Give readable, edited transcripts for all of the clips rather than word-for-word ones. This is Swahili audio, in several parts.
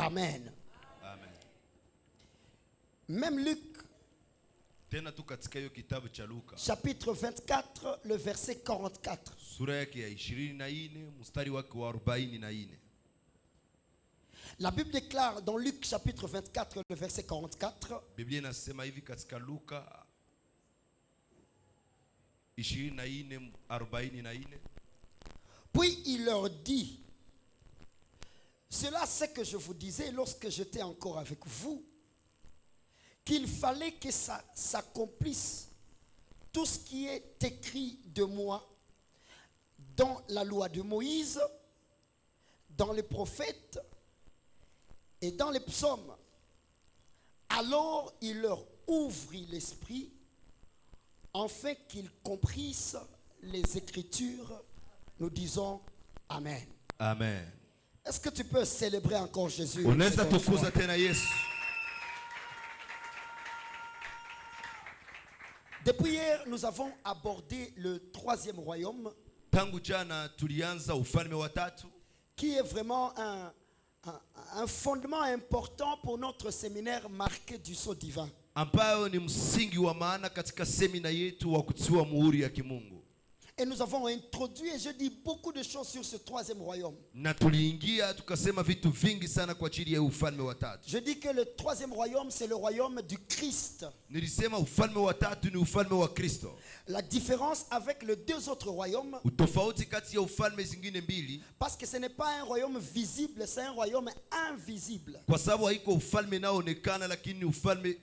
Amen. Amen. Même Luc, Tena tu katika hiyo kitabu cha Luka chapitre 24, le verset 44. sura yake ya 24 mstari wake wa 44. La Bible déclare dans Luc chapitre 24, le verset 44. Biblia inasema hivi katika Luka 24:44. Puis il leur dit, cela c'est que je vous disais lorsque j'étais encore avec vous, qu'il fallait que ça s'accomplisse tout ce qui est écrit de moi dans la loi de Moïse, dans les prophètes et dans les psaumes. Alors il leur ouvrit l'esprit afin qu'ils comprissent les Écritures. Nous disons Amen. Amen. Est-ce que tu peux célébrer encore Jésus? Unaweza tukuza tena Yesu. Depuis hier, nous avons abordé le troisième royaume, Tangu jana tulianza ufalme wa tatu, qui est vraiment un fondement important pour notre séminaire marqué du sceau divin. ambayo ni msingi wa maana katika semina yetu wa kutiwa muhuri ya kimungu. Et nous avons introduit, et je dis beaucoup de choses sur ce troisième royaume. Na tuliingia tukasema vitu vingi sana kwa ajili ya ufalme wa tatu. Je dis que le troisième royaume, c'est le royaume du Christ. Nilisema ufalme wa tatu ni ufalme wa Kristo. La différence avec les deux autres royaumes, Utofauti kati ya ufalme zingine mbili, parce que ce n'est pas un royaume visible, c'est un royaume invisible. kwa sababu haiko ufalme unaoonekana lakini ni ufalme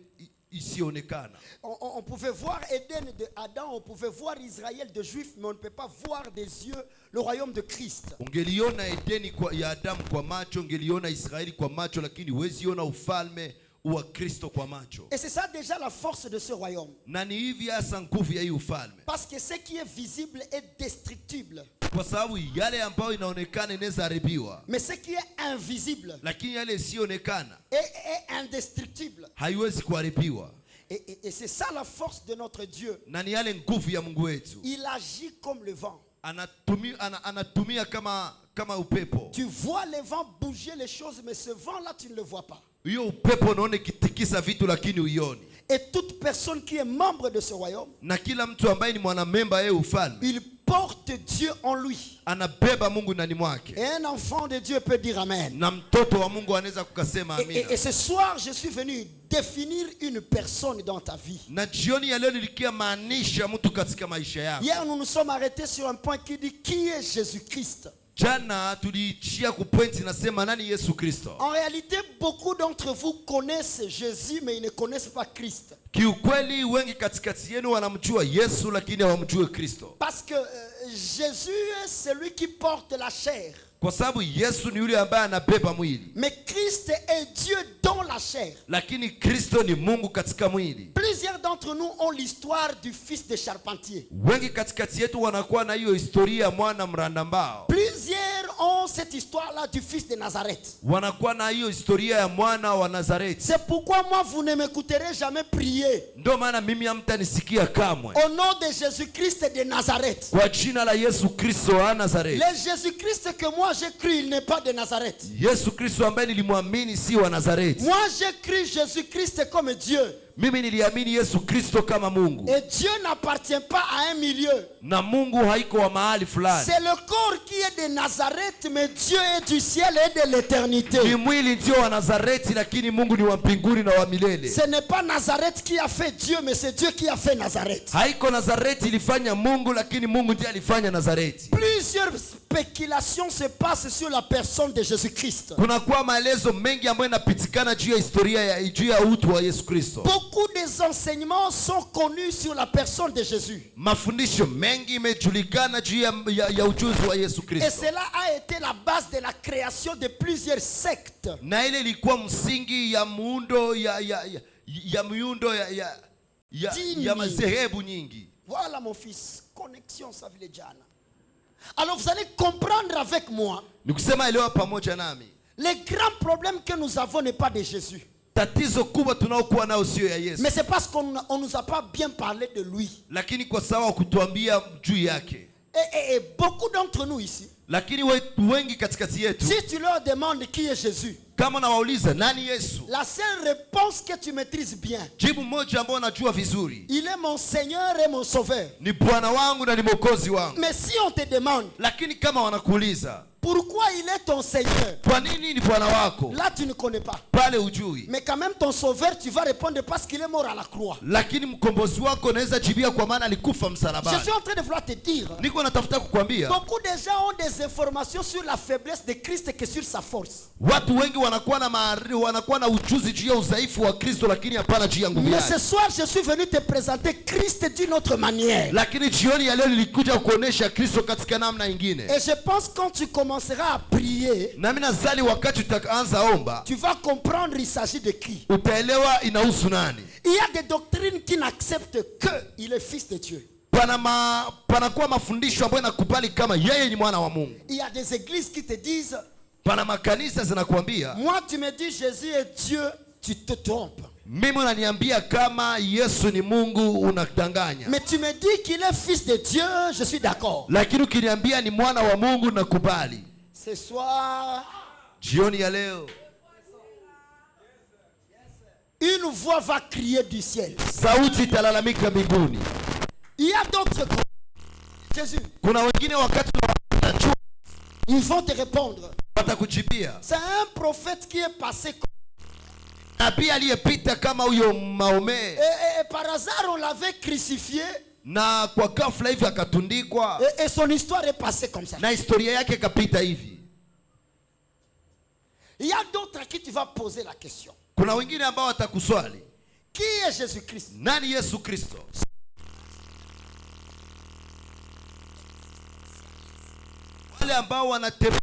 isionekana. On pouvait voir Éden de Adam, on pouvait voir Israël de Juifs, mais on ne peut pas voir des yeux le royaume de Christ. Ungeliona Edeni ya Adamu kwa macho, ungeliona Israeli kwa macho, lakini huweziona ufalme wa Kristo kwa macho. Et c'est ça déjà la force de ce royaume. Na ni hivi hasa nguvu ya hii ufalme. Parce que ce qui est visible est destructible. Kwa sababu yale ambayo inaonekana inaweza haribiwa, Mais ce qui est invisible lakini yale isiyoonekana est indestructible. haiwezi kuharibiwa. Et c'est ça la force de notre Dieu. Na ni yale nguvu ya Mungu wetu. Il agit comme le vent. Anatumia kama upepo. Tu vois le vent bouger les choses, mais ce vent-là, tu ne le vois pas. Hiyo upepo unaona kitikisa vitu lakini uioni. Et toute personne qui est membre de ce royaume, Na kila mtu ambaye ni mwanamemba yeye ufalme, il porte Dieu en lui. anabeba Mungu ndani mwake. Et un enfant de Dieu peut dire Amen. Na mtoto wa Mungu anaweza kukasema amina. Et ce soir, je suis venu définir une personne dans ta vie. Na jioni ya leo nilikia maanisha mtu katika maisha yako. Hier, nous nous sommes arrêtés sur un point qui dit qui est Jésus-Christ. Jana tuliishia kupointi nasema nani Yesu Kristo. En réalité, beaucoup d'entre vous connaissent Jésus, mais ils ne connaissent pas Christ. Kiukweli wengi katikati yenu wanamjua Yesu lakini hawamjui Kristo. Parce que Jésus est celui qui porte la chair. Kwa sababu Yesu ni yule ambaye anabeba mwili. Mais Christ est Dieu dans la chair. Lakini Kristo ni Mungu katika mwili. Plusieurs d'entre nous ont l'histoire du fils de charpentier. Wengi katikati yetu wanakuwa na hiyo historia ya mwana mranda mbao. Plusieurs ont cette histoire-là du fils de Nazareth. Wanakuwa na hiyo historia ya mwana wa Nazareti. C'est pourquoi moi vous ne m'écouterez jamais prier. Ndio maana mimi hamtanisikia kamwe. Au nom de Jésus-Christ de Nazareth. Kwa jina la Yesu Kristo wa Nazareti. Le Jésus-Christ que moi j'ai cru, il n'est pas de Nazareth. Yesu Kristo ambaye nilimwamini si wa Nazareti. Moi j'ai cru Jésus-Christ comme Dieu. Mimi niliamini Yesu Kristo kama Mungu. Et Dieu n'appartient pas à un milieu. Na Mungu haiko wa mahali fulani. C'est le corps qui est de Nazareth, mais Dieu est du ciel et de l'éternité. Ni mwili ndio wa Nazareti lakini Mungu ni wa mbinguni na wa milele. Ce n'est pas Nazareth qui a fait Dieu, mais c'est Dieu qui a fait Nazareth. Haiko Nazareti ilifanya Mungu lakini Mungu ndiye alifanya Nazareti. Plusieurs spéculations se passent sur la personne de Jésus-Christ. Kuna kwa maelezo mengi ambayo yanapitikana juu ya historia ya juu ya utu wa Yesu Kristo. Beaucoup des enseignements sont connus sur la personne de Jésus. Mafundisho mengi imejulikana juu ya ujuzi wa Yesu Kristo. Et cela a été la base de la création de plusieurs sectes. Na ile ilikuwa msingi ya muundo ya miundo ya madhehebu nyingi. Voilà mon fils, connexion sa vile jana. Alors vous allez comprendre avec moi. Nikusema leo pamoja nami. Le grand problème que nous avons n'est pas de Jésus. Tatizo kubwa tunaokuwa nao sio ya Yesu. Mais c'est parce qu'on nous a pas bien parlé de lui. Lakini kwa sababu kutuambia juu yake. Et beaucoup d'entre nous ici. Lakini wengi katikati yetu. Si tu leur demandes qui est Jésus. Kama nawauliza nani Yesu? La seule réponse que tu maîtrises bien. Jibu moja ambao najua vizuri. Il est mon Seigneur et mon Sauveur. Ni Bwana wangu na ni Mwokozi wangu. Mais si on te demande, lakini kama wanakuuliza, pourquoi il est ton Seigneur? Kwa nini ni Bwana wako? Là tu ne connais pas. Pale ujui. Mais quand même ton Sauveur, tu vas répondre parce qu'il est mort à la croix. Lakini mkombozi wako naweza jibia kwa maana alikufa msalabani. Je suis en train de vouloir te dire. Niko natafuta kukwambia. Beaucoup de gens ont des informations sur la faiblesse de Christ que sur sa force. Watu wengi wanakuwa na maarifa, wanakuwa na ujuzi juu ya udhaifu wa Kristo lakini hapana juu ya nguvu yake. Mais ce soir je suis venu te présenter Christ d'une autre manière. Lakini jioni ya leo nilikuja kuonesha Kristo katika namna nyingine. Et je pense quand tu commenceras à prier, na mimi nadhani wakati utaanza omba, tu vas comprendre il s'agit de qui. Utaelewa inahusu nani. Il y a des doctrines qui n'acceptent que il est fils de Dieu. Panakuwa mafundisho ambayo yanakubali kama yeye ni mwana wa Mungu. Il y a des églises qui te disent, pana makanisa zinakuambia, moi tu me dis Jésus est Dieu, tu te trompes. Mimi unaniambia kama Yesu ni Mungu, unadanganya. Mais tu me dis qu'il est fils de Dieu, je suis d'accord. Lakini ukiniambia ni mwana wa Mungu nakubali. Ce soir, jioni ya leo, une voix va crier du ciel. Sauti italalamika mbinguni. Il y a d'autres Jésus. Kuna wengine wakati wanachua, ils vont te répondre. Watakujibia. C'est un prophète qui est passé nabii aliyepita kama huyo Maomé. Et par hasard on l'avait crucifié. Na kwa ghafla hivi akatundikwa. Et son histoire est passée comme ça. Na historia yake ikapita hivi. Il y a d'autres à qui tu vas poser la question. Kuna wengine ambao watakuswali, qui est Jésus-Christ? Nani Yesu Kristo? Wale ambao wanatembea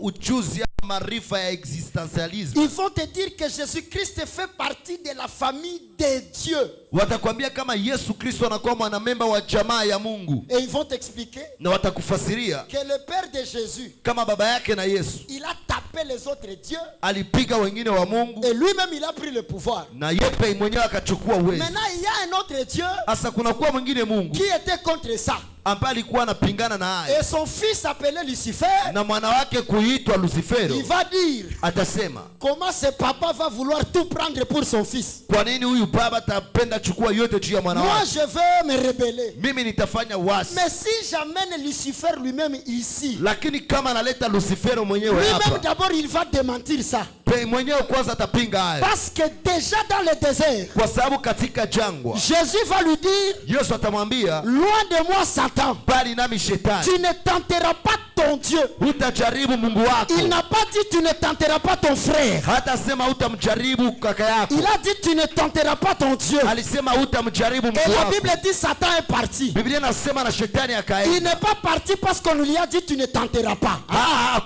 ujuzi ya maarifa ya existentialisme. Ils vont te dire que Jésus-Christ fait partie de la famille de Dieu. Watakwambia kama Yesu Kristo anakuwa mwanamemba wa jamaa ya Mungu. Et ils vont t'expliquer na watakufasiria que le père de Jésus, kama baba yake na Yesu, il a tapé les autres dieux. Alipiga wengine wa Mungu. Et lui-même il a pris le pouvoir. Na yeye mwenyewe akachukua uwezo. Maintenant il y a un autre Dieu. Asa kuna kuwa mwingine Mungu qui était contre ça. ambaye alikuwa anapingana na haya. Et son fils appelé Lucifer. Na mwana wake kuitwa Lucifero. Il va dire, atasema, comment ce papa va vouloir tout prendre pour son fils? Kwa nini huyu baba atapenda chukua yote juu ya mwana wake? Moi je vais me rebeller. Mimi nitafanya wasi. Mais si j'amène Lucifer lui-même ici, lakini kama analeta Lucifero mwenyewe hapa, lui-même d'abord il va démentir ça. Mwenyewe kwanza atapinga haya. Parce que déjà dans le désert, kwa sababu katika jangwa, Jésus va lui dire, Yesu atamwambia, loin de moi Satan, bali nami shetani, tu ne tenteras pas ton Dieu. Hutajaribu Mungu wako. Il n'a pas dit tu ne tenteras pas ton frère. Hatasema hutamjaribu kaka yako. Il a dit tu ne tenteras pas ton Dieu. Alisema hutamjaribu Mungu wako. Et la Bible dit Satan est parti. Biblia inasema na shetani akaenda. Il n'est pas parti parce qu'on lui a dit tu ne tenteras pas.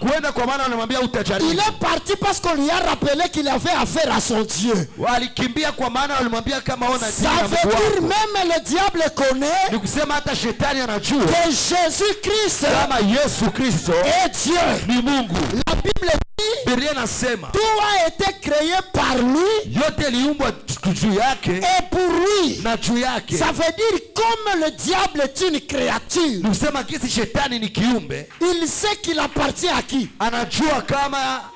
Kuenda kwa maana anamwambia hutajaribu. Il est parti parce qu'on lui a rappelé qu'il avait affaire à son Dieu. Alikimbia kwa maana walimwambia kama ona ça veut dire même le diable connaît. Ni kusema hata shetani anajua que Jésus-Christ kama Yesu Kristo est Dieu. Ni Mungu. La Bible dit, Biblia inasema tout a été créé par lui. Yote liumbwa juu yake. Et pour lui. Na juu yake. Ça veut dire comme le diable est une créature. Ni kusema kisi shetani ni kiumbe. Il sait qu'il appartient à qui? Anajua kama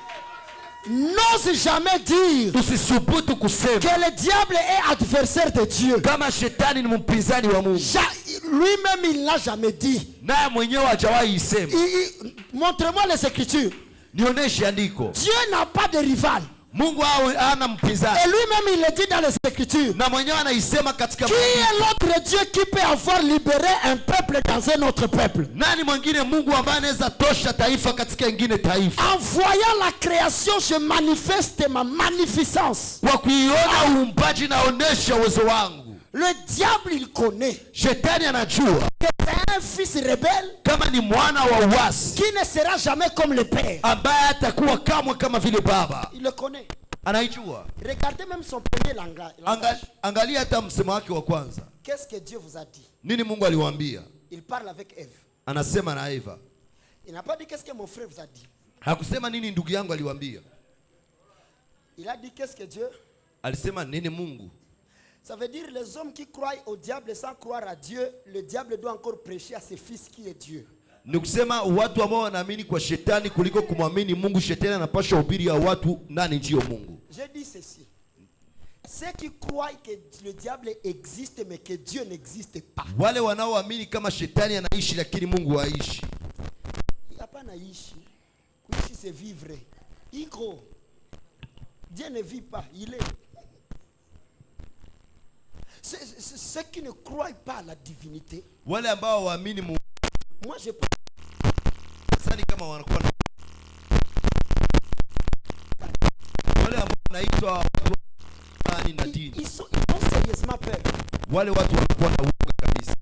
n'ose jamais dire usisubutu kusema que le diable est adversaire de Dieu. Kama shetani ni mpinzani wa Mungu. Lui-même il l'a jamais dit. Naye mwenyewe hajawahi isema. Montre-moi les écritures. Nionyeshe andiko. Dieu n'a pas de rival. Mungu hana mpinzani. Et lui-même il le dit dans les écritures. Na mwenyewe anaisema katika Qui est l'autre Dieu qui peut avoir libéré un peuple dans un autre peuple? Nani mwingine Mungu ambaye anaweza tosha taifa katika ingine taifa? En voyant la création je manifeste ma magnificence. Kwa kuiona uumbaji naonesha uwezo wangu. Le diable il connaît. Shetani anajua que c'est un fils rebelle. Kama ni mwana wa uasi. Qui ne sera jamais comme le père. Ambaye hatakuwa kamwe kama vile baba. Il le connaît. Anaijua. Regardez même son premier langage. Angalia hata msemo wake wa kwanza. Qu'est-ce que Dieu vous a dit? Nini Mungu aliwaambia? Il parle avec Ève. Anasema na Eva. Il n'a pas dit qu'est-ce que mon frère vous a dit. Hakusema nini ndugu yangu aliwaambia. Il a dit qu'est-ce que Dieu? Alisema nini Mungu? Ça veut dire les hommes qui croient au diable sans croire à Dieu, le diable doit encore prêcher à ses fils qui est Dieu. Ni kusema watu ambao wanaamini kwa shetani kuliko kumwamini Mungu. Shetani anapasha hubiri ya watu nani ndio Mungu. Je dis ceci. Ceux qui croient que le diable existe mais que Dieu n'existe pas. Wale wanaoamini kama shetani anaishi lakini Mungu haishi. Hapana ishi. Kuishi c'est vivre. Iko. Dieu ne vit pas, il est. Ceux qui ne croient pas à la divinité. Wale ambao waamini Mungu. Moi je sani kama wanakuwa wale ambao wanaitwa watu na dini. Ils ont sérieusement peur. Wale watu wanakuwa na uoga kabisa.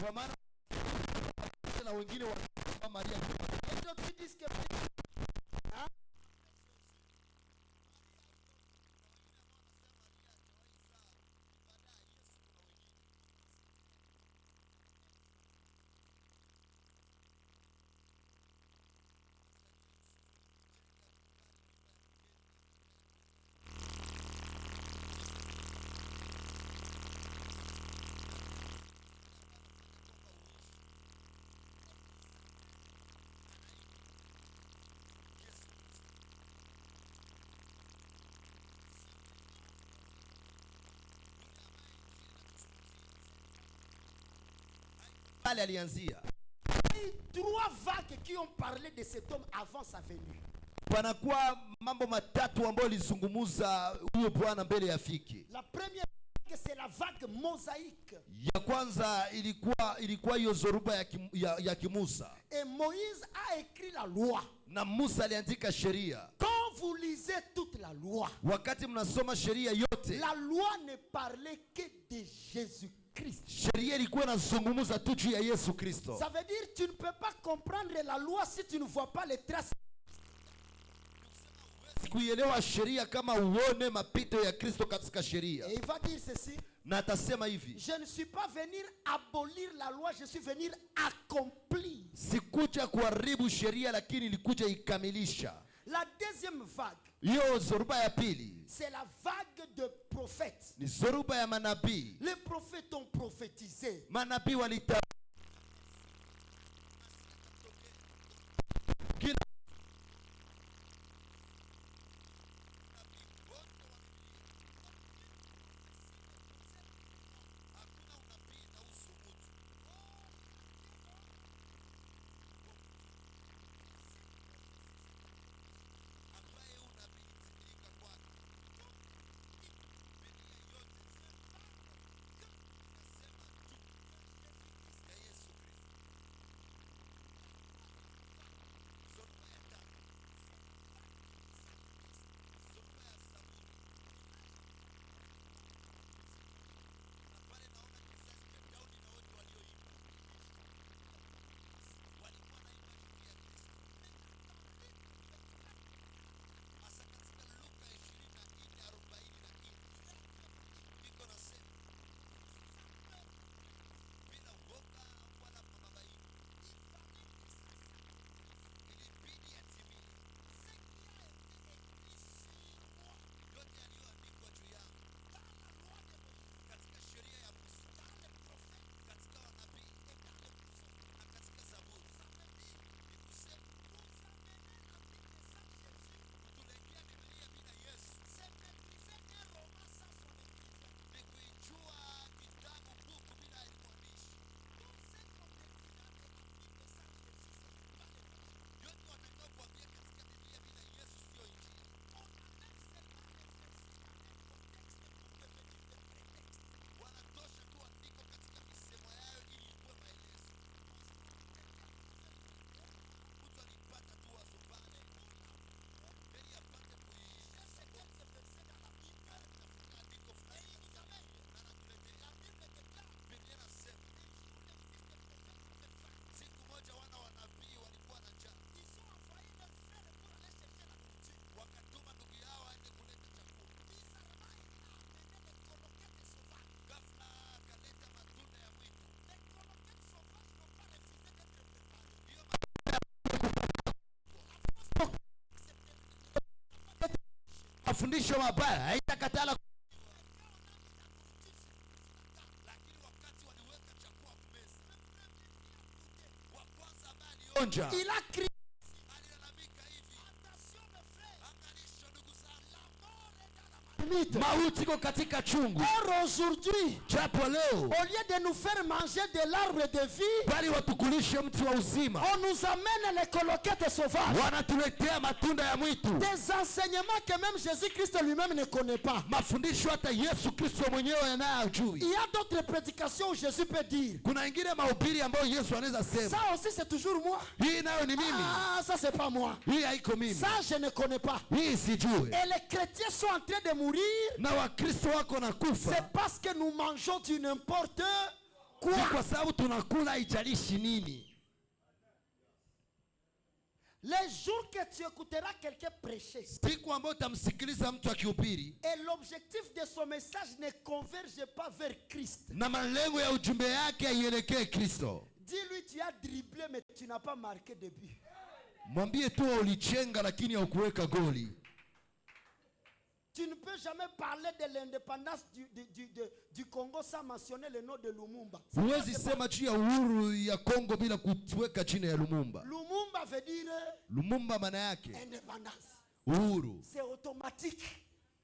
Kwa maana na wengine wa Maria ndio kidisikia pale alianzia. Trois vagues qui ont parlé de cet homme avant sa venue. Panakuwa mambo matatu ambayo lizungumuza huyo bwana mbele ya fiki. La première vague c'est la vague mosaïque. Ya kwanza ilikuwa hiyo zoruba ya Kimusa. Et Moïse a écrit la loi. Na Musa aliandika sheria. Quand vous lisez toute la loi, wakati mnasoma sheria yote, la loi ne parlait que de Jésus-Christ. Sheria ilikuwa inazungumza tu juu ya Yesu Kristo. Ça veut dire tu ne peux pas comprendre la loi si tu ne vois pas les traces. Kuielewa sheria kama uone mapito ya Kristo katika sheria. Et il va dire ceci. Na atasema hivi. Je ne suis pas venu abolir la loi, je suis venu accomplir. Sikuja kuharibu sheria lakini nilikuja ikamilisha. La deuxième vague. Hiyo zoruba ya pili. C'est la vague de prophètes. Ni zoruba ya manabii. Les prophètes ont prophétisé. Manabii walita mafundisho mabaya haitakatala. Il a crié. Mauti ko katika chungu. Or aujourd'hui, japo leo, au lieu de nous faire manger de l'arbre de vie, bali watukulishe mti wa uzima, on nous amène les coloquettes sauvages, wanatuletea matunda ya mwitu, des enseignements que même Jésus-Christ lui-même ne connaît pas. mafundisho hata Yesu Kristo mwenyewe anayajui. Il y a d'autres prédications où Jésus peut dire, kuna ingine mahubiri ambayo Yesu anaweza sema, ça aussi c'est toujours moi. hii nayo ni mimi. Ah, ça c'est pas moi. Hii haiko mimi. Ça je ne connais pas. Hii sijui. Et les chrétiens sont en train de mourir. Na wakristo wako na kufa. C'est parce que nous mangeons du n'importe quoi. Ni kwa sababu tunakula haijalishi nini. Les jours que tu écouteras quelqu'un prêcher, siku ambayo utamsikiliza mtu akihubiri, et l'objectif de son message ne converge pas vers Christ, na malengo ya ujumbe yake haielekee Kristo, dis-lui tu as dribblé mais tu n'as pas marqué de but. mwambie tu ulichenga lakini haukuweka goli. Tu ne peux jamais parler de l'indépendance du Congo sans mentionner le nom de Lumumba. Huwezi sema juu ya uhuru ya Kongo bila kuweka chini ya Lumumba. Lumumba veut dire Lumumba maana yake indépendance. Uhuru. C'est automatique.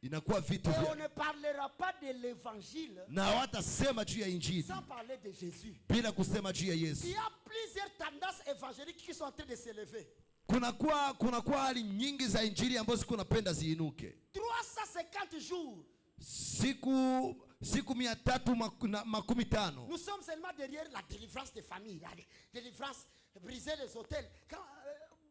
Inakuwa vitu Et on vya. ne parlera pas de l'évangile Na hawatasema juu ya injili sans parler de Jésus. bila kusema juu ya Yesu. Il y a plusieurs tendances évangéliques qui sont en train de s'élever. Kunakuwa hali nyingi za injili ambazo siku napenda ziinuke. 350 jours. Siku 350. Nous sommes seulement derrière la délivrance des familles, la délivrance, briser les hôtels.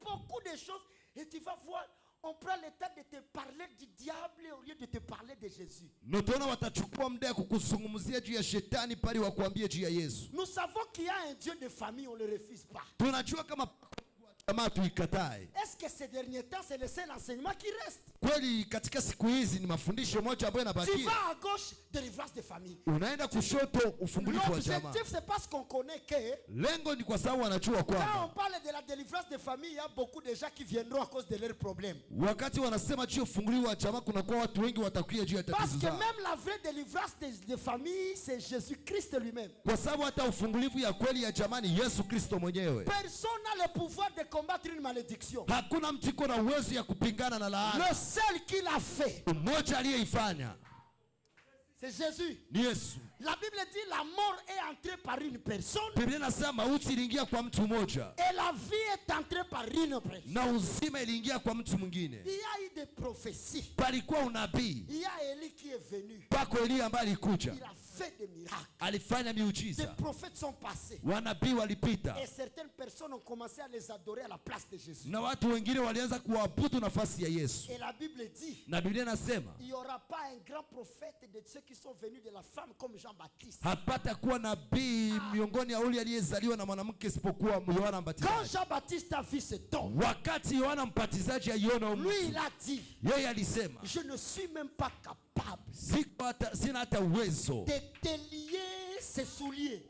Beaucoup de choses. Et tu vas voir, on prend le temps de te parler du diable au lieu de te parler de Jésus. Notona watachukua muda kukuzungumzia juu ya shetani pale wakuambie juu ya Yesu. Nous savons qu'il y a un Dieu de famille, on ne le refuse pas. Tunajua kama est-ce que ces derniers temps c'est le seul enseignement qui reste? Kweli katika siku hizi ni mafundisho moja ambayo yanabakia. Tu vas à gauche, délivrance de famille. Unaenda kushoto, ufungulifu wa jamaa. L'objectif c'est parce qu'on connaît que lengo ni kwa sababu wanajua kwamba quand on parle de la délivrance de famille, il y a beaucoup de gens qui viendront à cause de leurs problèmes. Wakati wanasema juu ufungulifu wa jamaa kuna kwa watu wengi watakuja juu ya tatizo zao. Parce que zao. même la vraie délivrance de famille c'est Jésus-Christ lui-même. Kwa sababu hata ufungulifu ya kweli ya jamaa ni Yesu Kristo mwenyewe. Personne n'a le pouvoir de combattre une malédiction. Hakuna mtu iko na uwezo ya kupingana na laana. Le seul qui l'a fait, mmoja aliyeifanya, c'est Jésus. Ni Yesu. La Bible dit la mort est entrée par une personne. Biblia inasema mauti iliingia kwa mtu mmoja. Et la vie est entrée par une personne. Na uzima iliingia kwa mtu mwingine. Il y a eu des prophéties. Palikuwa unabii. Il y a Élie qui est venu. Pako Elia ambaye alikuja. Il a fait des miracles. Alifanya miujiza. Des prophètes sont passés. Wanabii walipita. Et certaines personnes ont commencé à les adorer à la place de Jésus. Na watu wengine walianza kuabudu nafasi ya Yesu. Et la Bible dit, na Biblia inasema il n'y aura pas un grand prophète de ceux qui sont venus de la femme comme Jean-Baptiste. Hapata kuwa nabii miongoni ya wale aliyezaliwa na mwanamke isipokuwa Yohana Mbatizaji. Quand Jean-Baptiste a vu cet homme, wakati Yohana Mbatizaji aliona lui il a dit, yeye alisema, je ne suis même pas capable sina hata uwezo de délier ses souliers.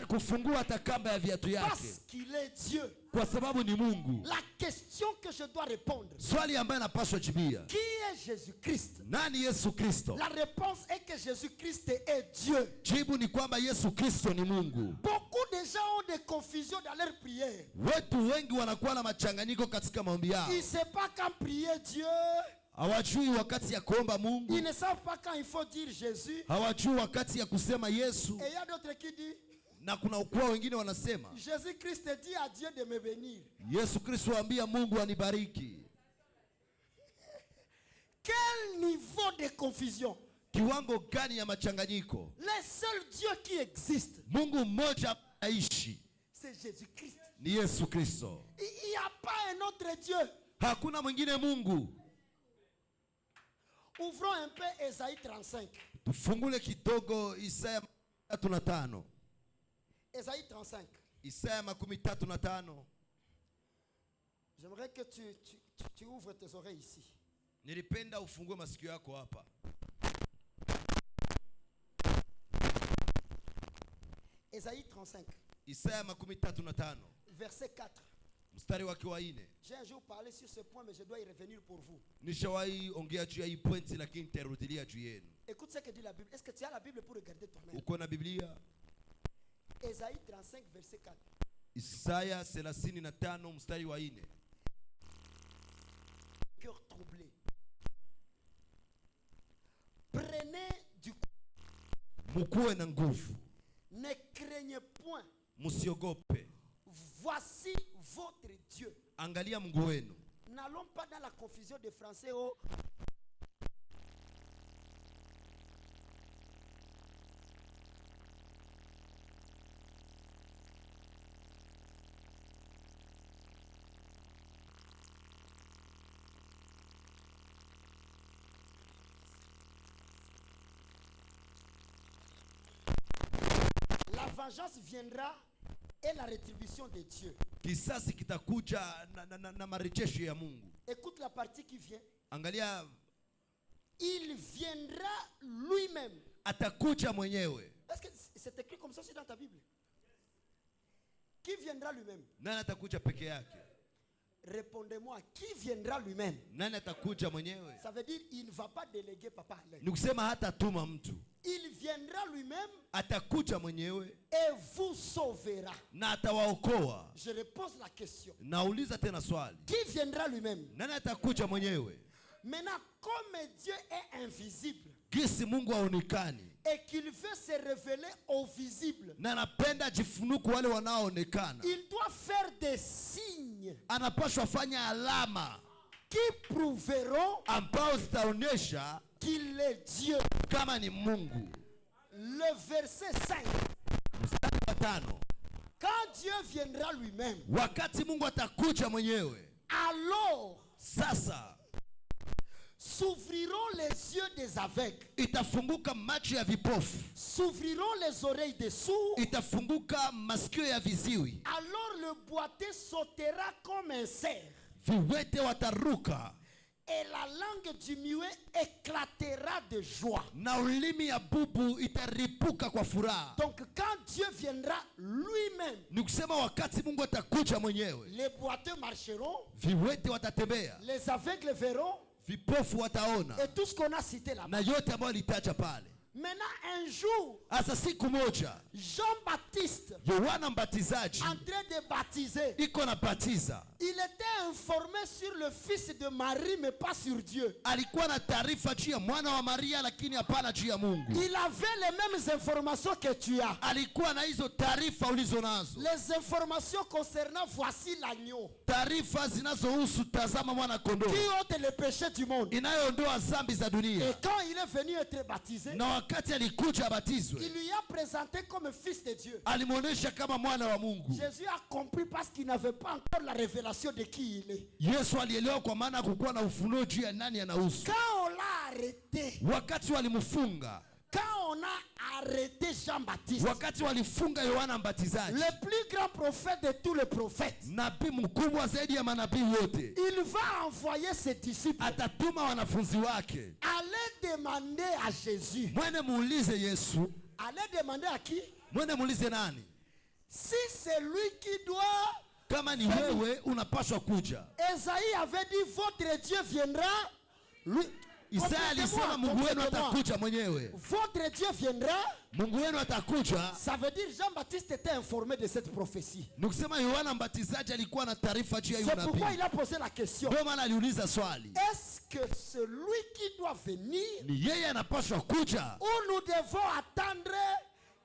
Kufungua hata kamba ya viatu yake. Parce qu'il est Dieu. Kwa sababu ni Mungu. La question que je dois répondre, swali ambayo napaswa jibia, qui est Jésus-Christ? Nani Yesu Kristo? La réponse est que Jésus-Christ est Dieu. Jibu ni kwamba Yesu Kristo ni Mungu. Beaucoup de gens ont des confusions dans leur prière. Watu wengi wanakuwa na machanganyiko katika maombi yao. Ils ne savent pas quand prier Dieu. Hawajui wakati ya kuomba Mungu. Ils ne savent pas quand il faut dire Jésus. Hawajui wakati ya kusema Yesu. Et il y a d'autres qui disent, na kuna ukua wengine wanasema, Jésus-Christ dit à Dieu de me bénir. Yesu Kristo waambia Mungu anibariki. Quel niveau de confusion! Kiwango gani ya machanganyiko? Le seul Dieu qui existe, Mungu mmoja aishi, c'est Jésus-Christ. Ni Yesu Kristo. Il n'y a pas un autre Dieu. Hakuna mwingine Mungu. Ouvrons un peu Esaïe 35. Tufungule kidogo Isaya 35. Esaïe 35. Isaya 35. J'aimerais que tu ouvres tes oreilles ici. Nilipenda ufungue masikio yako hapa. Esaïe 35. Isaya 35. Verset 4. Mstari wake wa 4. J'ai un jour parlé sur ce point, mais je dois y revenir pour vous. Nishawahi ongea juu ya hii point, lakini nitarudilia juu yenu. Écoute ce que dit la Bible. Est-ce que tu as la Bible pour regarder toi-même? Uko na Biblia? Ésaïe 35 verset 4. Isaya 35 mstari wa 4. Cœur troublé. Prenez du Mukuwe na nguvu. Ne craignez point. Musiogope. Voici votre Dieu. Angalia Mungu wenu. N'allons pas dans la confusion des Français. Oh. La vengeance viendra et la rétribution de Dieu. Kisasi kitakuja na marejesho ya Mungu. Écoute la partie qui vient. Angalia, il viendra lui-même. Atakuja mwenyewe. Est-ce que c'est écrit comme ça aussi dans ta Bible? Qui viendra lui-même? Nani atakuja peke yake? Répondez-moi, qui viendra lui-même? Nani atakuja mwenyewe? Ça veut dire il ne va pas déléguer papa Alain. Nikusema hata tuma mtu. Il viendra lui-même. Atakuja mwenyewe. Et vous sauvera. Na atawaokoa. Je repose la question. Nauliza tena swali. Qui viendra lui-même? Nani atakuja mwenyewe? Maintenant, comme Dieu est invisible, Gisi Mungu haonekani, et qu'il veut se révéler aux visibles, na anapenda jifunuku wale wanaoonekana, il doit faire des signes anapaswa fanya alama qui prouveront ambao zitaonyesha qu'il est Dieu. kama ni Mungu. Le verset 5. Mstari wa 5. Quand Dieu viendra lui-même, wakati Mungu atakuja mwenyewe, alors sasa s'ouvriront les yeux des aveugles, itafunguka macho ya vipofu, s'ouvriront les oreilles des sourds, itafunguka masikio ya viziwi, alors le boiteux sautera comme un cerf, viwete wataruka, et la langue du muet éclatera de joie. na ulimi ya bubu itaripuka kwa furaha. Donc quand Dieu viendra lui-même, Ni kusema wakati Mungu atakuja mwenyewe, les boiteux marcheront, viwete watatembea, les aveugles verront, vipofu wataona, et tout ce qu'on a cité là-bas. na yote ambayo alitaja pale. Maintenant un jour, Asa siku moja Jean-Baptiste, Yohana Mbatizaji en train de baptiser, iko na batiza, il était informé sur le fils de Marie, mais pas sur Dieu. alikuwa na taarifa juu ya mwana wa Maria, lakini hapana juu ya Mungu. Il avait les mêmes informations que tu as. Alikuwa na hizo taarifa ulizo nazo, Les informations concernant voici l'agneau taarifa zinazohusu tazama mwana kondoo qui ôte le péché du monde. inayoondoa dhambi za Et dunia. quand il est venu être baptisé, Na wakati alikuja abatizwe, il lui a présenté comme fils de Dieu. alimuonesha kama mwana wa Mungu. Jésus a compris parce qu'il n'avait pas encore la révélation de qui il est. Yesu alielewa kwa maana hakukuwa na ufunuo juu ya nani anahusu. Quand on l'a arrêté, Wakati walimfunga, quand on a arrêté Jean-Baptiste, wakati walifunga Yohana Mbatizaji, le plus grand prophète de tous les prophètes, nabii mkubwa zaidi ya manabii wote, il va envoyer ses disciples. atatuma wanafunzi wake, Allez demander à Jésus. mwene muulize Yesu. Allez demander à qui? Mwene muulize nani? Si c'est lui qui doit. Kama ni wewe unapaswa kuja. Esaïe avait dit votre Dieu viendra. Lui. Isaya alisema Mungu wenu atakuja mwenyewe. Votre Dieu viendra. Mungu wenu atakuja. Ça veut dire Jean-Baptiste était informé de cette prophétie. Nikusema Yohana Mbatizaji alikuwa na taarifa juu ya C'est pourquoi unabii. il a posé la question. Ndio maana aliuliza swali. Est-ce que celui qui doit venir, Ni yeye anapaswa kuja, ou nous devons attendre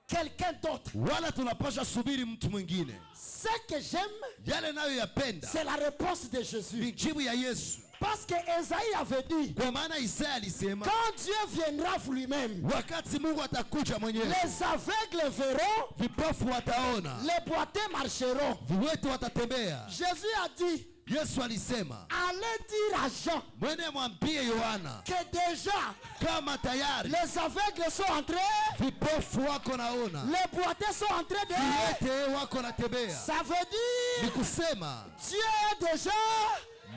quelqu'un d'autre? wala tunapaswa subiri mtu mwingine? Ce que j'aime, Yale nayo yapenda c'est la réponse de Jésus. ni jibu ya Yesu. Parce que Esaïe avait dit, Kwa maana Isaya alisema quand Dieu viendra lui-même, wakati Mungu atakuja mwenyewe, les aveugles verront, vipofu wataona, les boiteux marcheront. viwete watatembea. Jésus a dit, Yesu alisema allez dire à Jean mwene mwambie Yohana que déjà kama tayari les aveugles sont en train, vipofu wako naona, les boiteux sont en train de. viwete wako natembea. Ça veut Ni dire kusema Dieu est déjà,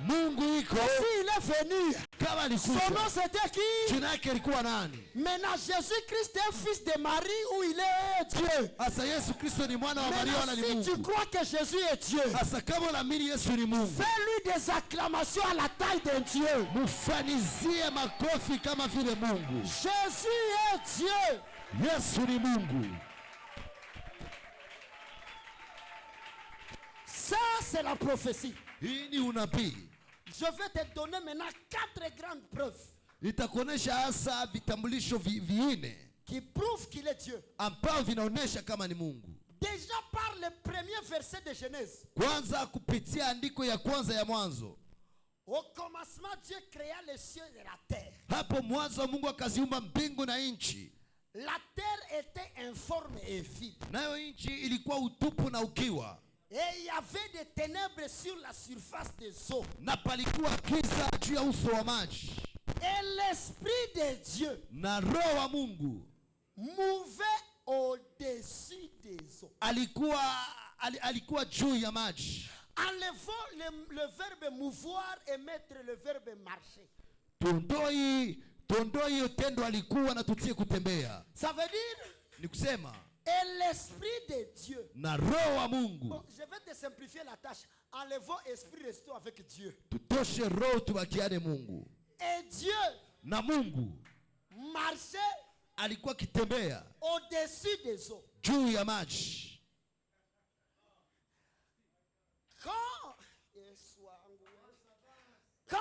Mungu iko s'il est venu, kama Son alikuja, nom c'était qui? jina yake ilikuwa nani? Maintenant, Jésus-Christ est fils de Marie ou il est Dieu? Asa Yesu Kristo ni mwana wa Maria wala ni Maintenant, si tu Mungu? crois que Jésus est Dieu, Asa kama unaamini Yesu ni Mungu, fais-lui des acclamations à la taille d'un Dieu. mfanizie makofi kama vile Mungu. Jésus est Dieu. Yesu ni Mungu. Ça, c'est la prophétie. Hii ni unabii. Je vais te donner maintenant 4 grandes preuves Itakuonesha hasa vitambulisho viine qui prouvent qu'il est Dieu. ambao vinaonesha kama ni Mungu. Déjà par le premier verset de Genèse. Kwanza kupitia andiko ya kwanza ya Mwanzo. Au commencement, Dieu créa les cieux et la terre. Hapo mwanzo Mungu akaziumba mbingu na nchi. La terre était informe et vide. Nayo nchi ilikuwa utupu na ukiwa. Et il y avait des ténèbres sur la surface des eaux. Na palikuwa giza juu ya uso wa maji. Et l'Esprit de Dieu Na Roho wa Mungu mouvait au-dessus des eaux. Alikuwa juu ya maji. Enlevons le verbe mouvoir et mettre le verbe marcher. Tondoi tendo alikuwa na tutie kutembea. Ça veut dire, Ni kusema et l'Esprit de Dieu. na Roho wa Mungu. Bon, je vais te simplifier la tâche. Enlevons esprit, restons avec Dieu. Tutoshe roho tubakiane Mungu. Et Dieu Na Mungu marchait alikuwa kitembea au-dessus des eaux. juu ya maji. Quand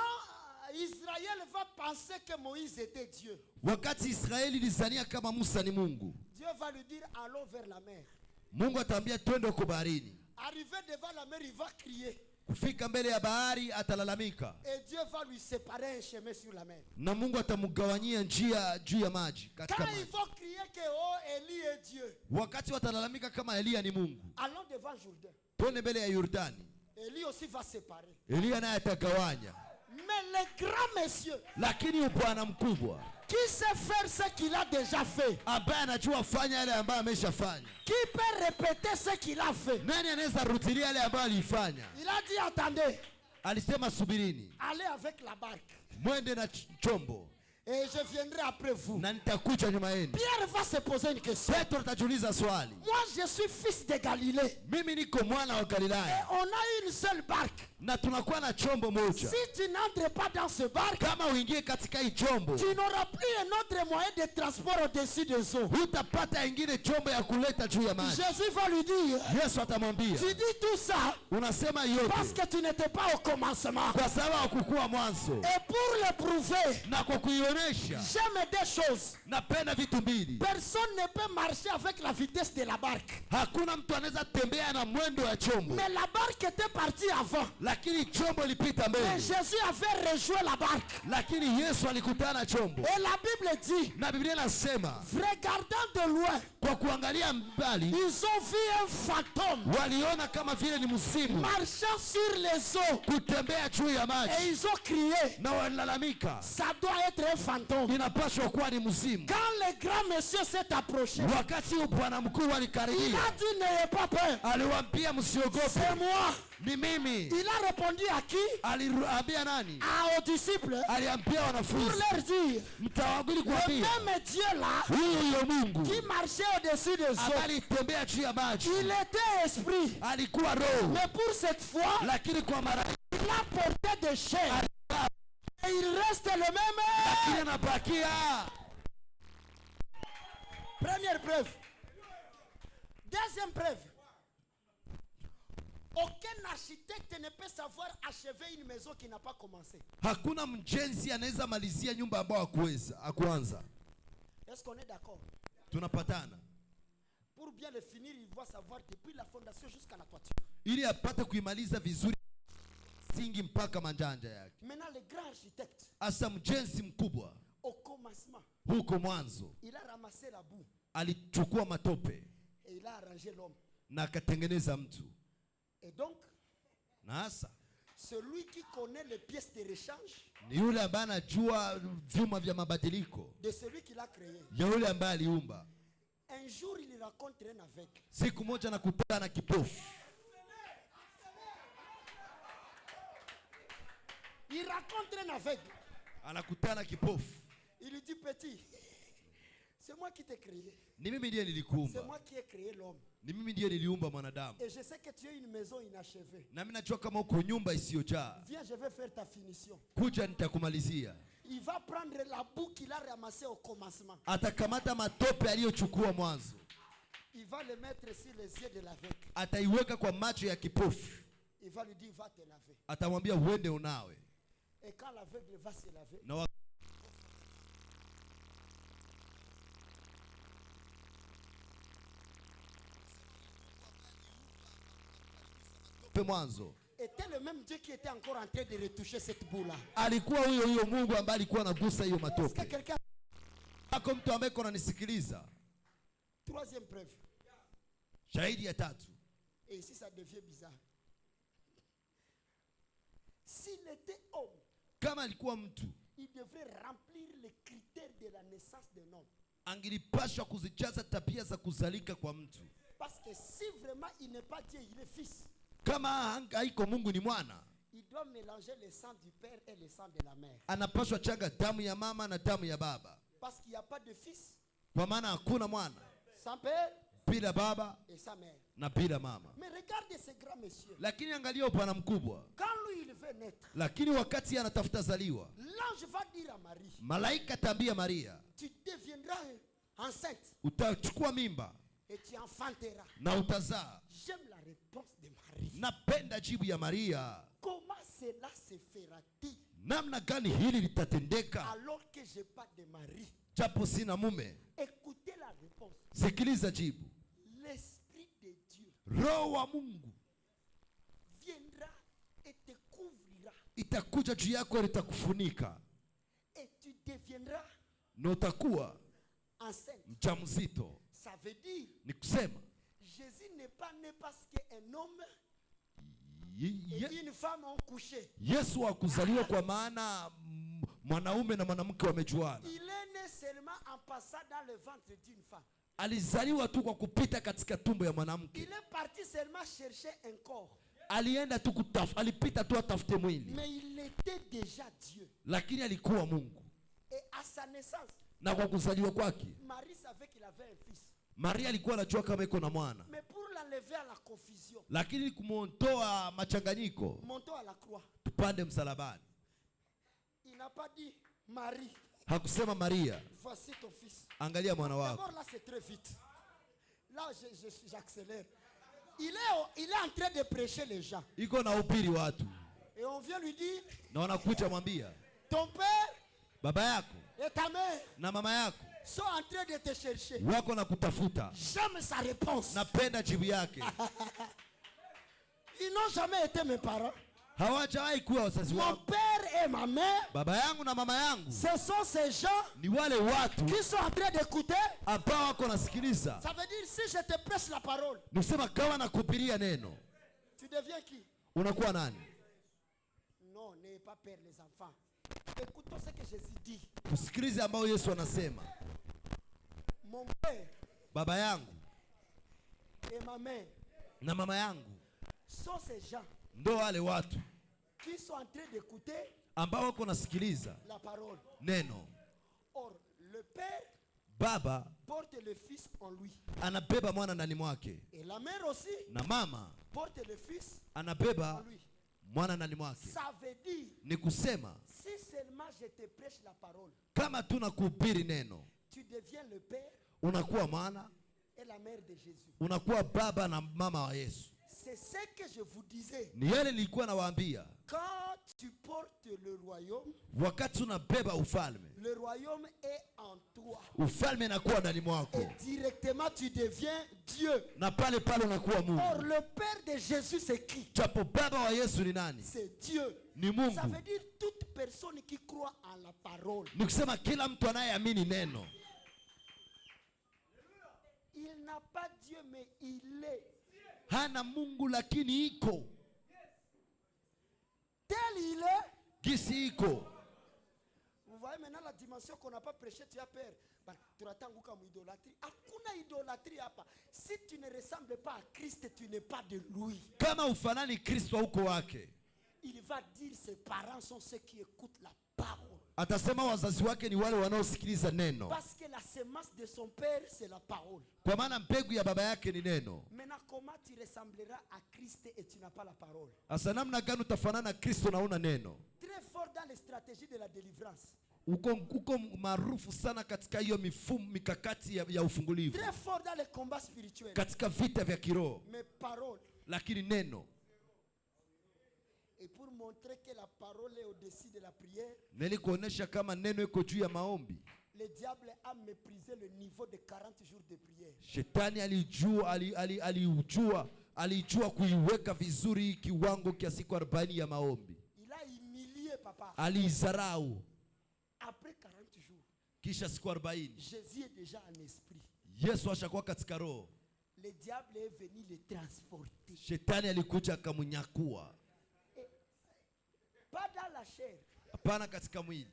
Israël va penser que Moïse était Dieu, Wakati Israeli ilizania kama Musa ni Mungu, Dieu va lui dire allons vers la mer. Mungu ataambia twende huko baharini. Arrivé devant la mer, il va crier. Kufika mbele ya bahari atalalamika. Et Dieu va lui séparer un chemin sur la mer. Na Mungu atamgawanyia njia juu ya maji katika Quand maji. ils vont crier que oh Élie est Dieu, Wakati watalalamika kama Elia ni Mungu, allons devant Jourdain. twende mbele ya Yordani. Élie aussi va séparer. Elia naye atagawanya. Mais les grands messieurs Lakini Bwana mkubwa qui sait faire ce qu'il a déjà fait, ambaye anajua fanya yale ambayo ameshafanya. qui peut répéter ce qu'il a fait, Nani anaweza rudilia yale ambayo alifanya? il a dit attendez, Alisema subirini, allez avec la barque mwende na chombo et je viendrai après vous. na nitakuja nyuma yenu. Pierre va se poser une question. Petro atajiuliza swali. Moi je suis fils de Galilée Mimi niko mwana wa et Galilaya on a une seule barque. na tunakuwa na chombo moja. Si tu n'entres pas dans ce barque, Kama uingie katika hii chombo, tu n'auras plus un autre moyen de transport au-dessus des eaux. hutapata ingine chombo ya kuleta juu ya maji. Jésus va lui dire, Yesu atamwambia, tu dis tout ça unasema parce yote que tu n'étais pas au commencement. kwa sababu hakukuwa mwanzo. Et pour le prouver, Na kwa kuionyesha, j'aime deux choses. napenda vitu mbili. Personne ne peut marcher avec la vitesse de la barque. Hakuna mtu anaweza tembea na mwendo ya chombo, Mais la barque était partie avant. lakini chombo ilipita Mais mbele. Jésus avait rejoint la barque. Lakini Yesu alikutana na chombo, Et la Bible dit, na Biblia inasema regardant de loin, kwa kuangalia mbali ils ont vu un fantôme waliona kama vile ni msimu marchant sur les eaux. kutembea juu ya Et maji, ils ont crié, na walilalamika ça doit être un fantôme. inapaswa kuwa ni msimu. Quand le grand monsieur s'est approché, Wakati bwana mkuu il alikaribia, a dit, n'ayez pas peur, aliwaambia c'est msiogope, moi. ni mimi. Il a répondu à qui? Aliambia nani? Aux disciples. Aliambia Pour wanafunzi, leur dire, mtawabili le kuambia même Dieu là, huyo Mungu qui marchait au-dessus des ambaye eaux, alitembea juu ya maji il était esprit. alikuwa roho, Mais pour cette fois, lakini kwa mara il a porté des chair. Et il reste le même. lakini anabakia. Première preuve. Deuxième preuve. Aucun architecte ne peut savoir achever une maison qui n'a pas commencé. Hakuna mjenzi anaweza malizia nyumba ambayo hakuanza. Est-ce qu'on est d'accord? Tunapatana. Pour bien le finir, il doit savoir depuis la fondation jusqu'à la toiture. Ili apate kuimaliza vizuri singi mpaka manjanja yake. Maintenant, le grand architecte, Asa mjenzi mkubwa au commencement, huko mwanzo il a ramassé la boue alichukua matope et il a arrangé l'homme. na akatengeneza mtu. Et donc, Na hasa celui qui connaît les pièces de rechange ni yule ambaye anajua vyuma vya mabadiliko de celui qui l'a créé. ya yule ambaye aliumba. Un jour, il rencontre un aveugle. Siku moja nakutana na kipofu. Il rencontre un aveugle. Anakutana kipofu. Il lui dit, petit, c'est moi qui t'ai créé. Ni mimi ndiye nilikuumba. C'est moi qui ai créé l'homme. Ni mimi ndiye niliumba mwanadamu. Et je sais que tu as une maison inachevée. Na mimi najua kama uko nyumba isiyojaa. Viens, je vais faire ta finition. Kuja nitakumalizia. Il va prendre la boue qu'il a ramassée au commencement. Atakamata matope aliyochukua mwanzo. Il va le mettre sur les yeux de l'aveugle. Ataiweka kwa macho ya kipofu. Il va lui dire, va te laver. Atamwambia uende unawe. Et quand l'aveugle va se laver, Na mwanzo était le même Dieu qui était encore en train de retoucher cette boue-là. Alikuwa huyo Mungu ambaye alikuwa anagusa hiyo Est-ce que matope. quelqu'un... Ako mtu ambaye ananisikiliza. Troisième preuve. Shahidi ya tatu. Et ici ça devient bizarre. S'il était homme, Kama alikuwa mtu, il devrait remplir les critères de la naissance d'un homme. Angilipashwa kuzijaza tabia za kuzalika kwa mtu. Parce que si vraiment il n'est pas Dieu, il est fils. Kama haiko Mungu ni mwana, Il doit mélanger le sang du père et le sang de la mère. anapashwa changa damu ya mama na damu ya baba. Parce qu'il n'y a pas de fils Kwa maana hakuna mwana sans père bila baba et sa mère. na bila mama. Mais regardez ce grand monsieur. Lakini angalia bwana mkubwa. Quand lui il veut naître, Lakini wakati anatafuta zaliwa, l'ange va dire à Marie, malaika tambia Maria, tu deviendras enceinte utachukua mimba et tu enfanteras. na utazaa. J'aime la réponse de Marie. Napenda jibu ya Maria. Comment cela se fera-t-il Namna gani hili litatendeka alors que je n'ai pas de mari? japo sina mume? Écoutez la réponse. Sikiliza jibu. L'Esprit de Dieu Roho wa Mungu viendra et te couvrira. itakuja juu yako, litakufunika Et tu deviendras na utakuwa enceinte. mjamzito. Ça veut dire, Ni kusema Jésus n'est pas né parce qu'un homme Ye- et une femme ont couché. Yesu hakuzaliwa kwa maana mwanaume na mwanamke wamejuana. Il est né seulement en passant dans le ventre d'une femme. Alizaliwa tu kwa kupita katika tumbo ya mwanamke. Il est parti seulement chercher un corps. Alienda tu alipita tu atafute mwili. Mais il était déjà Dieu. Lakini alikuwa Mungu. Et à sa naissance, Na kwa kuzaliwa kwake, Marie savait qu'il avait un fils. Maria alikuwa anajua kama iko na mwana. Mais pour l'enlever à la confusion, Lakini kumondoa machanganyiko, montons à la croix. tupande msalabani. Il n'a pas dit, Marie, Hakusema Maria, voici ton fils. angalia mwana wako. D'abord là c'est très vite. Là j'accélère. Il est en train de prêcher les gens. Iko na upiri watu. Et on vient lui dire, Na wanakuja mwambia, ton père baba yako et ta mère na mama yako sont en train de te chercher. wako na kutafuta. J'aime sa réponse. Napenda jibu yake. Ils n'ont jamais été mes parents. Hawajawahi kuwa wazazi Mon wangu. père et ma mère, Baba yangu na mama yangu ce sont ces gens ni wale watu qui sont en train d'écouter. ambao wako nasikiliza. Ça veut dire si je te prêche la parole, Nisema kama nakuhubiria neno, tu deviens qui? unakuwa nani? Non, n'ayez pas peur les enfants. Écoutons ce que Jésus dit. Usikilize ambao Yesu anasema. Mon père Baba yangu et ma mère na mama yangu sont ces gens ndo wale watu qui sont en train d'écouter ambao wako nasikiliza la parole. neno. Or, le père Baba porte le fils en lui. anabeba mwana ndani mwake, Et la mère aussi na mama porte le fils en anabeba lui. mwana ndani mwake. Ça veut dire, Ni kusema si seulement je te prêche la parole, kama tunakuhubiri neno, tu deviens le père unakuwa mwana, et la mère de Jésus. unakuwa baba na mama wa Yesu. C'est ce que je vous disais. Ni yale nilikuwa nawaambia, Quand tu portes le royaume, wakati unabeba ufalme, le royaume est en toi. ufalme nakuwa ndani mwako, Et directement tu deviens Dieu. na pale pale unakuwa Or, Mungu. le père de Jésus, c'est qui? Japo baba wa Yesu ni nani? C'est Dieu. Ni Ça Mungu. veut dire toute personne qui croit en la parole. Ni kusema kila mtu anayeamini neno. Il n'a pas Dieu, mais il est. Hana Mungu lakini iko. Tel il est. Gisi iko. Vous voyez maintenant la dimension qu'on n'a pas prêché, tu as peur. Tu attends comme idolâtrie. Hakuna idolâtrie hapa. Si tu ne ressembles pas à Christ, tu n'es pas de lui. Kama ufanani Kristo huko wake. Il va dire ses parents sont ceux qui écoutent la parole. Atasema wazazi wake ni wale wanaosikiliza neno. Parce que la semence de son père c'est la parole. Kwa maana mbegu ya baba yake ni neno. Maintenant comment tu ressembleras à Christ et tu n'as pas la parole? Asa namna gani utafanana na Kristo na una neno? Très fort dans les stratégies de la délivrance. Uko maarufu sana katika hiyo mifumo mikakati ya ufungulivu. Très fort dans les combats spirituels. Katika vita vya kiroho. Mais parole. Lakini neno. Et pour montrer que la parole est au-dessus de la prière, neli kuonesha kama neno iko juu ya maombi, le diable a méprisé le niveau de 40 jours de prière. Shetani alijua kuiweka vizuri kiwango kia siku 40 ya maombi. Il a humilié papa. Alizarau. Après 40 jours, kisha siku 40, Jésus est déjà en esprit. Yesu ashakuwa katika roho. Le diable est venu le transporter. Shetani alikuja akamunyakua. Pas dans la chair. Hapana katika mwili.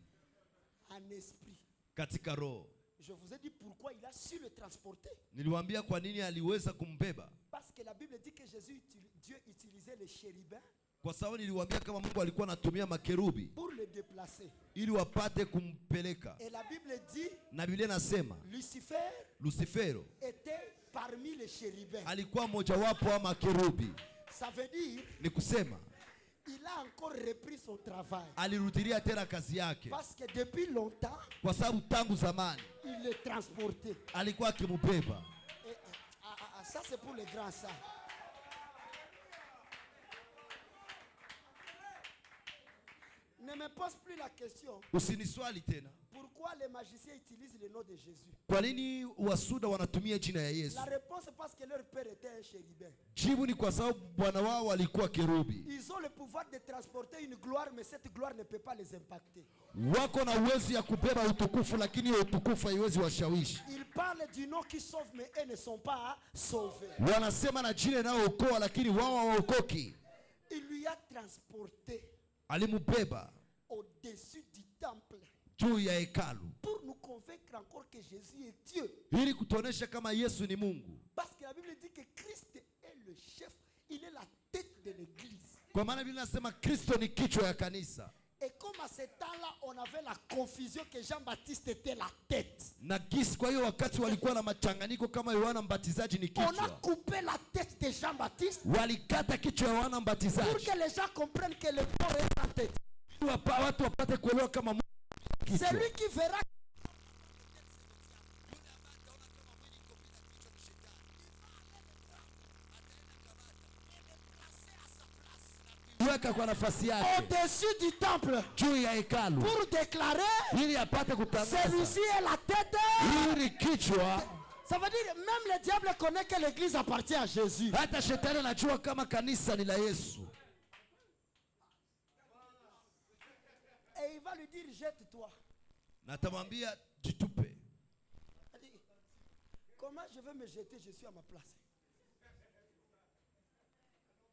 En esprit. Katika roho. Je vous ai dit pourquoi il a su le transporter. Niliwaambia kwa nini aliweza kumbeba. Parce que la Bible dit que Dieu utilisait les chérubins. Kwa sababu niliwaambia kama Mungu alikuwa anatumia makerubi pour le déplacer. Ili wapate kumpeleka. Et la Bible dit, na Biblia inasema Lucifero était parmi les chérubins. Alikuwa mmoja wapo wa makerubi. Ça veut dire, ni kusema il a encore repris son travail. Alirudilia tena kazi yake. Parce que depuis longtemps, kwa sababu tangu zamani il le transportait. Alikuwa akimbeba. Ça c'est pour les grands ça. Ne me pose plus la question. Usiniswali tena. Pourquoi les magiciens utilisent le nom de Jésus? Kwa nini wasuda wanatumia jina ya Yesu? La réponse est parce que leur père était un chérubin. Jibu ni kwa sababu bwana wao alikuwa kerubi. Ils ont le pouvoir de transporter une gloire, mais cette gloire ne peut pas les impacter. Wako na uwezo ya kubeba utukufu, lakini utukufu haiwezi washawishi. Ils parlent du nom qui sauve, mais eux ne sont pas sauvés. Wanasema na jina linalookoa, lakini wao hawaokoki. Il lui a transporté. Alimubeba au-dessus du temple. Juu ya hekalu. Pour nous convaincre encore que Jésus est Dieu. Ili kutuonesha kama Yesu ni Mungu. Parce que la Bible dit que Christ est le chef, il est la tête de l'église. Kwa maana Biblia inasema Kristo ni kichwa ya kanisa. Et comme à ce temps-là on avait la confusion que Jean-Baptiste était la tête. Na gisi kwa hiyo wakati walikuwa na machanganyiko kama Yohana Mbatizaji ni kichwa. On a coupé la tête de Jean-Baptiste. Walikata kichwa ya Yohana Mbatizaji. Pour que les gens comprennent que le corps est la tête. Watu wapate kuelewa kama Mungu ni kichwa. C'est lui qui verra. Kwa nafasi yake au-dessus du temple juu ya hekalu pour déclarer ili apate kutangaza celui-ci est la tête. Yule kichwa. Ça veut dire même le diable connaît que l'église appartient à Jésus. Hata shetani anajua kama kanisa ni la Yesu. Et il va lui dire jette-toi. Na atamwambia jitupe. Comment je vais me jeter? Je suis à ma place.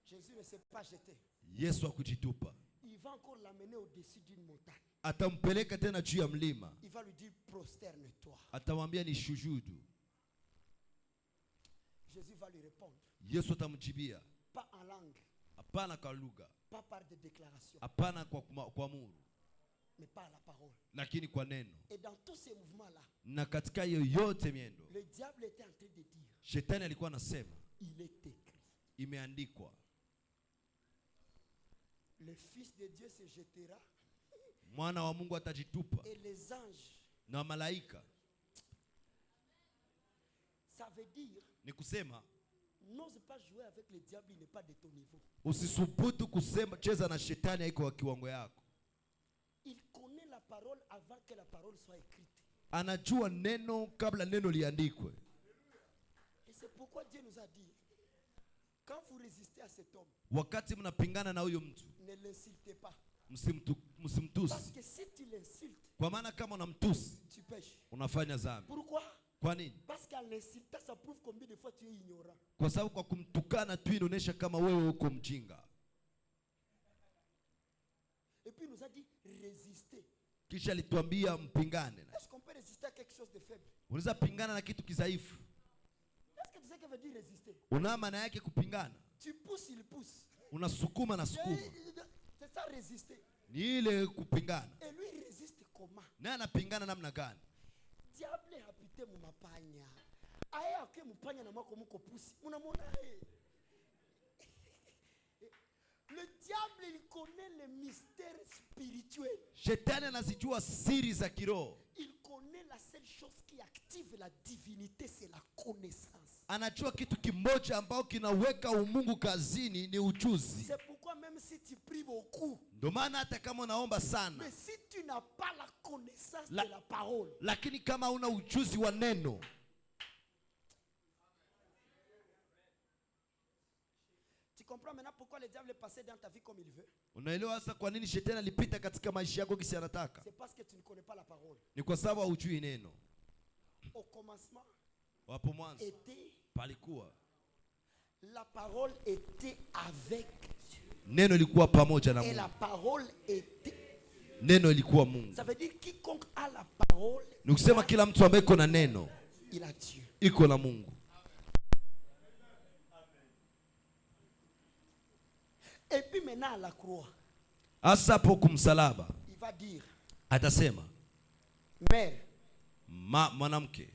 Jésus ne s'est pas jeté. Yesu hakujitupa. Il va encore l'amener au-dessus d'une montagne. Atampeleka tena juu ya mlima. Il va lui dire prosterne-toi. Atamwambia ni shujudu. Jésus va lui répondre. Yesu atamjibia. Pas en langue. Hapana kwa lugha. Pas par des déclarations. Hapana kwa amuru. Mais pas la parole. Lakini kwa neno. Et dans tous ces mouvements-là, na katika yoyote miendo, le diable était en train de dire, Shetani alikuwa anasema, il est écrit. Imeandikwa. Le Fils de Dieu se jettera. Mwana wa Mungu atajitupa. Et les anges. Na malaika. Ça veut dire, ni kusema, n'ose pas jouer avec le diable, il n'est pas de ton niveau. Usisubutu kusema cheza na shetani haiko wa kiwango yako. Il connaît la parole avant que la parole soit écrite. Anajua neno kabla neno liandikwe. Et c'est pourquoi Dieu nous a dit, quand vous résistez à cet homme, wakati mnapingana na huyo mtu, ne l'insultez pas. Msimtusi. Parce que si tu l'insultes, kwa maana kama unamtusi, tu pêches. Unafanya dhambi. Pourquoi? Kwa nini? Parce qu'en l'insultant, ça prouve combien de fois tu es ignorant. Kwa sababu kwa kumtukana tu inaonyesha kama wewe uko mjinga. Et puis il nous a dit résister. Kisha alituambia mpingane. Est-ce qu'on peut résister à quelque chose de faible? Unaweza pingana na kitu kidhaifu. Est-ce que tu sais ce que veut dire résister? Una maana yake kupingana. Tu pousses, il pousse. Unasukuma na sukuma. C'est ça résister. Ni ile kupingana. Et lui il résiste comment? naye anapingana namna gani? Diable habite mu mapanya. Aye ake mupanya na mako muko pusi. Unamwona yeye. Le diable il connaît les mystères spirituels. Shetani anazijua siri za kiroho. Il connaît la seule chose qui active la divinité, c'est la connaissance. Anajua kitu kimoja ambao kinaweka umungu kazini ni ujuzi. C'est pourquoi même si tu pries beaucoup, ndio maana hata kama unaomba sana, mais si tu n'as pas la connaissance de la parole, lakini kama una ujuzi wa neno, tu comprends maintenant pourquoi le diable est passé dans ta vie comme il veut? unaelewa sasa kwa nini shetani alipita katika maisha yako kisi anataka? C'est parce que tu ne connais pas la parole. Ni kwa sababu hujui neno. Au commencement, Wapo mwanzo palikuwa la parole était avec Dieu. Neno ilikuwa pamoja na Et Mungu. la parole était. Neno ilikuwa Mungu. Ça veut dire quiconque a la parole, Ni kusema kila mtu ambaye iko na neno, il a Dieu. iko na Mungu. Et puis maintenant à la croix, Hasa hapo kumsalaba, il va dire, atasema, mère, mwanamke,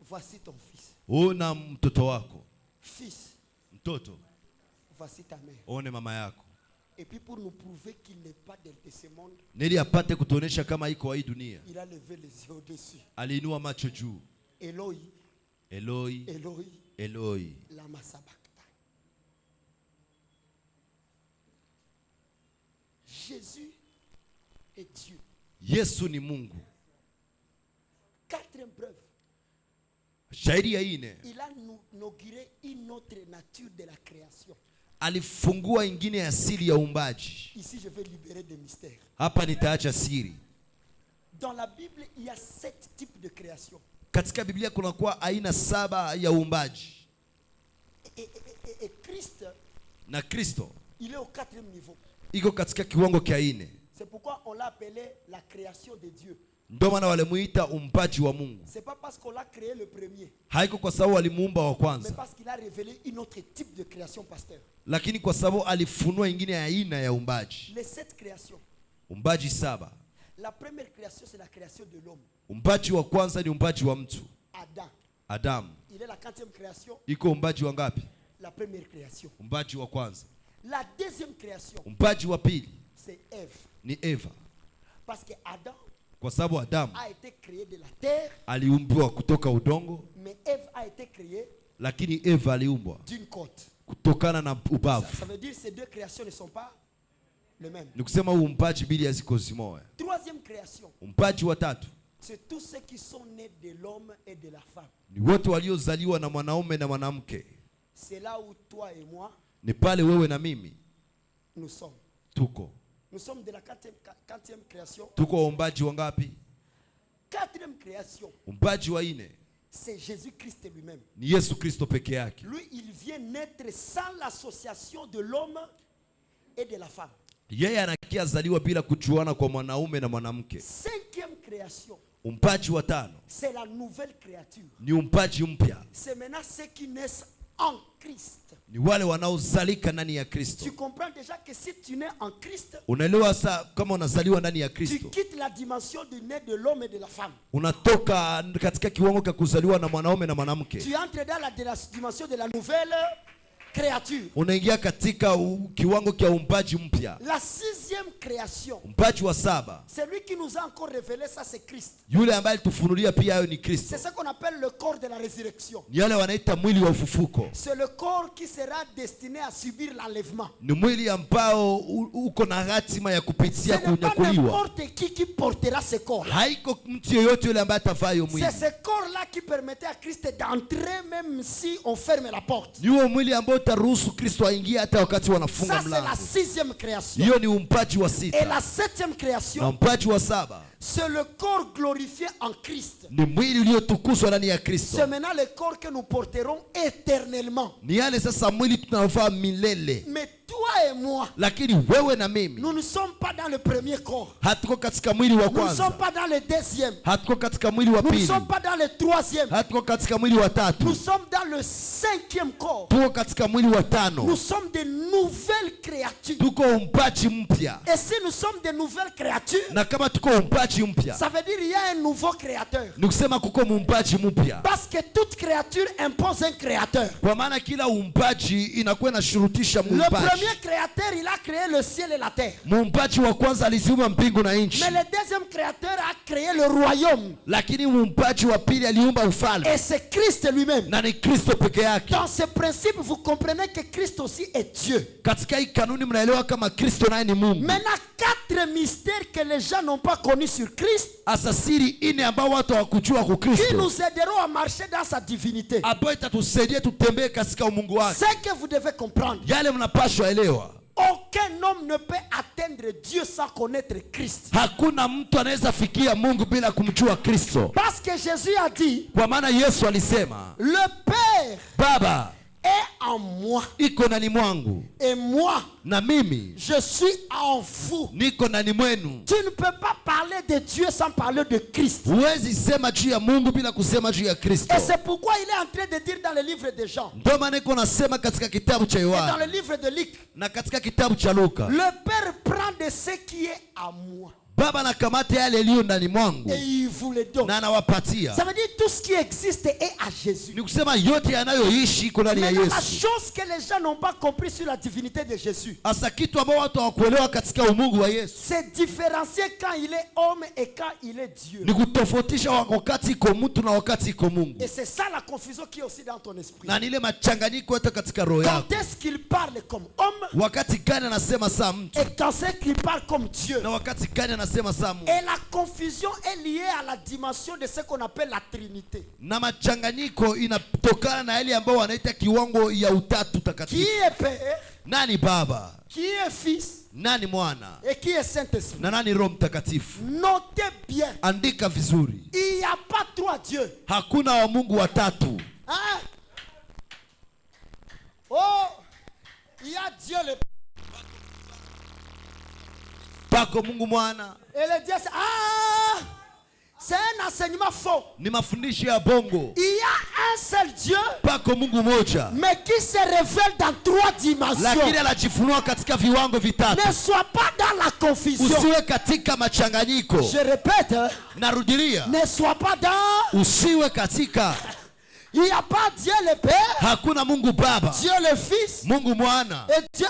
voici ton fils. ona mtoto wako. Fils, Mtoto, voici ta mère. one mama yako. Et puis pour nous prouver qu'il n'est pas de ce monde, Nili apate kutuonesha kama iko hii dunia, il a levé les yeux au-dessus. aliinua macho juu. Eloi, Eloi, Eloi, Eloi, lama sabachthani. Jésus est Dieu. Yesu ni Mungu. Quatrième preuve, Shahidi ya ine, il a inauguré une autre nature de la création. alifungua ingine asili ya uumbaji. Ici, je vais libérer des mystères. Hapa nitaacha siri. Dans la Bible, il y a 7 types de création. Katika Biblia kuna kuwa aina 7 ya uumbaji. Et Christ, Na Kristo il est au 4e niveau. iko katika kiwango kia 4. C'est pourquoi on l'a appelé la création de Dieu. Ndio maana walimuita uumbaji wa Mungu. C'est pas parce qu'on l'a créé le premier, Haiko kwa sababu alimuumba wa mais kwanza, parce qu'il a révélé une autre type de création, pasteur. lakini kwa sababu alifunua ingine ya aina ya uumbaji. Les 7 créations. Uumbaji 7. La première création, c'est la création de l'homme. Uumbaji wa kwanza ni uumbaji wa mtu. Adam. Adam. Il est la 4e création. Iko uumbaji wa ngapi? La première création. Uumbaji wa kwanza. La deuxième création, Uumbaji wa pili c'est Ève. ni Eva. Parce que Adam Kwa sababu Adam a été créé de la terre, aliumbwa kutoka udongo, mais Ève a été créée lakini Eva aliumbwa d'une côte. kutokana na ubavu. Ça veut dire que ces deux créations ne sont pas les mêmes. Ni kusema uumbaji bili haziko zimoja. Troisième création, Uumbaji wa tatu c'est tous ceux qui sont nés de l'homme et de la femme. ni wote waliozaliwa na mwanaume na mwanamke. C'est là où toi et moi, Ni pale wewe na mimi nous sommes. tuko. Nous sommes de la quatrième création. Tuko uumbaji wa ngapi? 4e création, Uumbaji wa 4 c'est Jésus-Christ lui-même. ni Yesu Kristo peke yake. Lui, il vient naître sans l'association de l'homme et de la femme. Yeye anakia zaliwa bila kujuana kwa mwanaume na mwanamke. 5e création, Uumbaji wa 5 c'est la nouvelle créature. ni uumbaji mpya. C'est maintenant ceux qui naissent en Christ. Ni wale wanaozalika ndani ya Kristo. Tu comprends déjà que si tu nais en Christ, Unaelewa sasa kama unazaliwa ndani ya tu Kristo, quittes la dimension du né de l'homme et de la femme. unatoka katika kiwango cha kuzaliwa na mwanaume na mwanamke. Tu entres dans la dimension de la nouvelle créature. Unaingia katika kiwango cha uumbaji mpya. La 6e création, Uumbaji wa 7, c'est lui qui nous a encore révélé ça, c'est Christ. yule ambaye alitufunulia pia hayo ni Kristo. C'est ce qu'on appelle le corps de la résurrection. Ni yale wanaita mwili wa ufufuko. C'est le corps qui sera destiné à subir l'enlèvement. Ni mwili ambao uko na hatima ya Ce kupitia n'est pas kunyakuliwa. n'importe qui portera ce corps. Haiko mtu yeyote yule ambaye atavaa hiyo mwili. C'est ce corps-là qui permettait à Christ d'entrer même si on ferme la porte. Ni huo mwili ambao utaruhusu Kristo aingie hata wakati wanafunga Ça, c'est la mlango. 6e création. Hiyo ni uumbaji wa Et 6. la 7e Na création, uumbaji wa 7 c'est le corps glorifié en Christ. ni mwili uliotukuzwa ndani ya Kristo. C'est maintenant le corps que nous porterons éternellement. Ni yale sasa mwili tunaovaa milele. Mais toi et moi, Lakini wewe na mimi nous ne sommes pas dans le premier corps. hatuko katika mwili wa Nous ne sommes kwanza, pas dans le deuxième. hatuko katika mwili wa Nous ne pili, sommes pas dans le troisième. hatuko katika mwili wa Nous tatu, sommes dans le le 5e corps. Tuko katika mwili wa tano. Nous sommes de nouvelles créatures. Tuko umpaji mpya. Et si nous sommes de nouvelles créatures, Na kama tuko umpaji mpya, ça veut dire il y a un nouveau créateur. ni kusema kuko mumpaji mpya. Parce que toute créature impose un créateur. Kwa maana kila umpaji inakuwa inashurutisha Le mumpaji. premier créateur, il a créé le ciel et la terre. Mumpaji wa kwanza aliziumba mbingu na nchi. Mais le deuxième créateur a créé le royaume. Lakini mumpaji wa pili aliumba ufalme. Et c'est Christ lui-même. Na ni Kristo peke yake. Dans ce principe, vous comprenez que Christ aussi est Dieu. Katika hii kanuni mnaelewa kama Kristo naye ni Mungu. Maintenant, 4 mystères que les gens n'ont pas connus sur Christ, Asa siri ine ambao watu hawakujua kwa qui Kristo, nous aideront à marcher dans sa divinité. ambayo itatusaidia tutembee katika umungu wake. C'est que vous devez comprendre. Yale mnapaswa elewa. Aucun homme ne peut atteindre Dieu sans connaître Christ. Hakuna mtu anaweza fikia Mungu bila kumjua Kristo. Parce que Jésus a dit, Kwa maana Yesu alisema, le Père Baba est en moi. iko ndani mwangu Et moi, na mimi je suis en vous. niko ndani mwenu. Tu ne peux pas parler de Dieu sans parler de Christ. Huwezi sema juu ya Mungu bila kusema juu ya Kristo. Et c'est pourquoi il est en train de dire dans le livre de Jean, Ndio maana niko nasema katika kitabu cha et dans Yohana le livre de Luc, na katika kitabu cha Luka, le Père prend de ce qui est à moi Baba anakamata yale yaliyo ndani mwangu et il vous le donne. na anawapatia. Ça veut dire tout ce qui existe est à Jésus. Ni kusema yote yanayoishi iko ndani ya Maintenant, la Yesu. chose que les gens n'ont pas compris sur la divinité de Jésus, Hasa kitu ambao watu hawakuelewa katika umungu wa Yesu c'est différencier quand il est homme et quand il est Dieu. ni kutofautisha wakati iko mtu na wakati iko Mungu. Et c'est ça la confusion qui est aussi dans ton esprit. Na ile machanganyiko yote katika roho Quand yako. est-ce qu'il parle comme homme Wakati gani anasema saa mtu et quand c'est qu'il parle comme Dieu. na wakati gani anasema saa Mungu. Et la confusion est liée à la dimension de ce qu'on appelle la Trinité. Na machanganyiko inatokana na yale ambao wanaita kiwango ya utatu Qui takatifu. est Père, Nani Baba, qui est Fils nani Mwana et qui est Saint-Esprit. na nani Roho Mtakatifu. Notez bien, Andika vizuri. il n'y a pas 3 dieux. Hakuna wa Mungu watatu. Hein? Oh, il y a Dieu le Père. Pako Mungu Mwana. Et le Dieu, c'est un enseignement faux. Ni mafundisho ya bongo. Il y a un seul Dieu, Pako Mungu moja, mais qui se révèle dans 3 dimensions. lakini anajifunua katika viwango vitatu. Ne sois pas dans la confusion. Usiwe katika machanganyiko. Je répète, hein, Narudilia, ne sois pas dans... usiwe katika. Il n'y a pas Dieu le Père, Hakuna Mungu Baba, Dieu le Fils Mungu Mwana et Dieu...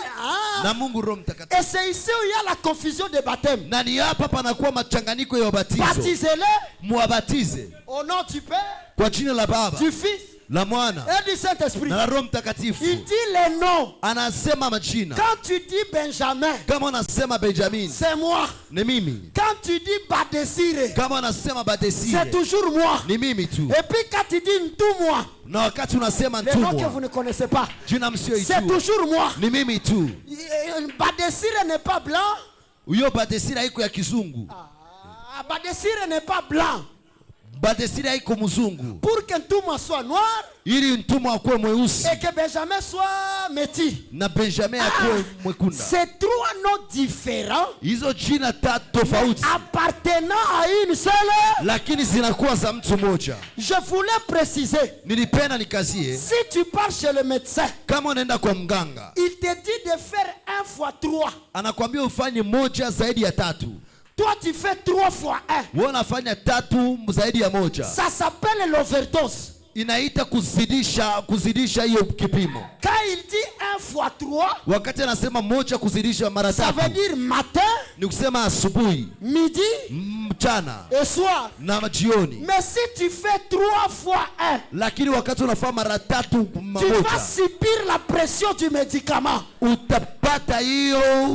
na Mungu Roho Mtakatifu. Et c'est ici où il y a la confusion de baptême. Na ni hapa panakuwa machanganyiko ya ubatizo. Baptisez-les Muwabatize au nom du Père, kwa jina la Baba, du Fils la Mwana et du Saint-Esprit. na la Roho Mtakatifu. Il dit les noms. Anasema majina. Quand tu dis Benjamin, Kama unasema Benjamin, c'est moi. ni mimi. Quand tu dis Badesire, Kama unasema Badesire, c'est toujours moi. ni mimi tu. Et puis quand tu dis Ntumwa, Na wakati unasema les noms que Ntumwa, vous ne connaissez pas, jina c'est msioijua, toujours moi. ni mimi tu. Badesire n'est pas blanc. Huyo Badesire haiko ya kizungu. Badesire n'est pas blanc. Badesire haiko mzungu. Pour que Ntumwa soit noir Ili mtumwa akuwe mweusi et que Benjamin soit métis. na Benjamin akuwe mwekunda. C'est 3 noms différents Hizo jina tatu tofauti, appartenant à une seule. lakini zinakuwa za mtu mmoja. Je voulais préciser, Nilipenda nikazie, si tu pars chez le médecin, kama unaenda kwa mganga, il te dit de faire 1 fois 3. anakwambia ufanye moja zaidi ya tatu. Toi, tu fais 3 fois 1. Wewe unafanya tatu zaidi ya moja. Ça s'appelle l'overdose. Inaita kuzidisha hiyo kipimo. Quand il dit 1 fois 3, Wakati anasema moja kuzidisha mara ça veut tatu, dire matin, ni kusema asubuhi, midi mchana et soir. na jioni. Mais si tu fais 3 fois 1, Lakini wakati unafanya mara tatu tu vas moja, subir la pression du médicament.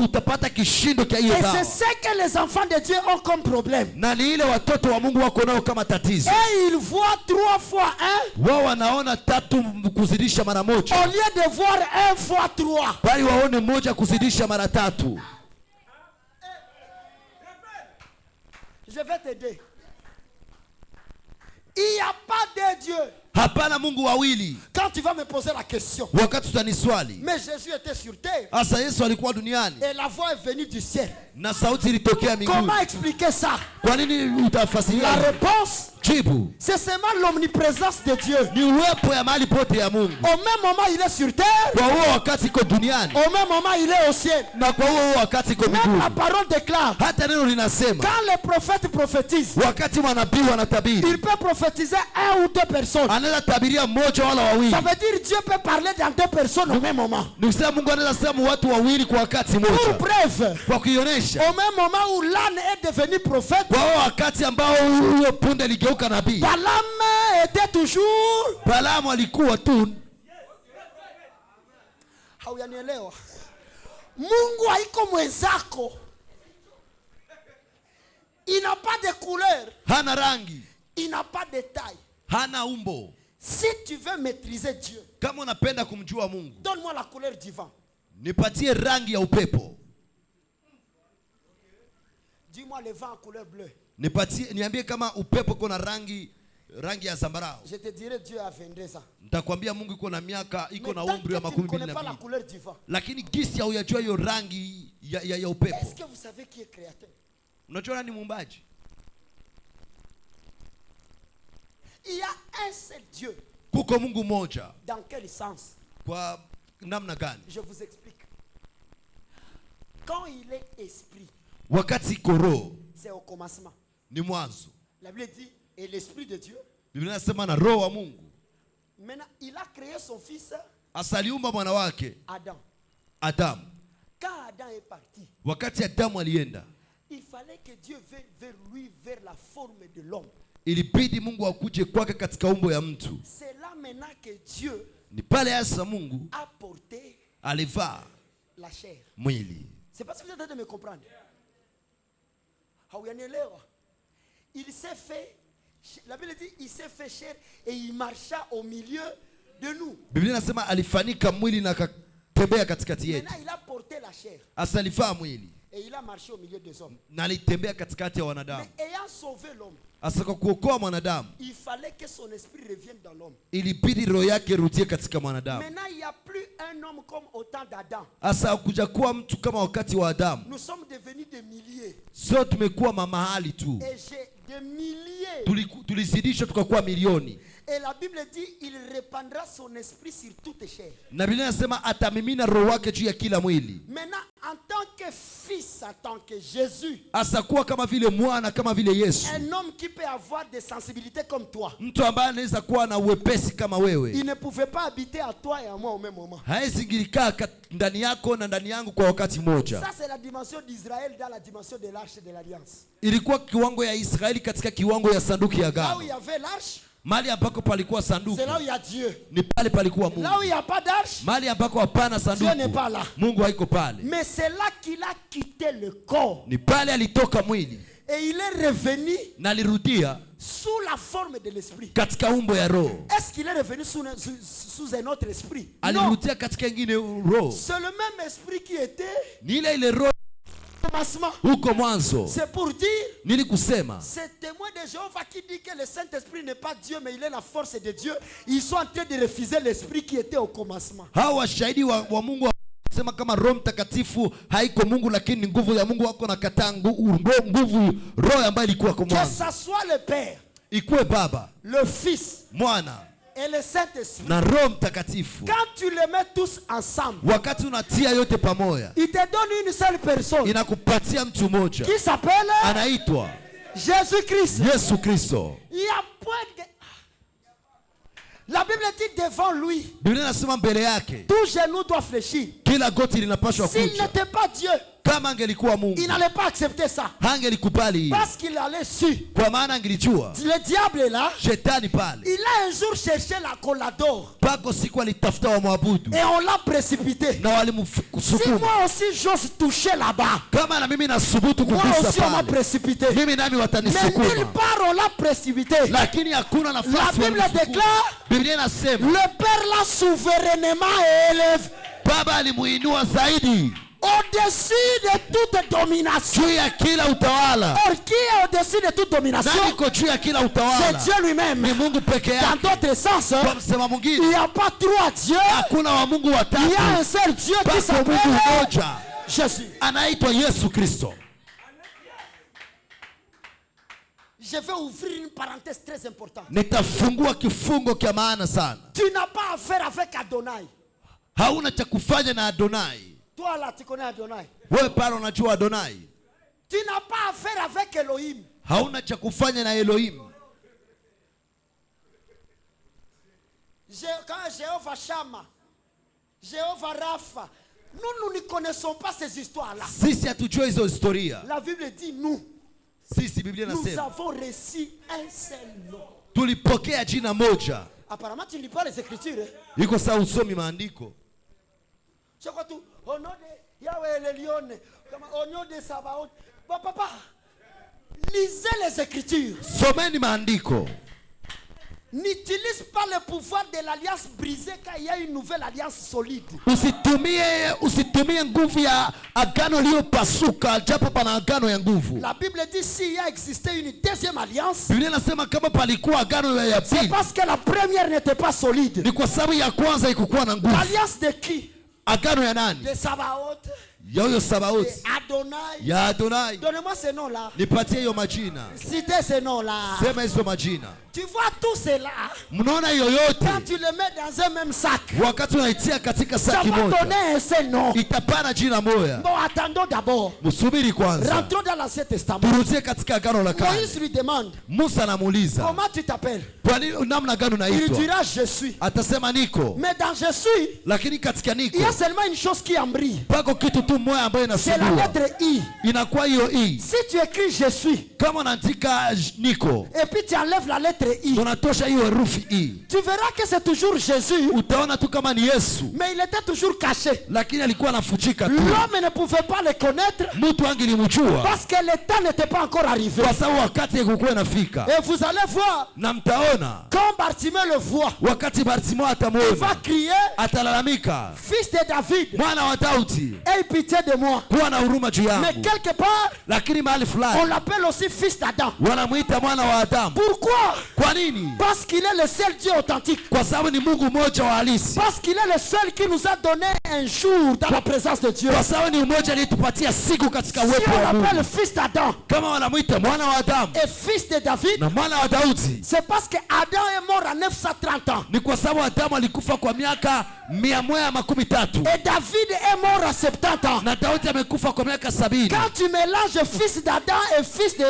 utapata kishindo cha hiyo Et dawa. c'est ce que les enfants de Dieu ont comme problème. Na ni ile watoto wa Mungu wako nao kama tatizo. Et ils voient 3 fois 1 Wao wanaona tatu kuzidisha mara moja, au lieu de voir 1 fois 3. bali waone moja kuzidisha mara tatu. Je vais t'aider. Il n'y a pas de Dieu. Hapana Mungu wawili. Quand tu vas me poser la question. Wakati utaniswali. Mais Jésus était sur terre. Asa Yesu alikuwa duniani. Et la voix est venue du ciel. Na sauti ilitokea mbinguni. Comment expliquer ça? Kwa nini utafasiria? La réponse, jibu, c'est seulement l'omniprésence de Dieu. Ni uwepo ya mahali pote ya Mungu. Au même moment il est sur terre. Kwa huo wakati iko duniani. Au même moment il est au ciel. Na kwa huo wakati iko mbinguni. Même la parole déclare. Hata neno linasema. Quand les prophètes prophétisent. Wakati manabii wanatabiri. Il peut prophétiser un ou deux personnes. Anaweza tabiria mmoja wala wawili. Ça veut dire Dieu peut parler dans deux personnes au même moment. Nikusema Mungu anaweza sema watu wawili kwa wakati mmoja. Pour preuve. Kwa kuionesha. Au même moment où l'âne est devenu prophète. Kwa wakati ambao huyo punde ligeuka nabii. Balaam était toujours. Balaam alikuwa tu. Hauyanielewa. Mungu haiko mwenzako. Il n'a pas de couleur. Hana rangi. Il n'a pas de taille. Hana umbo. Si tu veux maîtriser Dieu, kama unapenda kumjua Mungu, donne-moi la couleur du vent. Nipatie rangi ya upepo. Dis-moi le vent en couleur bleue. Niambie kama upepo kuna rangi ya zambarau. Je te dirai Dieu a 22 ans. Nitakwambia Mungu iko na miaka, iko na umri wa 12. Lakini gisi ya uyajua hiyo rangi ya upepo. Est-ce que vous savez qui est créateur? Unajua nani muumbaji? Il y a un seul Dieu. Kuko Mungu moja. Dans quel sens? Kwa namna gani? Je vous explique. Quand il est esprit, wakati koro, c'est au commencement. Ni mwanzo. La Bible dit et l'esprit de Dieu. Biblia inasema na roho wa Mungu. Maintenant, il a créé son fils. Asaliumba mwana wake Adam. Quand Adam est parti, wakati Adamu alienda, il fallait que Dieu vienne vers lui, vers la forme de l'homme. Ilibidi Mungu akuje kwake katika umbo ya mtu. C'est là maintenant que Dieu ni pale hasa Mungu a porté alivaa la chair. Mwili. C'est parce que vous êtes en train de me comprendre. Il s'est fait, la Bible dit, il s'est fait chair et il marcha au milieu de nous. Biblia inasema alifanika mwili na akatembea katikati yetu. Maintenant il a porté la chair. Asalivaa mwili. Et il a marché au milieu des hommes. Na alitembea katikati ya wanadamu. Mais ayant sauvé l'homme, asaka kuokoa mwanadamu, il fallait que son esprit revienne dans l'homme. Ilibidi roho yake rudie katika mwanadamu. Maintenant il n'y a plus un homme comme au temps d'Adam. Asa kuja kuwa mtu kama wakati wa Adamu. Nous sommes devenus des milliers. So tumekuwa mamahali tu. Et j'ai des milliers. Tulizidisha tukakuwa milioni. Et la Bible dit il répandra son esprit sur toute chair. Na Biblia inasema atamimina roho wake juu ya kila mwili. Maintenant en tant que fils, en tant que Jésus, asa kuwa kama vile mwana, kama vile Yesu, un homme qui peut avoir des sensibilités comme toi, mtu ambaye anaweza kuwa na uwepesi kama wewe, il ne pouvait pas habiter à toi et à moi au même moment. Haezi ngilikaa ndani yako na ndani yangu kwa wakati mmoja. Ça c'est la dimension d'Israël dans la dimension de l'arche de l'alliance. Ilikuwa kiwango ya Israeli katika kiwango ya sanduku ya agano. Là où il y avait l'arche, mahali ambako palikuwa sanduku, c'est là où il y a Dieu. Ni pale palikuwa Mungu. Là où il n'y a pas d'arche, mahali ambako hapana sanduku, Dieu n'est pas là. Mungu haiko pale. Mais c'est là qu'il a quitté le corps. Ni pale alitoka mwili. Et il est revenu na alirudia sous la forme de l'esprit. Katika umbo ya roho. Est-ce qu'il est revenu sous un autre esprit? Alirudia katika ingine roho. C'est le même esprit qui était ni ile roho huko mwanzo. C'est pour dire, nili kusema, c'est témoin de Jéhovah qui dit que le Saint-Esprit n'est pas Dieu mais il est la force de Dieu. Ils sont en train de refuser l'esprit qui était au commencement. Hawa shahidi wa Mungu sema kama Roho Mtakatifu haiko Mungu lakini nguvu ya Mungu wako na kataa nguvu roho ambayo ilikuwa kwa mwanzo. Que ça soit le Père, ikuwe Baba, le Fils, Mwana et le Saint-Esprit. na Roho Mtakatifu. Quand tu les mets tous ensemble, wakati unatia yote pamoja, il te donne une seule personne. Inakupatia mtu mmoja. Qui s'appelle? Anaitwa Jésus-Christ. Yesu Kristo. Il y a point de... La Bible dit devant lui, Biblia inasema mbele yake tout genou doit fléchir. Kila goti linapaswa kuja. S'il n'était pas Dieu, kama angelikuwa Mungu, il n'allait pas accepter ça. Hangelikubali. Parce qu'il allait su. Kwa maana angelijua. Le diable est là. Shetani pale. Il a un jour cherché la colador. Pako siku alitafuta wa mwabudu. Et on l'a précipité. Na walimsukuma. Si moi aussi j'ose toucher là-bas, kama na mimi nasubutu kugusa moi pale, aussi on m'a précipité. Mimi nami watanisukuma. Mais nulle part on l'a précipité. Lakini hakuna nafasi. La Bible déclare, Biblia inasema, le Père l'a souverainement élevé. Baba alimuinua zaidi. Au-dessus de toute domination. Juu ya kila utawala. Or, qui est au-dessus de toute domination? Nani iko juu ya kila utawala? C'est Dieu lui-même. Ni Mungu peke Dans yake. d'autres sens, Kwa msema il mwingine, n'y a pas trois dieux. hakuna wa Mungu Il y watatu. a un seul Dieu qui Bako s'appelle Mungu mmoja. Jésus. Anaitwa Yesu Kristo. Je vais ouvrir une parenthèse très importante. Nitafungua kifungo kia maana sana. Tu n'as pas affaire avec Adonai. Hauna cha kufanya na Adonai. Toi là, tu connais Adonai. Wewe pale unajua Adonai. Tu n'as pas affaire avec Elohim. Hauna cha kufanya na Elohim. Quand Jéhovah Shama, Jéhovah Rapha, nous ne connaissons pas ces histoires-là. Sisi hatujua hizo historia. La Bible dit nous. Sisi Biblia Nous inasema avons reçu un seul nom. tulipokea jina moja. Apparemment, tu ne lis pas les Écritures. Iko sawa usomi maandiko. C'est quoi tout? Au nom de Yahweh le lion, au nom de Sabaoth. Papa, lisez les Écritures. Someni maandiko. N'utilise pas le pouvoir de l'alliance brisée quand il y a une nouvelle alliance solide. Usitumie nguvu ya agano lililopasuka japo pana agano ya nguvu. La Bible dit s'il y a existé une deuxième alliance, Biblia inasema kama palikuwa agano ya c'est pili, parce que la première n'était pas solide. ni kwa sababu ya kwanza ikukuwa na nguvu. L'alliance de qui? Agano ya nani? De Sabaoth, Ya huyo de Sabaoth, Adonai. ya Adonai. Donnez-moi ce nom-là. Nipatie hiyo majina. Citez ce nom-là. Sema hizo majina. Tu vois tout cela. Mnaona yoyote Quand tu le mets dans un même sac, wakati unaitia katika ça saki va moja, donner un seul nom. itapana jina moja. Bon, attendons d'abord. Msubiri kwanza. Rentrons dans l'Ancien Testament. Turudie katika agano la kale. Moïse lui demande, Musa anamuuliza, comment tu t'appelles? kwa nini namna gani Il unaitwa? dira, je suis. Atasema niko. Mais dans je suis, Lakini katika niko il y a seulement une chose qui en brille. pako kitu tu moja ambayo C'est la inasumbua. lettre I. Inakuwa hiyo i. Si tu écris je suis, Kama unaandika niko, et puis tu enlèves la lettre I, unatosha hiyo herufi i, tu verras que c'est toujours Jésus, utaona tu kama ni Yesu, mais il était toujours caché. lakini alikuwa anafuchika tu. L'homme ne pouvait pas le connaître Mtu angelimjua parce que le temps n'était pas encore arrivé. kwa sababu wakati haikuwa inafika. Et vous allez voir, Na mtaona quand Bartimée le voit, wakati Bartimayo il va atamwona, crier, atalalamika, fils de David, mwana wa Daudi, aie pitié de moi. kuwa na huruma juu Mais yangu. quelque part, Lakini mahali on fulani l'appelle aussi fils d'Adam. wanamuita mwana wa Adamu. Pourquoi? Kwa nini? Parce qu'il est le seul Dieu authentique. Kwa sababu ni Mungu mmoja wa halisi. Parce qu'il est le seul qui nous a donné un jour dans la présence de Dieu. Kwa sababu ni mmoja aliyetupatia siku katika Si uwepo on wa Mungu. l'appelle fils d'Adam Kama wanamuita mwana wa Adamu et fils de David, na mwana wa Daudi, c'est parce que Adam est mort à 930 ans. ni kwa sababu Adamu alikufa kwa miaka 113 Et David est mort à 70 ans. na Daudi amekufa kwa miaka 70. Quand tu mélanges fils d'Adam et fils de...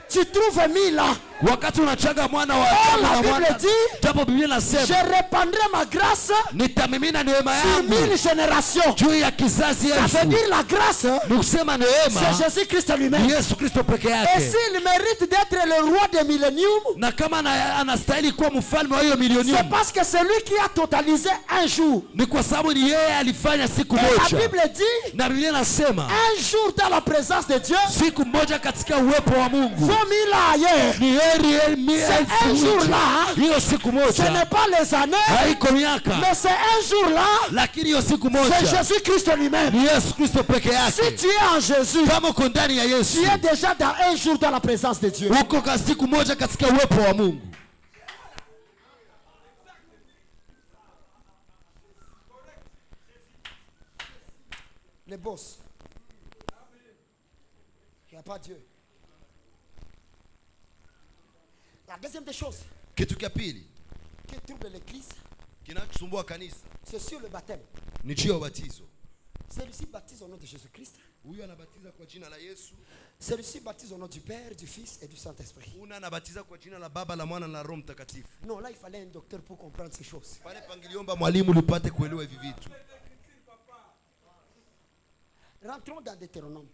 Tu trouves 1000 ans. Wakati unachaga mwana wa Oh, Adamu la na Bible mwana, dit, japo Biblia je inasema répandrai ma grâce nitamimina neema sur yangu 1000 générations. juu ya kizazi Ça veut elfu. dire la grâce, Ni kusema neema c'est Jésus-Christ lui-même. ni Yesu Kristo peke Et yake. s'il mérite d'être le roi des milléniums, Na kama anastahili kuwa mfalme wa hiyo c'est milioni, parce que c'est lui qui a totalisé un jour. ni kwa sababu ni yeye alifanya siku Et la moja. Bible dit, Na Biblia inasema un jour dans la présence de Dieu, siku moja katika uwepo wa Mungu vaut 1000 ans ailleurs. ni heri C'est un jour là. hiyo siku Ce n'est moja pas les années, haiko miaka, mais c'est un jour là. lakini hiyo siku C'est moja Jésus-Christ lui-même. ni Yesu Kristo peke Si yake. tu es en Jésus, Kama uko ndani ya Yesu, tu es déjà dans un jour dans la présence de Dieu. uko kwa siku moja katika uwepo wa Mungu. Les boss. Il n'y a pas Dieu. La deuxième des choses Kitu cha pili qui trouble l'église, kinachosumbua kanisa c'est sur le baptême. ni juu ya ubatizo. Celui-ci baptise au nom de Jésus-Christ. Huyu anabatiza kwa jina la Yesu, Celui-ci baptise au nom du Père, du Fils et du Saint-Esprit. una anabatiza kwa jina la Baba, la Mwana na la Roho Mtakatifu. Non, là, il fallait un docteur pour comprendre ces choses. Pale pangiliomba mwalimu lupate kuelewa hivi vitu. Rentrons dans Deutéronome.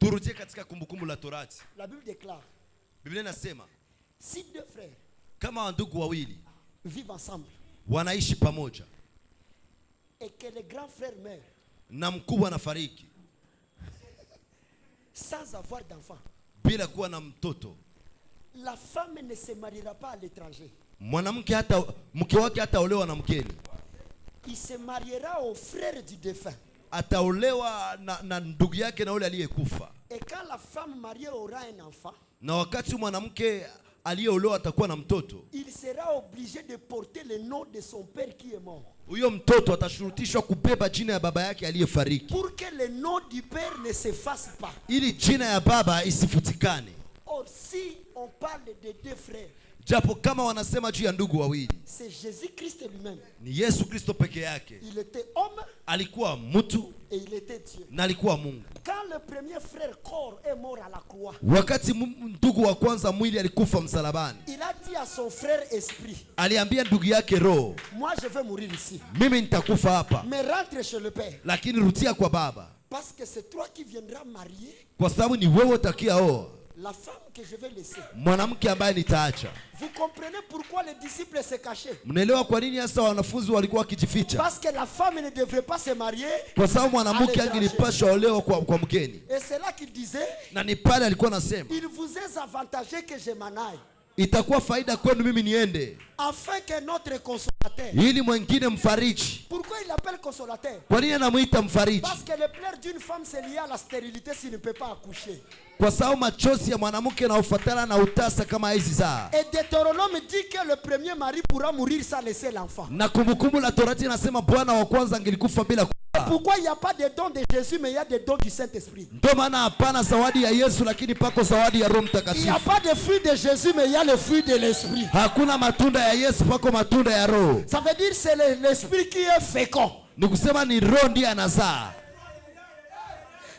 Turudie katika kumbukumbu la Torati. La Bible déclare, Biblia inasema si deux frères kama ndugu wawili vivent ensemble wanaishi pamoja et que le grand frère meurt na mkubwa anafariki sans avoir d'enfant, bila kuwa na mtoto, la femme ne se mariera pas à l'étranger. mwanamke hata mke wake hataolewa na mgeni, Il se mariera au frère du défunt. ataolewa na ndugu yake na yule aliyekufa. Et quand la femme mariée aura un enfant, Na wakati mwanamke aliyeolewa atakuwa na mtoto, il sera obligé de porter le nom de son père qui est mort. huyo mtoto atashurutishwa kubeba jina ya baba yake aliyefariki, Pour que le nom du père ne s'efface pas. ili jina ya baba isifutikane. Or, si on parle de deux frères, Japo kama wanasema juu ya ndugu wawili, c'est Jésus-Christ lui-même. ni Yesu Kristo peke yake. Il était homme Alikuwa mtu et il était Dieu. na alikuwa Mungu. Quand le premier frère corps est mort à la croix, Wakati ndugu wa kwanza mwili alikufa msalabani, il a dit à son frère esprit, aliambia ndugu yake roho, moi je vais mourir ici, mimi nitakufa hapa, mais rentre chez le père, lakini rudia kwa baba, parce que c'est toi qui viendras marier kwa sababu ni wewe utakiaoa la femme que je vais laisser. mwanamke ambaye nitaacha. Vous comprenez pourquoi les disciples se cachaient? Mnaelewa kwa nini hasa wanafunzi walikuwa wakijificha? Parce que la femme ne devrait pas se marier. Kwa sababu mwanamke angelipaswa olewa kwa mgeni. Et c'est là qu'il disait, Na ni pale alikuwa anasema, il vous est avantagé que je m'en aille, itakuwa faida kwenu mimi niende, afin que notre consolateur. ili mwingine mfariji. Pourquoi il l'appelle consolateur? Kwa nini anamuita mfariji? Parce que le pleurs d'une femme c'est lié à la stérilité s'il ne peut pas accoucher. Kwa sababu machozi ya mwanamke yanayofuatana na utasa kama hizi zaa. Et Deutéronome dit que le premier mari pourra mourir sans laisser l'enfant. Na kumbukumbu la Torati inasema bwana wa kwanza angelikufa bila kuzaa. Pourquoi il n'y a pas de dons de Jésus mais il y a des dons du Saint-Esprit? Ndio maana hapana zawadi ya Yesu lakini pako zawadi ya Roho Il n'y a Mtakatifu. pas de fruit de Jésus mais il y a le fruit de l'Esprit. Hakuna matunda ya Yesu, pako matunda ya Roho. Ça veut dire c'est l'Esprit qui est fécond. Ni kusema ni Roho ndiye anazaa.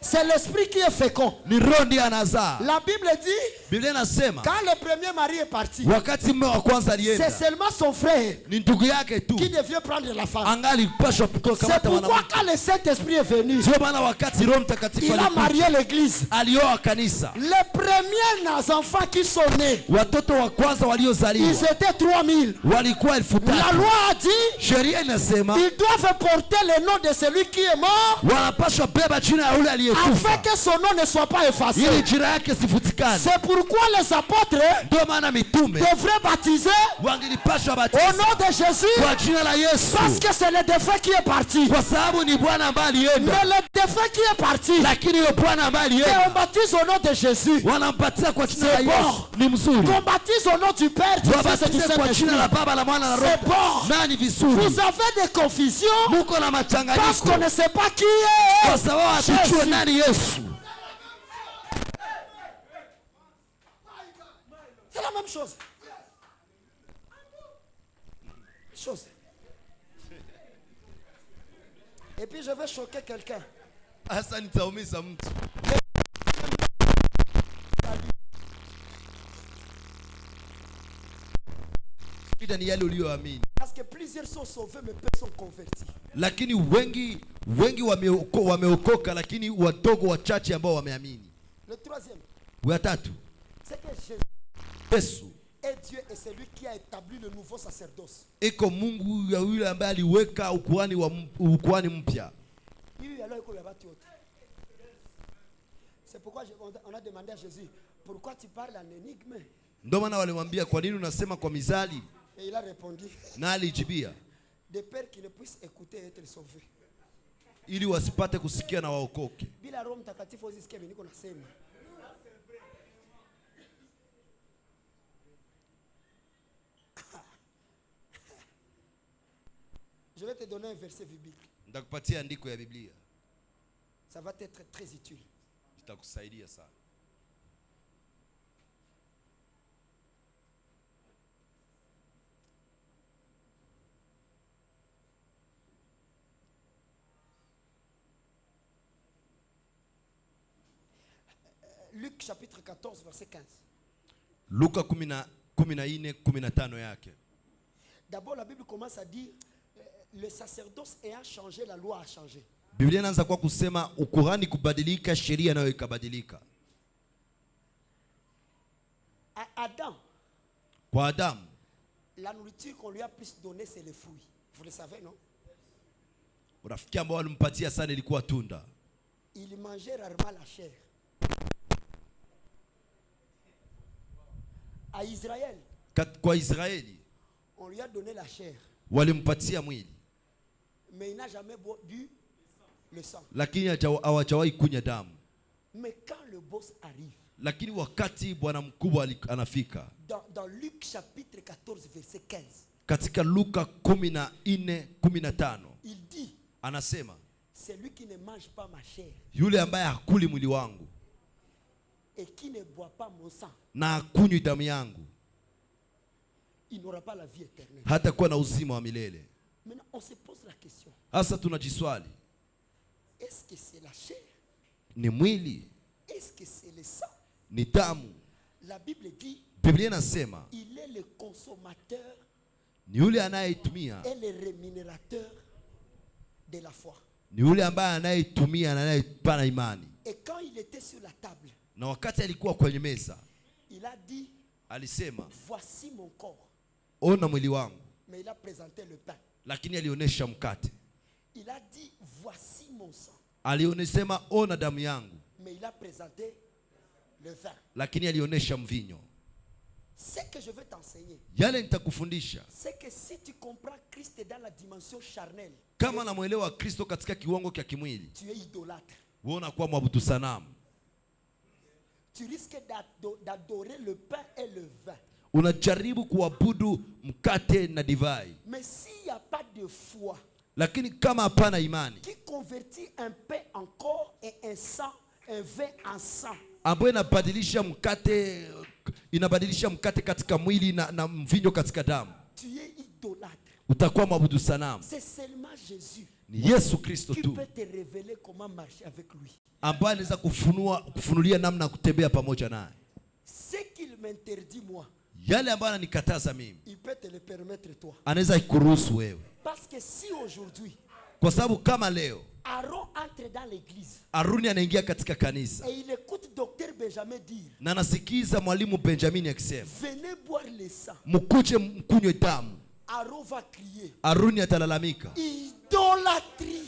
C'est l'Esprit qui est fécond. Ni Roho ndiye anazaa. La Bible dit, Biblia inasema quand le premier mari est parti, wakati mume wa kwanza c'est alienda, seulement son frère ni ndugu yake tu qui devait prendre la femme. angali pasha C'est kukamata pourquoi mwanamke. quand le Saint-Esprit est venu, Ndio maana wakati Roho Mtakatifu il a alikuja, marié l'église. alioa kanisa. Les premiers enfants qui sont nés, Watoto wa kwanza waliozaliwa ils étaient 3000. walikuwa 3000. La loi a dit, Sheria inasema ils doivent porter le nom de celui qui est mort, wanapaswa beba jina ya yule afin aliyekufa que son nom ne soit pas effacé. ili jina yake sifutikane. C'est pourquoi les apôtres Ndio maana mitume devraient baptiser wangelipaswa au batiza nom de Jésus, kwa jina la Yesu, parce que c'est le défunt qui est parti. kwa sababu ni Bwana ambaye alienda. Mais le défunt qui est parti, Lakini yule Bwana ambaye et alienda on baptise au nom de Jésus. wanampatiza kwa jina la C'est Yesu, bon. ni mzuri. Qu'on baptise au nom du Père, du Fils et du Wabatize kwa Saint-Esprit. jina la Baba, la Mwana na C'est Roho. bon. Nani vizuri? Vous avez des confusions Muko na parce machanganyiko qu'on ne sait pas qui est. kwa sababu hatujue Jésus. nani Yesu. C'est la même chose. Chose. Et puis je vais choquer quelqu'un. Hasa nitaumiza mtu. Shida ni yale uliyoamini. Parce que plusieurs sont sauvés mais peu sont convertis. Lakini wengi wameokoka lakini wadogo wachache ambao wameamini. Le troisième, Wa tatu, c'est que Jésus Yesu est Dieu et c'est lui qui a établi le nouveau sacerdoce. iko Mungu ya yule ambaye aliweka ukuhani mpya. C'est pourquoi on a demandé à Jésus, pourquoi tu parles en énigme? Ndio maana walimwambia kwa nini unasema kwa mizali? Et il a répondu, Na alijibia, de peur qu'ils ne puissent écouter et être sauvés. ili wasipate kusikia na waokoke. Bila Roho Mtakatifu uzisikie mimi niko nasema. Je vais te donner un verset biblique. Nitakupatia andiko ya Biblia. Ça va être très utile. Itakusaidia sana. Luc chapitre 14 verset 15. Luka 14:15 yake. D'abord la Bible commence à dire le sacerdoce ayant changé, la loi a changé. Biblia inaanza kwa kusema ukuhani kubadilika, sheria nayo ikabadilika. À Adam, Kwa Adamu, la nourriture qu'on lui a plus donnée c'est les fruits. Vous le savez, non? rafiki ambao walimpatia sana ilikuwa tunda. Il mangeait rarement la chair. À Israël, Kwa Israeli on lui a donné la chair, walimpatia mwili, mais il n'a jamais bu le sang. lakini hawajawahi kunywa damu. Mais quand le boss arrive, Lakini wakati bwana mkubwa anafika, dans Luc chapitre 14 verset 15, katika Luka 14:15, il dit, anasema, c'est lui qui ne mange pas ma chair yule ambaye hakuli mwili wangu et qui ne boit pas mon sang, na hakunywi damu yangu, il n'aura pas la vie éternelle. hata kuwa na uzima wa milele. Maintenant, on se pose la question, Sasa tunajiswali, est-ce que c'est la chair? ni mwili, Est-ce que c'est le sang? ni damu? La Bible dit, Biblia inasema il est le consommateur ni yule anayeitumia, et le rémunérateur de la foi. ni yule ambaye anayeitumia na anayepana imani. Et quand il était sur la table, Na wakati alikuwa kwenye meza, il a dit, alisema, voici mon corps. ona mwili wangu, Mais il a présenté le pain. lakini alionyesha mkate. Il a dit, voici mon sang. Alionesema, ona damu yangu, Mais il a présenté le vin. lakini alionyesha mvinyo. Ce que je veux t'enseigner, Yale nitakufundisha, c'est que si tu comprends Christ dans la dimension charnelle, kama namuelewa Kristo katika kiwango cha kimwili, tu es idolâtre. wewe unakuwa mwabudu sanamu. Tu risques d'adorer le pain et le vin. Unajaribu kuabudu mkate na divai. Mais s'il n'y a pas de foi Lakini kama hapana imani qui convertit un pain en corps et un sang, un vin en sang, ambayo inabadilisha mkate katika mwili na mvinyo katika damu, tu es idolâtre. utakuwa mwabudu sanamu. C'est seulement Jésus Ni Yesu Kristo qui tu peut te révéler comment marcher avec lui. ambaye anaweza kufunulia namna ya kutembea pamoja naye. Ce qu'il m'interdit moi, Yale ambayo ananikataza mimi, il peut te le permettre toi. anaweza kuruhusu wewe. Parce que si aujourd'hui, Kwa sababu kama leo Aaron entre dans l'église Aruni anaingia katika kanisa et il écoute docteur Benjamin dire, na anasikiza mwalimu Benjamin akisema, venez boire le sang, mkuje mkunywe damu, Aaron va crier, Aruni atalalamika, idolâtrie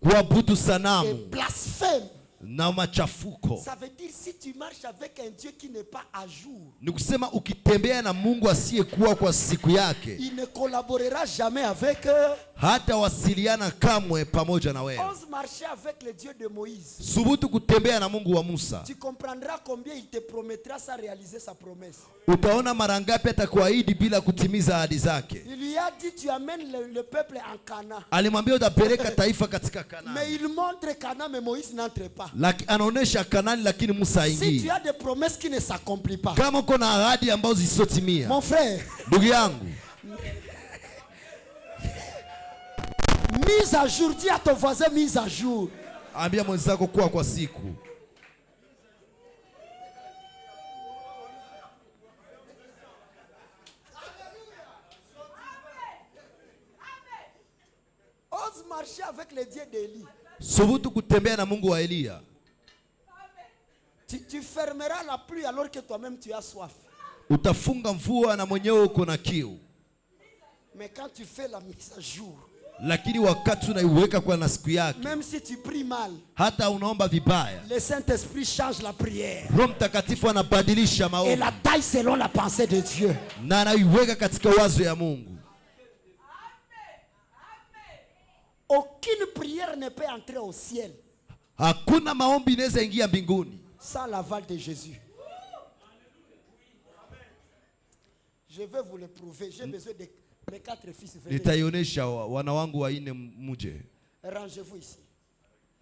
kuabudu et sanamu blasphème. na machafuko. Ça veut dire si tu marches avec un Dieu qui n'est pas à jour, Ni kusema ukitembea na Mungu asiyekuwa kwa siku yake, il ne collaborera jamais avec eux. hata wasiliana kamwe pamoja na wewe. Ose marcher avec le Dieu de Moïse. Subutu kutembea na Mungu wa Musa, Tu comprendras combien il te promettra sans réaliser sa promesse. utaona mara ngapi atakuahidi bila kutimiza ahadi zake. Il lui a dit, tu amènes le peuple en Canaan. Alimwambia utapeleka taifa katika Mais Kanaani, il montre Canaan, mais Moïse n'entre pas. anaonesha Kanaani lakini Musa Si tu haingii. as des promesses qui ne s'accomplissent pas, Kama uko na ahadi ambazo zisizotimia, mon frère, ndugu yangu, mise à jour, dis à ton voisin mise à jour. ambia mwenzako kuwa kwa siku. Ose marcher avec le Dieu d'Élie. Subutu kutembea na Mungu wa Eliya. Tu fermeras la pluie alors que toi-même tu as soif. Utafunga mvua na mwenyewe uko na kiu. Mais quand tu fais la mise à jour, Lakini wakati unaiweka kwa na siku yake, même si tu pries mal, hata unaomba vibaya, le Saint-Esprit change la prière Roho Mtakatifu anabadilisha et maombi la taille selon la pensée de Dieu. na anaiweka katika wazo ya Mungu. Aucune prière ne peut entrer au ciel Hakuna maombi inaweza ingia mbinguni sans l'aval de Jésus. Je vais vous le prouver. J'ai besoin de mes 4 fils. Venez. Nitaionesha wana wangu waine, muje Rangez-vous ici.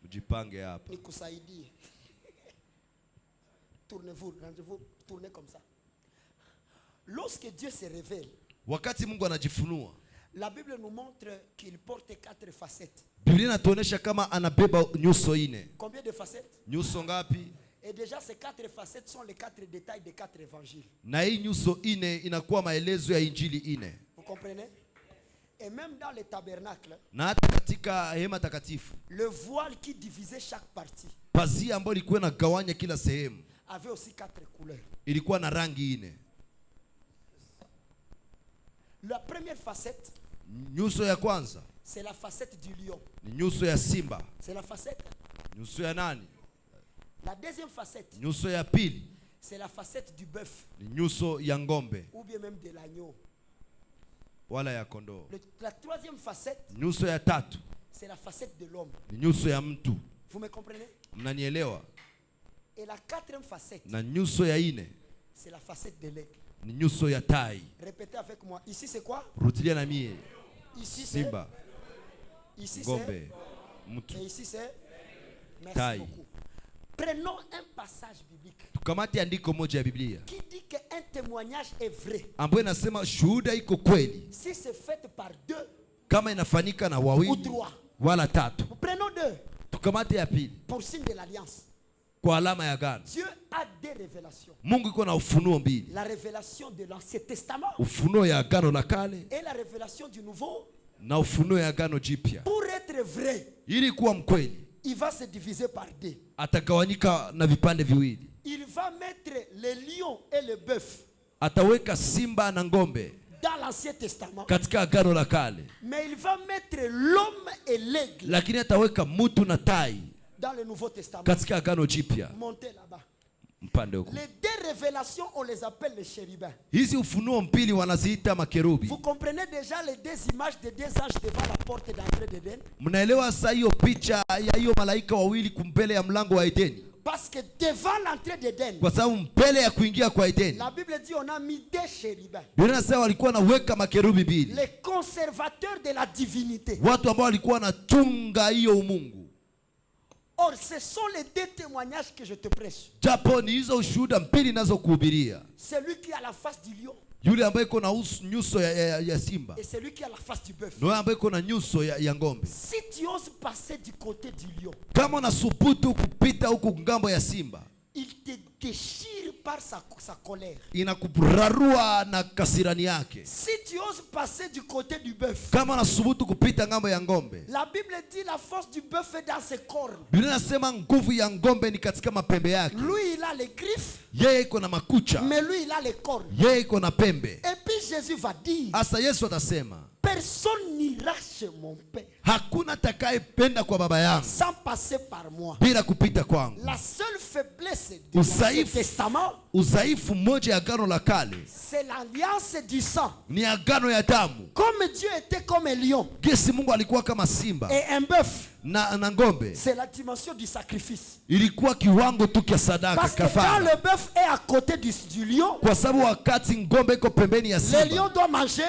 mjipange hapa. Nikusaidie. Tournez-vous, rangez-vous, tournez comme ça. Lorsque Dieu se révèle, Wakati Mungu anajifunua, la Bible nous montre qu'il porte 4 facettes. Biblia inatuonesha kama anabeba nyuso ine. Combien de facettes? Nyuso ngapi? Et déjà ces 4 facettes sont les 4 détails des 4 évangiles. Na hii nyuso ine inakuwa maelezo ya injili ine. Vous comprenez? Et même dans le tabernacle, Na hata katika hema takatifu, le voile qui divisait chaque partie pazia ambayo ilikuwa inagawanya kila sehemu avait aussi 4 couleurs. ilikuwa na rangi ine. La première facette, Nyuso ya kwanza c'est la facette du lion. ni nyuso ya simba. C'est la facette. Nyuso ya nani? La deuxième facette, Nyuso ya pili c'est la facette du bœuf ni nyuso ya ng'ombe ou bien même de l'agneau. wala ya kondoo. La troisième facette, Nyuso ya tatu c'est la facette de l'homme. Ni nyuso ya mtu. Vous me comprenez? Mnanielewa? Et la quatrième facette, Na nyuso ya ine c'est la facette de l'aigle. ni nyuso ya tai. Répétez avec moi. Ici c'est quoi? Rudilia na mie. Ici c'est Simba, ici ngombe, c'est mtu. et ici c'est merci Tai. beaucoup. Prenons un passage biblique Tukamate andiko moja ya Biblia qui dit qu'un témoignage est vrai ambayo inasema shuhuda iko kweli si c'est fait par deux kama inafanyika na ou wawili trois. wala tatu. Prenons deux Tukamate ya pili pour signe de l'alliance. kwa alama ya agano. Dieu a deux révélations. Mungu iko na ufunuo mbili, La révélation de l'Ancien Testament ufunuo ya agano la kale et la révélation du Nouveau. na ufunuo ya agano jipya. Pour être vrai, Ili kuwa mkweli il va se diviser par deux. atagawanyika na vipande viwili. Il va mettre le lion et le bœuf Ataweka simba na ngombe dans l'Ancien Testament, katika agano la kale, mais il va mettre l'homme et l'aigle lakini ataweka mutu na tai dans le Nouveau Testament. katika agano jipya. Montez là-bas. Mpande huko. Les deux révélations, on les appelle les chérubins. Hizi ufunuo mbili wanaziita makerubi. Vous comprenez déjà les deux images des deux anges devant la porte d'entrée d'Éden? Mnaelewa sasa hiyo picha ya hiyo malaika wawili kumbele ya mlango wa Edeni? Parce que devant l'entrée d'Éden, Kwa sababu mbele ya kuingia kwa Edeni, la Bible dit on a mis deux chérubins. Biblia inasema walikuwa wanaweka makerubi mbili, Les conservateurs de la divinité. watu ambao walikuwa wanachunga hiyo umungu. Or, ce sont les deux témoignages que je te prêche. Japo ni hizo ushuhuda mbili nazo kuhubiria. Celui qui a la face du lion Yule ambaye iko na nyuso ya simba et celui qui a la face du bœuf. na yule ambaye iko na nyuso ya ngombe. Si tu oses passer du côté du lion, Kama unasubutu kupita huku ngambo ya simba, il te déchire par sa colère. inakurarua na kasirani yake. Si tu oses passer du côté du bœuf, Kama unasubutu kupita ngambo ya ngombe, la Bible dit la force du bœuf est dans ses cornes. Biblia inasema nguvu ya ngombe ni katika mapembe yake. Lui, il a les griffes, Yeye iko na makucha, mais lui, il a les cornes. yeye iko na pembe. Et puis Jésus va dire, Asa Yesu atasema, personne n'ira chez mon Père hakuna atakayependa kwa baba yangu sans passer par moi. bila kupita kwangu. La seule faiblesse du Ancien Testament, Udhaifu mmoja ya agano la kale c'est l'alliance du sang. ni agano ya damu. Comme Dieu était comme un lion Gesi Mungu alikuwa kama simba et un bœuf, na ngombe, c'est la dimension du sacrifice. ilikuwa kiwango tu kia sadaka Parce que quand kafara. le bœuf est à côté du lion, Kwa sababu wakati ngombe iko pembeni ya le simba, lion doit manger.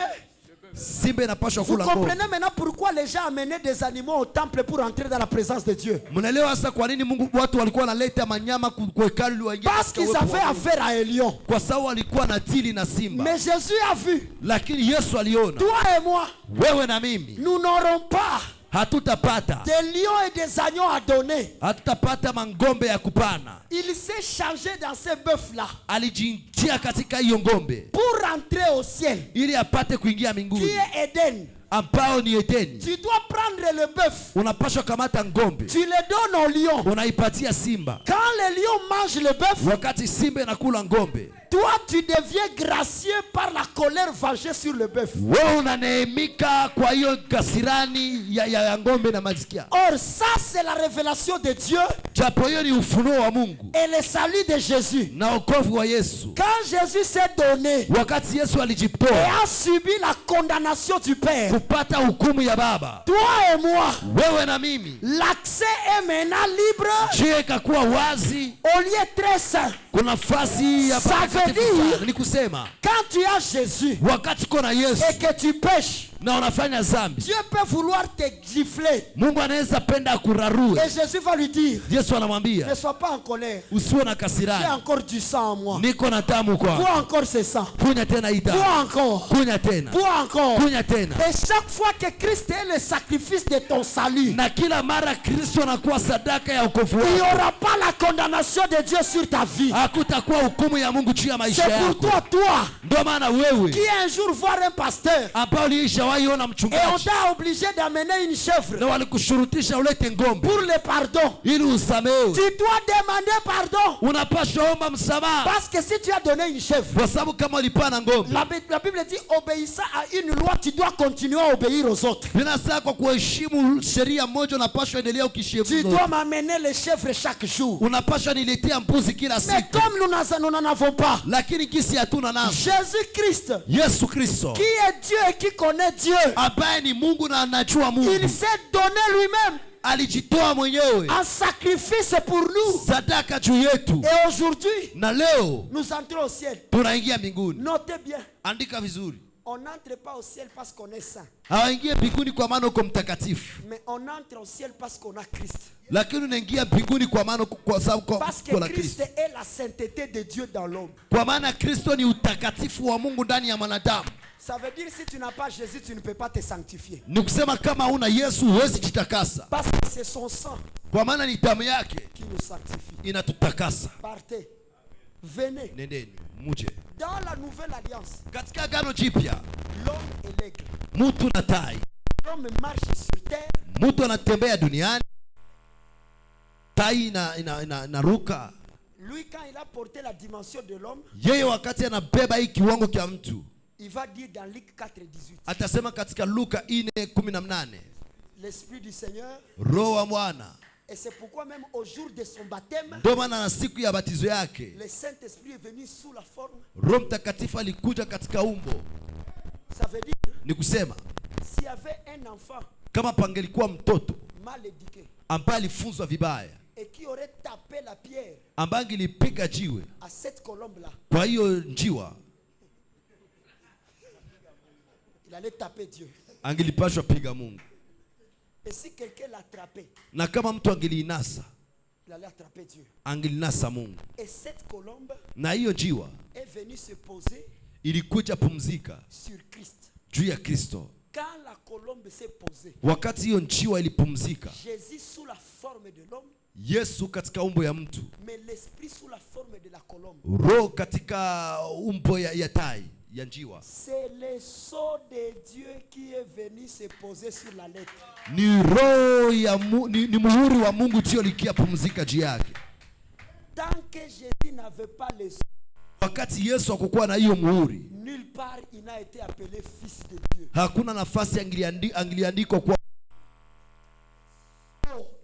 simba inapaswa Vous kula ngombe. comprenez maintenant pourquoi les gens amenaient des animaux au temple pour entrer dans la présence de Dieu? Mnaelewa sasa kwa nini Mungu watu walikuwa wanaleta manyama kwa hekalu waingie Parce katika qu'ils uwepo avaient wa Mungu. affaire à un lion. Kwa sababu walikuwa na dili na simba. Mais Jésus a vu, Lakini Yesu aliona, toi et moi, wewe na mimi nous n'aurons pas hatutapata des lions et des agneaux à donner. hatutapata mangombe ya kupana. Il s'est changé dans ces bœufs-là Alijinjia katika hiyo ngombe pour rentrer au ciel, ili apate kuingia qui mbinguni, est Éden. ambao ni Edeni. Tu dois prendre le bœuf, Unapaswa kamata ngombe, tu le donnes au lion. unaipatia simba. Quand le lion mange le bœuf, Wakati simba inakula ngombe, toi tu deviens gracieux par la colère vengée sur le bœuf. wewe unaneemika kwa hiyo kasirani ya ngombe na mazikia. Or ça c'est la révélation de Dieu Japo hiyo ni ufunuo wa Mungu et le salut de Jésus. na wokovu wa Yesu. Quand Jésus s'est donné Wakati Yesu et alijitoa a subi la condamnation du Père, kupata hukumu ya Baba, toi et moi, wewe na mimi, l'accès est maintenant libre njia ikakuwa wazi, au lieu très saint. kuna nafasi ya Ça patakatifu veut dire- sana. Ni kusema Quand tu as Jésus wakati uko na Yesu et que tu pêches, na unafanya dhambi, Dieu peut vouloir te gifler. Mungu anaweza penda akurarue. Et Jésus va lui dire, Yesu ne anamwambia sois pas en colère. usiwe na J'ai kasirani, encore du sang en moi. niko na damu Bois kwa encore ce sang. kunya tena hii Bois damu, encore. kunya tena, Bois encore. kunya tena. Et chaque fois que Christ est le sacrifice de ton salut, Na kila mara Kristo anakuwa sadaka ya wokovu il n'y wako, aura pas la condamnation de Dieu sur ta vie. hakutakuwa hukumu ya Mungu juu ya maisha C'est pour yako. toi, Ndio maana qui wewe un jour voir un pasteur ambao uliishawahi ona et on mchungaji t'a obligé d'amener une chèvre na walikushurutisha ulete ngombe pour le pardon, ili usamehewe, tu dois demander pardon. unapaswa omba msamaha, Parce que si tu as donné une chèvre, kwa sababu kama ulipana ngombe, la Bible dit obéissant à une loi, tu dois continuer à obéir aux autres. vinasema kwa kuheshimu sheria moja unapaswa endelea Tu ukishehemu dois m'amener les chèvres chaque jour. unapaswa niletea mbuzi kila Mais siku, comme nous n'en avons pas, lakini kisi hatuna nazo. Jésus-Christ, Yesu Kristo qui est Dieu et qui connaît Dieu. ambaye ni Mungu na anajua Mungu. Il s'est donné lui-même Alijitoa mwenyewe en sacrifice pour nous. sadaka juu yetu. Et aujourd'hui, Na leo nous entrons au ciel. tunaingia mbinguni. Notez bien, Andika vizuri. on n'entre pas au ciel parce qu'on est saint. Hawaingie mbinguni kwa maana uko mtakatifu, Mais on entre au ciel parce qu'on a Christ. lakini unaingia mbinguni kwa maana kwa sababu Parce que kwa la Christ Kristo. est la sainteté de Dieu dans l'homme. Kwa maana Kristo ni utakatifu wa Mungu ndani ya mwanadamu. Ça veut dire si tu n'as pas Jésus, tu ne peux pas te sanctifier. Ni kusema kama una Yesu huwezi jitakasa, Parce que c'est son sang kwa maana ni damu yake qui nous sanctifie. inatutakasa. Partez, venez. Nendeni muje Dans la nouvelle alliance, katika agano jipya. l'homme est l'aigle. Mtu na tai, L'homme marche sur terre. mtu anatembea duniani, tai inaruka. Lui, quand il a porté la dimension de l'homme, Yeye wakati anabeba hii kiwango cha mtu, il va dire dans Luc 4:18, atasema katika Luka 4:18, l'Esprit du Seigneur. Roho wa Bwana. Et c'est pourquoi même au jour de son baptême, Ndio maana na siku ya batizo yake le Saint-Esprit est venu sous la forme. Roho Mtakatifu alikuja katika umbo. Ça veut dire, Ni kusema s'il y avait un enfant kama pangelikuwa mtoto mal éduqué ambaye alifunzwa vibaya, et qui aurait tapé la pierre ambaye angelipiga jiwe à cette colombe-là, kwa hiyo njiwa, il allait taper Dieu. angelipashwa piga Mungu. Et si quelqu'un l'attrapait, Na kama mtu angeliinasa, il allait attraper Dieu. angelinasa Mungu. Et cette colombe Na hiyo njiwa est venue se poser ilikuja pumzika sur Christ. juu ya Kristo. Quand la colombe s'est posée, Wakati hiyo njiwa ilipumzika, Jésus sous la forme de l'homme, Yesu katika umbo ya mtu, mais l'esprit sous la forme de la colombe. Roho katika umbo ya tai ya njiwa. C'est le sceau de Dieu qui est venu se poser sur la lettre. Ni roho ya ni muhuri wa Mungu tio likia pumzika juu yake. Tant que Jésus n'avait pas le sceau, Wakati Yesu hakukuwa na hiyo muhuri, nulle part il n'a été appelé fils de Dieu. hakuna nafasi angeliandikwa kwa.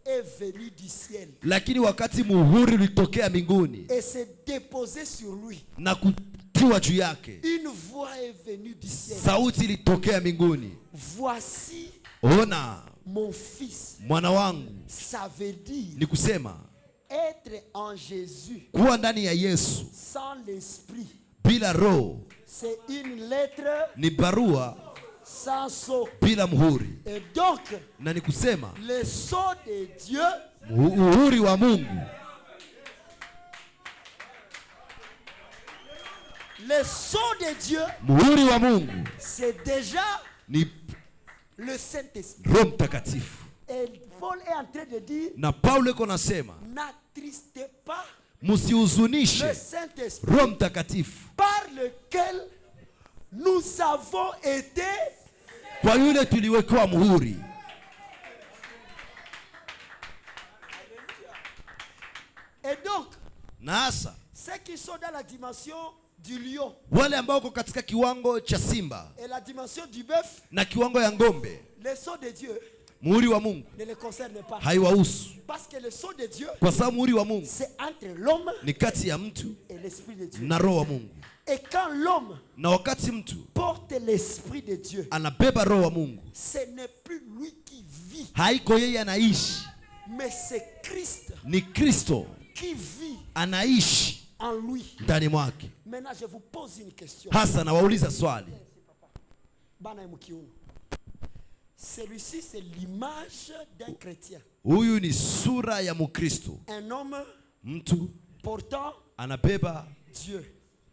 Est venu du ciel Lakini wakati muhuri ulitokea mbinguni et s'est déposé sur lui, na kutiwa juu yake, une voix est venue du ciel. sauti ilitokea mbinguni, Voici ona mon fils. mwana wangu. Ça veut dire Ni kusema être en Jésus kuwa ndani ya Yesu sans l'esprit. bila roho C'est une lettre ni barua sans sceau. bila muhuri. Et donc, Na ni kusema le sceau de Dieu, muhuri wa Mungu, le sceau de Dieu, muhuri wa Mungu c'est déjà ni le Saint-Esprit. Roho Mtakatifu. Et Paul est en train de dire, Na Paulo iko nasema n'attristez pas msihuzunishe le Saint-Esprit Roho Mtakatifu, par lequel nous avons été. kwa yule tuliwekewa muhuri. Et donc, Na hasa ceux qui sont dans la dimension du lion wale ambao wako katika kiwango cha simba et la dimension du bœuf, na kiwango ya ng'ombe, le sceau de Dieu muhuri wa Mungu ne les concerne pas. haiwahusu, Parce que le sceau de Dieu, kwa sababu muhuri wa Mungu c'est entre l'homme ni kati ya mtu et l'Esprit de Dieu. na roho wa Mungu. Et quand l'homme Na wakati mtu porte l'Esprit de Dieu, anabeba roho wa Mungu, ce n'est plus lui qui vit, haiko yeye anaishi, mais c'est Christ ni Kristo qui vit anaishi en lui. ndani mwake. Maintenant, je vous pose une question. Hasa nawauliza swali, Bana Mukiuno. Celui-ci, c'est l'image d'un chrétien. huyu ni sura ya Mkristo, Un homme mtu portant anabeba Dieu.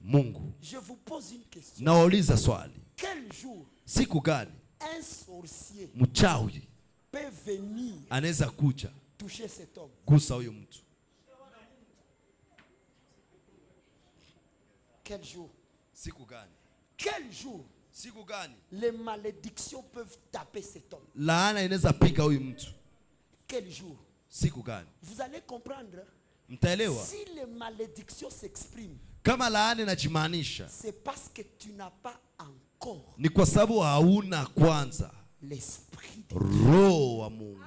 Mungu. Je vous pose une question. Nawauliza swali, Quel jour siku gani un sorcier mchawi peut venir anaweza kuja toucher cet homme? gusa huyo mtu? Quel jour? Siku gani? Quel jour Siku gani les malédictions peuvent taper cet homme? laana inaweza piga huyu mtu? Quel jour? Siku gani? Vous allez comprendre. Mtaelewa Si les malédictions s'expriment, kama laana inajimaanisha c'est parce que tu n'as pas encore ni kwa sababu hauna kwanza l'esprit de roho wa Mungu.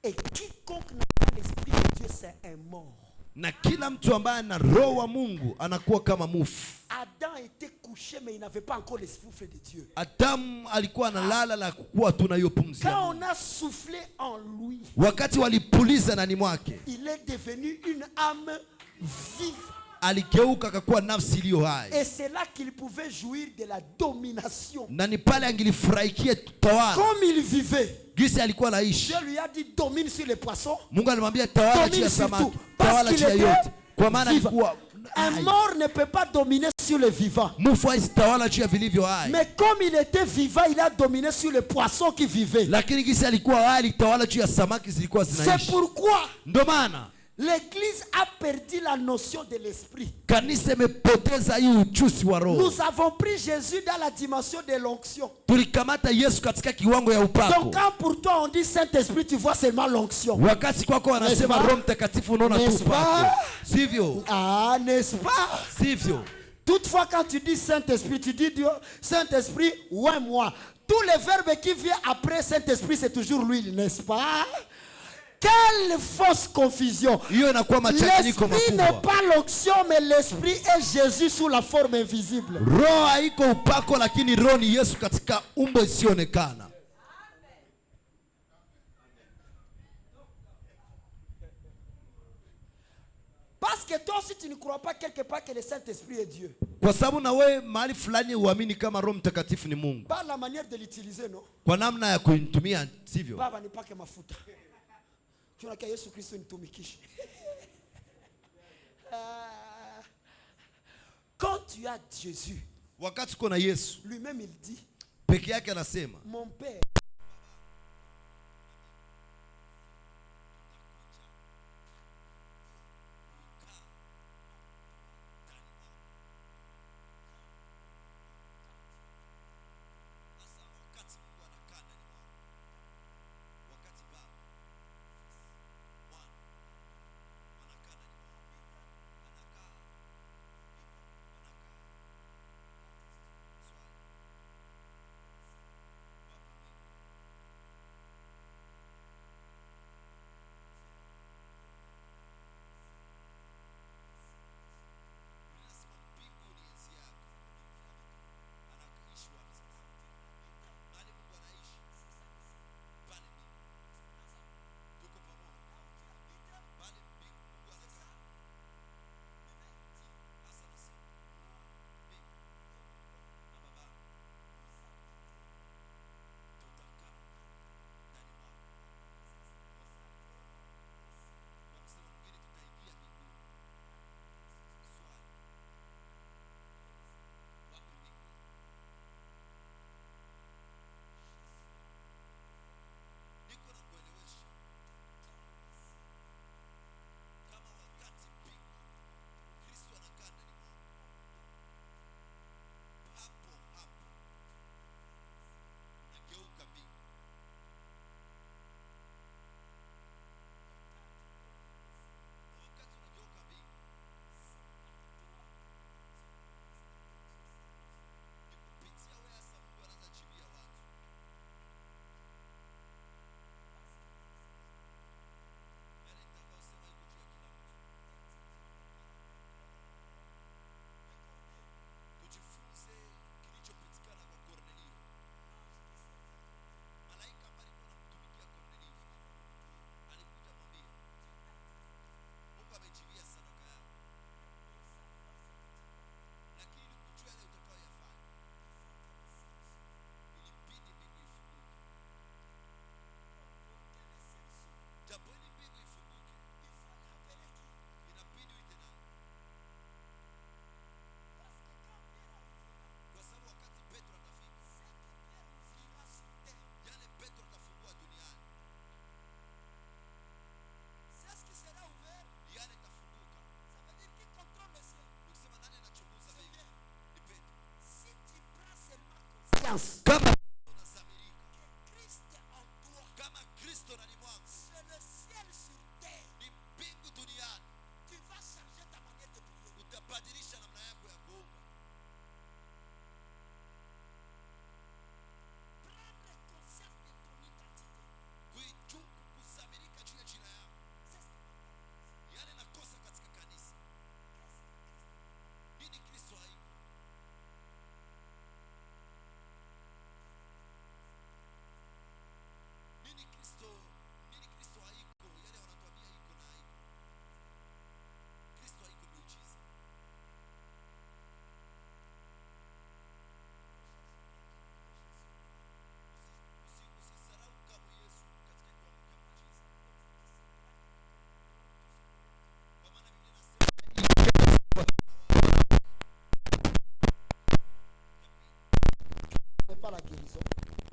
Et quiconque n'a pas l'esprit de Dieu, c'est un mort. Na kila mtu ambaye ana roho wa Mungu anakuwa kama mufu. Adam était couché couché, mais il n'avait pas encore le souffle de Dieu. Adamu alikuwa analala na kuwa tu na hiyo pumzi ya Quand Mungu. on a soufflé en lui, Wakati walipuliza ndani mwake, il est devenu une âme vive. aligeuka akakuwa nafsi iliyo hai. Et c'est là qu'il pouvait jouir de la domination. Na ni pale angilifurahikia tawala. Comme il vivait, Gisi alikuwa anaishi. Dieu lui a dit domine sur les poissons. Mungu alimwambia tawala juu ya samaki, tawala juu ya yote. Kwa maana alikuwa un mort ne peut pas dominer sur le vivant. Mufu haisi tawala juu ya vilivyo hai. Mais comme il était vivant, il a dominé sur les poissons qui vivaient. Lakini gisi alikuwa hai alitawala juu ya samaki zilikuwa zinaishi. C'est pourquoi ndio maana l'Église a perdu la notion de l'esprit. Kanisa imepoteza hii uchusi wa roho. Nous avons pris Jésus dans la dimension de l'onction. Tulikamata Yesu katika kiwango ya upako. Donc quand pour toi on dit Saint-Esprit, tu vois seulement l'onction. Wakati kwako wanasema Roho Mtakatifu unaona tu upako. Sivyo? Ah, n'est-ce pas? Sivyo? Toutefois quand tu dis Saint-Esprit, tu dis Dieu, Saint-Esprit, ouais moi. Tous les verbes qui viennent après Saint-Esprit, c'est toujours lui, n'est-ce pas? Quelle fausse confusion. L'esprit n'est pas l'onction, mais l'esprit est Jésus sous la forme invisible. Roho haiko upako, lakini roho ni Yesu katika umbo isionekana. Parce que toi aussi tu ne crois pas quelque part que le Saint-Esprit est Dieu. Kwa sababu na wewe mahali fulani uamini kama Roho Mtakatifu ni Mungu. Par la manière de l'utiliser, non? Kwa namna ya kuitumia, sivyo? Baba ni pake mafuta. Tunakia Yesu Kristo nitumikishe. Quand tu as Jésus, wakati uko na Yesu, lui-même il dit, peke yake anasema, mon Père, kama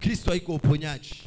Kristo haiko uponyaji.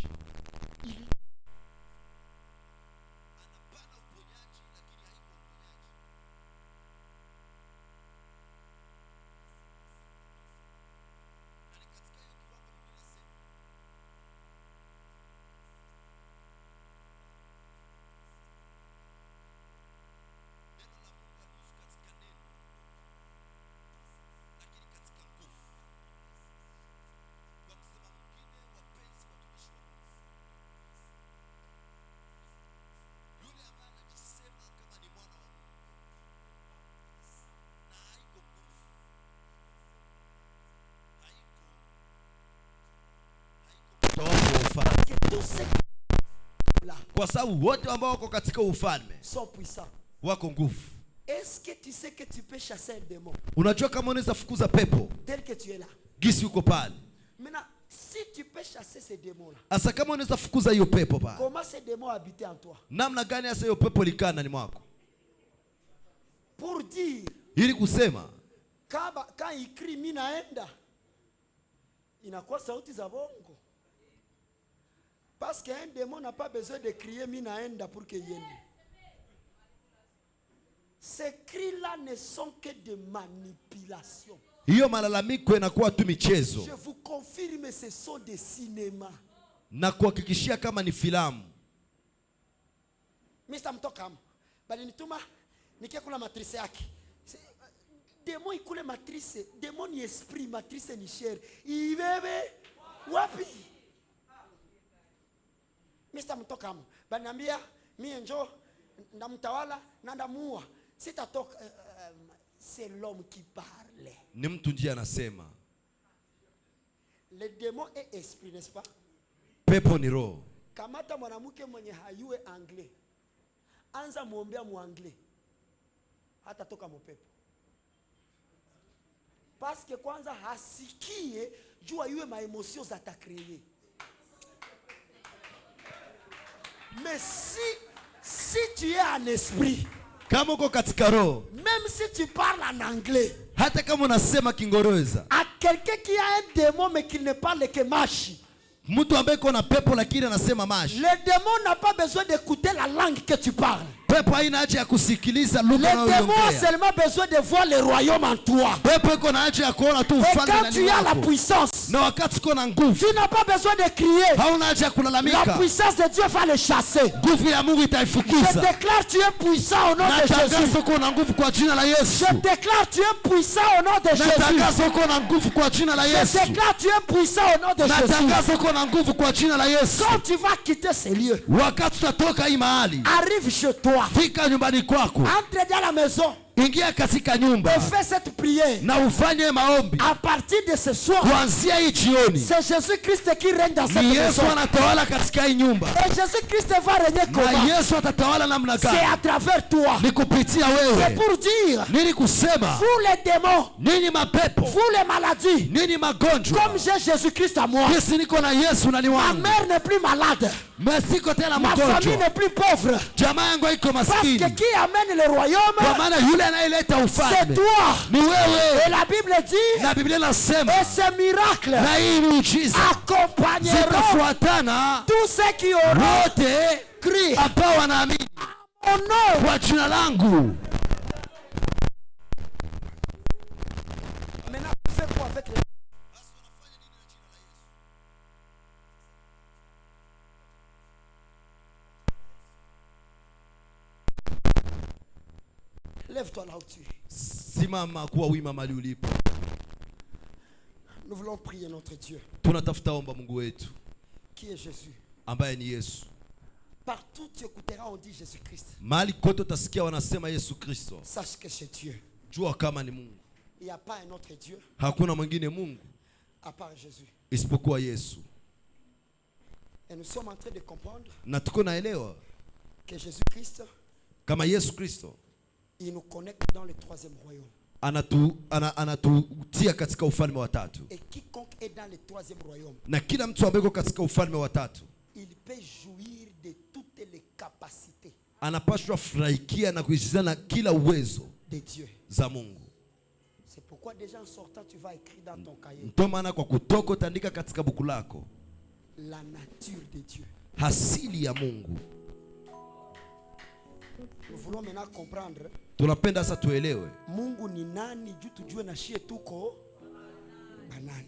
Kwa sababu wote ambao wako katika ufalme wako nguvu. Est-ce que tu sais que tu peux chasser un démon? Unajua kama unaweza fukuza pepo Tel que tu es là. Gisi uko pale. Maintenant, si tu peux chasser ces démons là. Asa kama unaweza fukuza hiyo pepo pale. Comment ces démons habitent en toi? Namna gani asa hiyo pepo likaa ndani mwako? Pour dire. Ili kusema Quand il crie mimi naenda. Inakuwa sauti za bongo. Parce qu'un démon n'a pas besoin de crier Minaenda pour qu'il vienne. Ces cris-là ne sont que de manipulation. Hiyo malalamiko inakuwa tu michezo. Je vous confirme, ce sont des cinémas. Na kuhakikishia kama ni filamu. Mr. Mtokam, bali nituma nikia kula matrice yake. Démon ikule matrice, démon ni esprit, matrice ni chair. Ibebe wapi? Mr. Mtokam, banambia mimi njo ndamtawala na ndamuua. Sitatoka. C'est l'homme qui parle. Ni mtu ndiye anasema. Le démon est esprit, n'est-ce pas? Pepo ni roho. Kamata mwanamke mwenye hayue anglais. Anza muombea mu anglais. Hata toka mopepo. Parce que kwanza hasikie jua yue ma émotions za ta créer. Mais si tu es en esprit, kama uko katika roho, même si tu parles en anglais, hata kama unasema Kiingereza, à quelqu'un qui a un démon mais qui ne parle que mashi, mtu ambaye kuna pepo lakini anasema mashi, le démon n'a pas besoin d'écouter la langue que tu parles. Pepo haina haja ya kusikiliza lugha unayoongea. Le démon a seulement besoin de voir le royaume en toi. Pepo iko na haja ya kuona tu ufalme ndani mwako. Et quand tu as la puissance, na wakati uko na nguvu, tu n'as pas besoin de crier. hauna haja ya kulalamika. La puissance de Dieu va le chasser. Nguvu ya Mungu itaifukuza. Je déclare tu es puissant au nom de Jésus. Natangaza uko na nguvu kwa jina la Yesu. Je déclare tu es puissant au nom de Jésus. Natangaza uko na nguvu kwa jina la Yesu. Je déclare tu es puissant au nom de Jésus. Natangaza uko na nguvu kwa jina la Yesu. Quand tu vas quitter ces lieux, wakati utatoka hii mahali, arrive chez toi, fika nyumbani kwako, entre dans la maison, ingia katika nyumba, et fais cette prière, na ufanye maombi. À partir de ce soir, kuanzia hii jioni, c'est Jésus-Christ qui règne dans cette Yesu maison. anatawala katika hii nyumba. Et Jésus-Christ va régner comment? Na Yesu atatawala namna gani? C'est à travers toi. Ni kupitia wewe. C'est pour dire, nini kusema, vous les démons, nini mapepo, vous les maladies, nini magonjwa, comme j'ai Jésus-Christ à moi, Yesu niko na Yesu na ni ma wangu. mère n'est plus malade, ma famille n'est plus pauvre, jamaa yangu haiko parce maskini. que qui amène le royaume, kwa maana yule anayeleta ufalme c'est toi. ni wewe. Et la Bible dit, na Biblia inasema, et ces miracles na hii miujiza accompagneront zitafuatana tous ceux qui auront wote cru ambao wanaamini au nom kwa jina langu. Maintenant, fais quoi avec les... Lève-toi là où tu es. Simama kuwa wima mahali ulipo. Nous voulons prier notre Dieu. Tunatafuta omba Mungu wetu, qui est Jésus. ambaye ni Yesu. Partout tu écouteras on dit Jésus-Christ. Mahali kote utasikia wanasema Yesu Kristo. Sache que c'est Dieu. Jua kama ni Mungu. Il n'y a pas un autre Dieu. Hakuna mwingine Mungu à part Jésus. isipokuwa Yesu. Et nous sommes en train de comprendre na tuko naelewa que Jésus-Christ, kama Yesu Kristo, il nous connecte dans le troisième royaume. Anatutia katika ufalme wa tatu. Et quiconque est dans le troisième royaume, na kila mtu ambaye katika ufalme wa tatu, il peut jouir de toutes les capacités anapaswa furahikia na kuishizana kila uwezo de Dieu. za Mungu. C'est pourquoi déjà en sortant tu vas écrire dans ton cahier. Ndio maana kwa kutoka utaandika katika buku lako, la nature de Dieu. Asili ya Mungu. Nous voulons maintenant comprendre. Tunapenda sasa tuelewe Mungu ni nani juu tujue na shie tuko banani.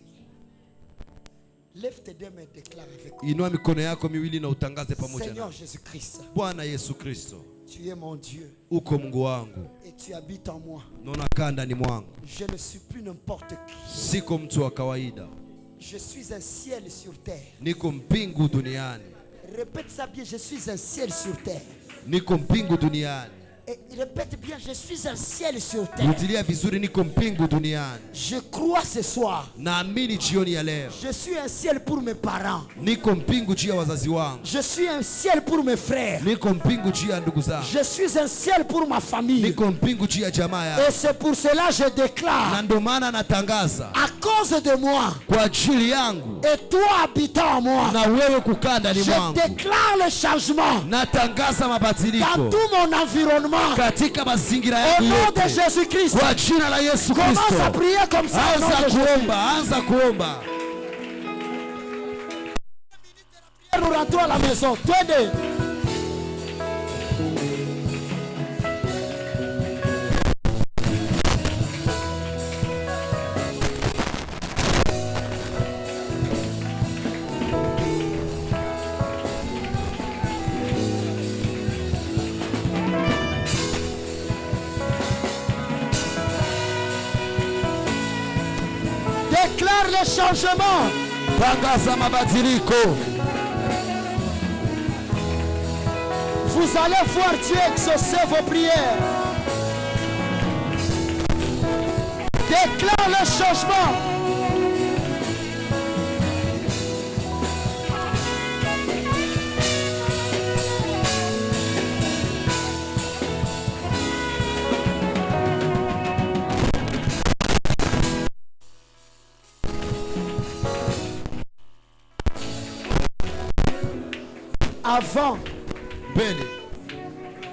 Lève tes deux mains, déclare avec moi. Inua mikono yako miwili na utangaze pamoja na Seigneur Jésus-Christ. Bwana Yesu Kristo. Tu es mon Dieu. Uko Mungu wangu. Et tu habites en moi. Na unakaa ndani mwangu. Je ne suis plus n'importe qui. Siko mtu wa kawaida. Je suis un ciel sur terre. Niko mbingu duniani. Répète ça bien, je suis un ciel sur terre. Niko mbingu duniani. Et répète bien, je suis un ciel sur terre. Rutilia vizuri, niko mbingu duniani. Je crois ce soir. Naamini jioni ya leo. Je suis un ciel pour mes parents. Niko mbingu juu ya wazazi wangu. Je suis un ciel pour mes frères. Niko mbingu juu ya ndugu zangu. Je suis un ciel pour ma famille. Niko mbingu juu ya jamaa yangu. Et c'est pour cela je déclare. Na ndio maana natangaza. À cause de moi. Kwa ajili yangu. Et toi habitant en moi. Na wewe kukaa ndani mwangu. Je déclare le changement. Natangaza mabadiliko. Dans tout mon environnement. Katika mazingira yangu yote. Au nom de Jésus Christ. Kwa jina la Yesu Kristo. Commence à prier comme ça. Anza kuomba. Nous rentrons à la maison. Tenez. Déclare le changement. Tangaza mabadiliko. Vous allez voir Dieu exaucer vos prières. Déclare le changement.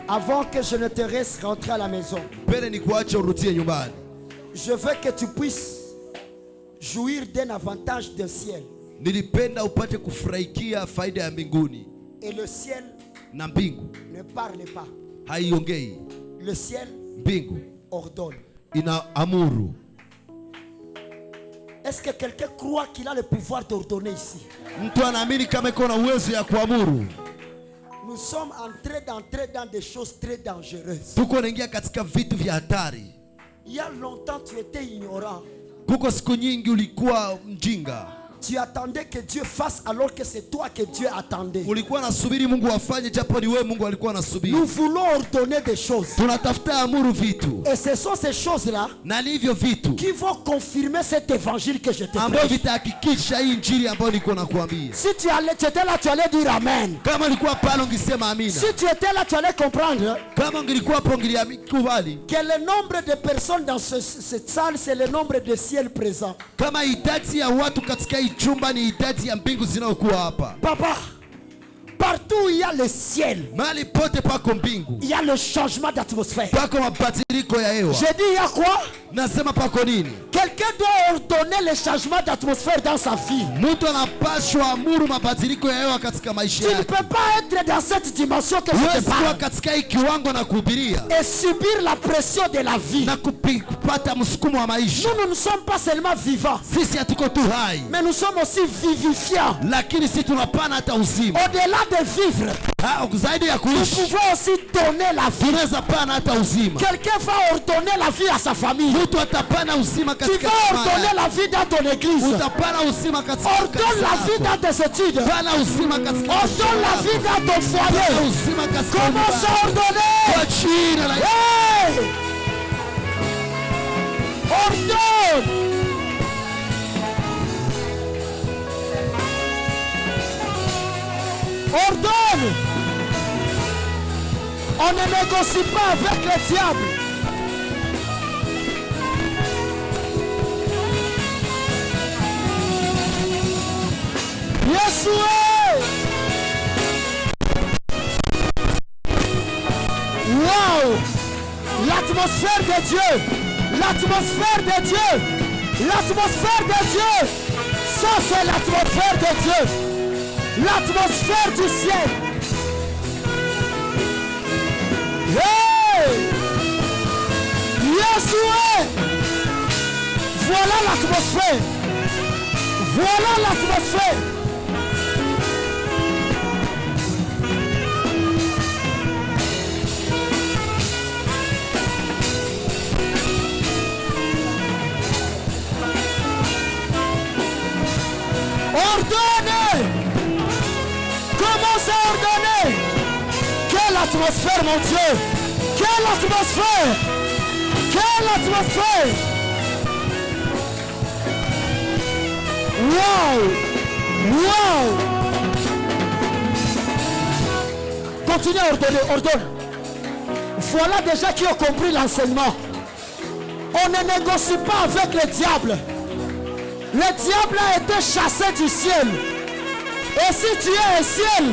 Avant que je ne te laisse rentrer à la maison, je veux que tu puisses jouir d'un avantage du ciel. Nilipenda upate kufurahikia faida ya mbinguni. Et le ciel na mbingu ne parle pas. Haiongei. Le ciel mbingu ordonne. Inaamuru. Est-ce que quelqu'un croit qu'il a le pouvoir d'ordonner ici? Mtu anaamini kama iko na uwezo ya kuamuru? Nous sommes en train d'entrer dans des choses très dangereuses. Tuko naingia katika vitu vya hatari. Il y a longtemps tu étais ignorant. Kuko siku nyingi ulikuwa mjinga. Tu attendais que Dieu fasse alors que c'est toi que Dieu attendait. Ulikuwa nasubiri Mungu afanye japo ni wewe Mungu alikuwa anasubiri. Nous voulons ordonner des choses. Tunatafuta amuru vitu. Et ce sont ces choses-là na hivyo vitu qui vont confirmer cet évangile que je te prêche. Ambayo vitahakikisha hii injili ambayo niko nakuambia. Si tu étais là, tu allais dire amen. Kama ulikuwa pale ungesema amina. Si tu étais là, tu allais comprendre. Kama ungilikuwa hapo ungeliamini que le nombre de personnes dans cette salle, c'est le nombre de ciel présent. Kama idadi ya watu katika hii chumba ni idadi ya mbingu zinazokuwa hapa. Papa, partout où il y a le ciel, mahali pote pako mbingu, il y a le changement d'atmosphère. Pako mabadiliko ya hewa. Je dis il y a quoi? Nasema pako nini? Quelqu'un doit ordonner le changement d'atmosphère dans sa vie. Mtu anapaswa amuru mabadiliko ya hewa katika maisha yake. Tu ne peux pas être dans cette dimension que je te parle katika hii kiwango na kuhubiria et subir la pression de la vie. Na kupata msukumo wa maisha. Nous ne sommes pas seulement vivants. Sisi hatuko tu hai, mais nous sommes aussi vivifiants. Lakini sisi tunapana hata uzima. Au-delà de vivre, zaidi ya kuishi, nous pouvons aussi donner la vie. Tunaweza pana hata uzima. Quelqu'un va ordonner la vie à sa famille. Mtu atapana uzima katika tu vas ordonner la vie dans ton église. Utapana uzima katika ordonne la vie dans tes études. Pana uzima katika ordonne la vie dans ton foyer. Pana uzima katika commence à ordonner. Kwa jina la hey! Ordonne. Ordonne. On ne négocie pas avec le diable. Yes, wow! L'atmosphère de Dieu, l'atmosphère de Dieu, l'atmosphère de Dieu. Ça c'est l'atmosphère de Dieu. L'atmosphère du ciel. Hey! Yeshua! Voilà l'atmosphère. Voilà l'atmosphère. Ordonnez. Commence à ordonner. Quelle atmosphère, mon Dieu. Quelle atmosphère. Quelle atmosphère. Wow. Wow. Continuez à ordonner. Ordonne. Voilà déjà qui ont compris l'enseignement. On ne négocie pas avec le diable. Le diable a été chassé du ciel. Et si tu es un ciel,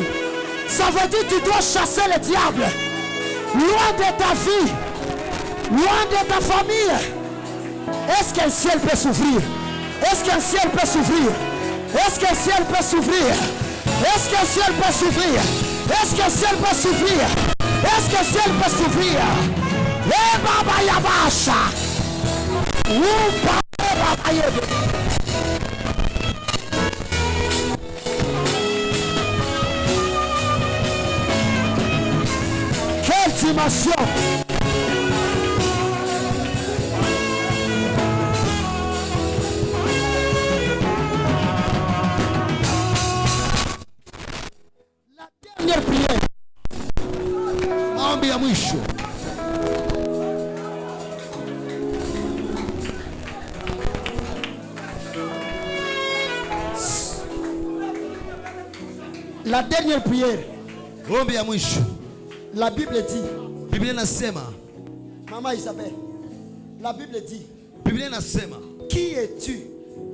ça veut dire que tu dois chasser le diable. Loin de ta vie. Loin de ta famille. Est-ce qu'un ciel peut s'ouvrir? Est-ce qu'un ciel peut s'ouvrir? Est-ce qu'un ciel peut s'ouvrir? Est-ce qu'un ciel peut s'ouvrir? Est-ce qu'un ciel peut s'ouvrir? Est-ce qu'un ciel peut s'ouvrir? Eh Baba Yabasha. Ou Baba Yabasha. Dimension. La dernière prière. Maombi ya mwisho. La dernière prière. Maombi ya mwisho. La Bible dit. Biblia inasema. Maman Isabelle. La Bible dit. Biblia inasema. Qui es-tu?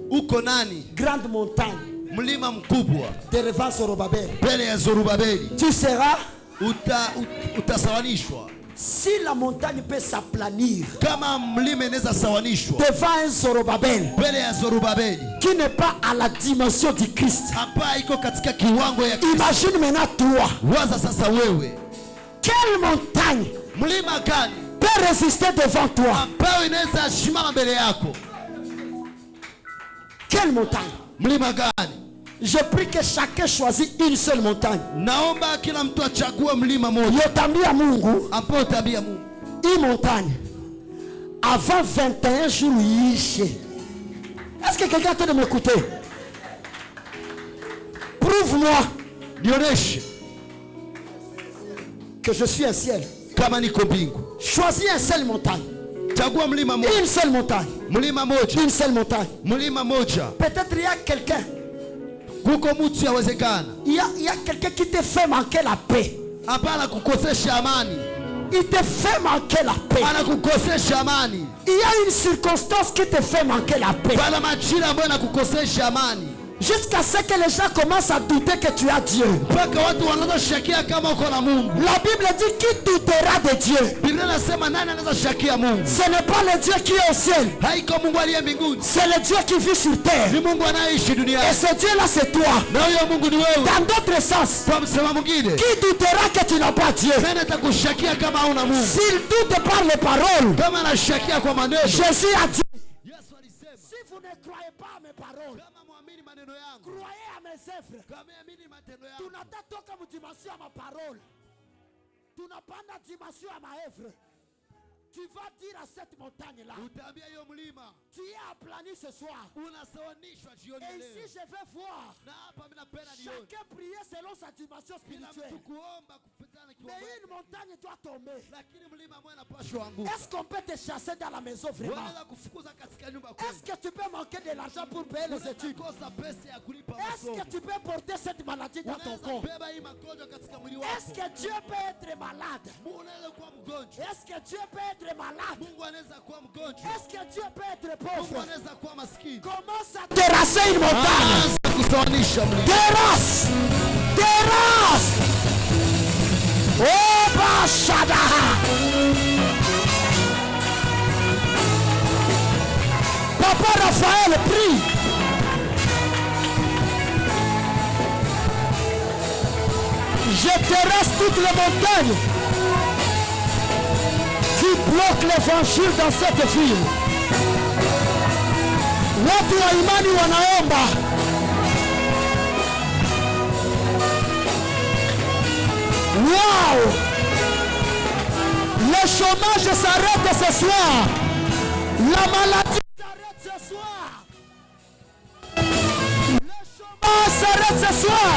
Uko nani? Grande montagne. Mlima mkubwa. Devant Zorobabel. Mbele ya Zorobabeli. Tu seras. Utasawanishwa. Si la montagne peut s'aplanir. Kama mlima inaweza sawanishwa. Devant un Zorobabel. Mbele ya Zorobabeli. Qui n'est pas à la dimension du Christ. Hapa iko katika kiwango ya Kristo. Imagine maintenant toi. Waza sasa wewe. Quelle montagne mlima gani peut résister devant toi? Ambayo inaweza simama mbele yako? Quelle montagne? Mlima gani? Je prie que chacun choisit une seule montagne. Naomba kila mtu achague mlima moja. Yotambia Mungu. Ambao tabia Mungu. Une montagne. Avant 21 jours iishe. Est-ce que quelqu'un peut m'écouter? Prouve-moi. Dioneshe que je suis un ciel. Kama niko mbingu. Choisis une seule montagne. Chagua mlima moja. Une seule montagne. Mlima moja. Une seule montagne. Mlima moja. Peut-être il y a quelqu'un. Kuko mtu yawezekana. Il y a quelqu'un qui te fait manquer la paix. Hapana kukosesha amani. Il te fait manquer la paix. Hapana kukosesha amani. Il y a une circonstance qui te fait manquer la paix. Bana majira ambayo yanakukosesha amani. Jusqu'à ce que les gens commencent à douter que tu as Dieu. La Bible dit qui doutera de Dieu. Ce n'est pas le Dieu qui est au ciel. C'est le Dieu qui vit sur terre. Et ce Dieu-là, c'est toi. Dans d'autres sens, qui doutera que tu n'as pas Dieu? S'il doute par les paroles, Jésus a dit, si vous ne croyez pas à mes paroles, croyez à mes œuvres. Tunataka dimension à ma parole. Tunapanda dimension à ma œuvre. Tu vas dire à cette montagne-là, tu es aplani ce soir. Et ici je vais voir chacun prier selon sa dimension spirituelle. Mais une montagne doit tomber. Est-ce qu'on peut te chasser dans la maison vraiment? Est-ce que tu peux manquer de l'argent pour payer les études? Est-ce que tu peux porter cette maladie dans ton corps? Est-ce que Dieu peut être malade? Est-ce que Dieu peut être malade? Est-ce que Dieu peut être pauvre? Commence à terrasser une montagne. Terrasse. Terrasse. Oh Bashada. Papa Raphaël prie. Je terrasse toutes les montagnes qui bloquent l'évangile dans cette ville. Watu wa imani wanaomba. Wow! Le chômage s'arrête ce soir. La maladie s'arrête ce soir. Le chômage s'arrête ce soir.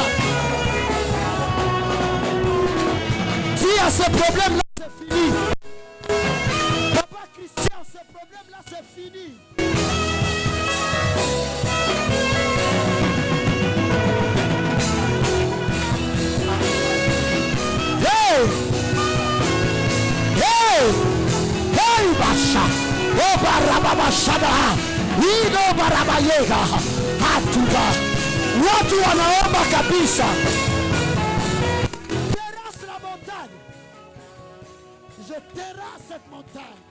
Dis à ce problème-là, c'est fini. Papa Christian, ce problème-là, c'est fini. Hey! Hey! Hey, Basha! Oh, Barababa Shada! Ino Barabayega! Hatuba! Watu wanaomba kabisa. Terrasse la montagne. Je terrasse cette montagne.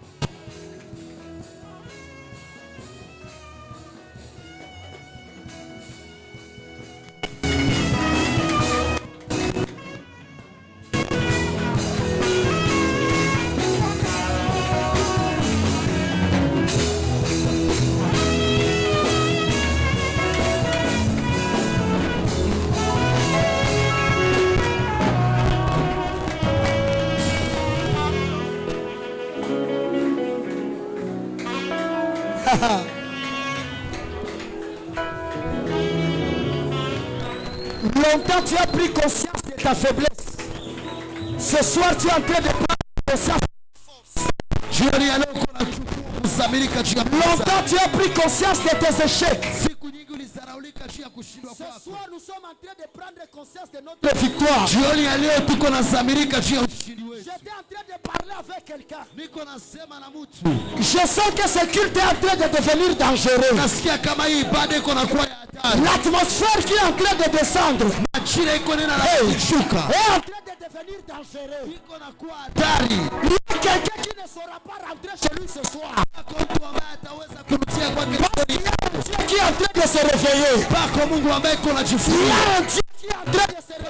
Longtemps tu as pris conscience de ta faiblesse. Ce soir tu es en train de prendre conscience. Longtemps tu as pris conscience de tes échecs. Ce soir nous sommes en train de prendre conscience de notre victoire. J'étais en train de parler avec quelqu'un. Je sens que ce culte est en train de devenir dangereux. L'atmosphère qui est en train de descendre est en train de devenir dangereux. Il y a quelqu'un qui ne saura pas rentrer chez lui ce soir. Parce qu'il y a un Dieu qui est en train de se réveiller. Il y a un Dieu qui est en train de se réveiller.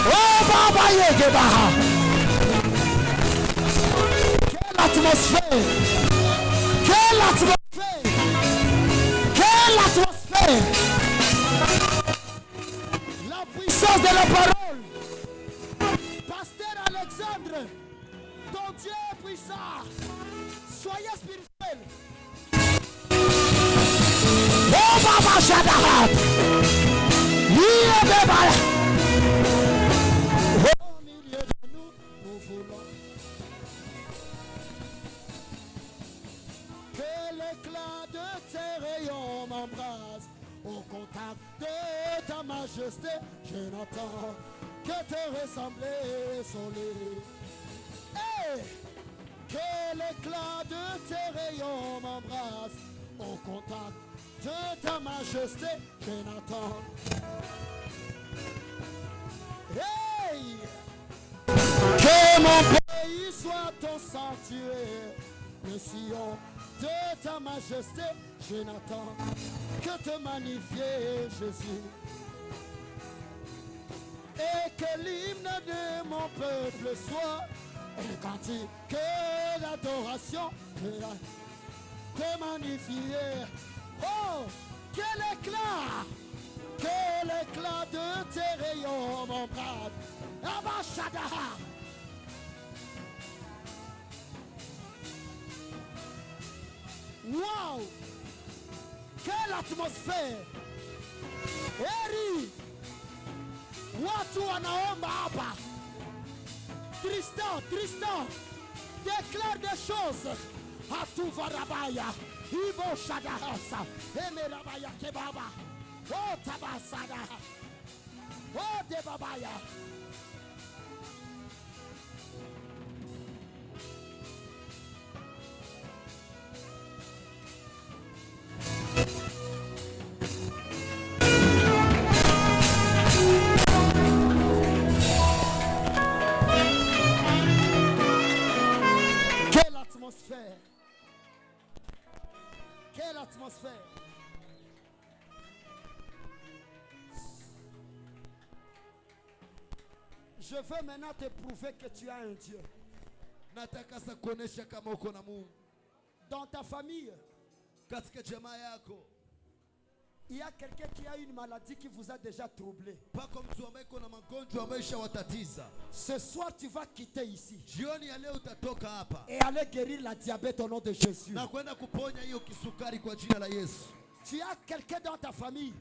Oh Baba Yegebaha. Quelle atmosphère. Quelle atmosphère. Quelle atmosphère. La puissance de la parole. Pasteur Alexandre, ton Dieu est puissant. Soyez spirituel. Oh Baba Shadaha. Au milieu de nous, nous voulons que l'éclat de tes rayons m'embrasse. Au contact de ta majesté, je n'entends que te ressembler, soleil. Hey! Que l'éclat de tes rayons m'embrasse. Au contact de ta majesté, je n'entends. Hey! Que mon pays soit ton sanctuaire, le sillon de ta majesté, je n'attends que te magnifier, Jésus. Et que l'hymne de mon peuple soit un cantique d'adoration, te magnifier. Oh, quel éclat! Quel éclat de tes rayons m'embrase. Abashadaha. Wow! Quelle atmosphère! Eri! Watu wanaomba hapa. Tristan, déclare des choses. Hatuvarabaya, Ibo Shadahasa, Emerabaya Kebaba, Oh Tabasada, Oh Debabaya. l'atmosphère. Je veux maintenant te prouver que tu as un Dieu. Nataka sasa kuonesha kama uko na Mungu. Dans ta famille, Katika jamaa yako, il y a quelqu'un qui a une maladie qui vous a déjà troublé. pako mtu ambaye kuna magonjwa ambayo ishawatatiza. Ce soir, tu vas quitter ici Jioni ya leo utatoka hapa et aller guérir la diabète au nom de Jésus. na kwenda kuponya hiyo kisukari kwa jina la Yesu. Tu as quelqu'un dans ta famille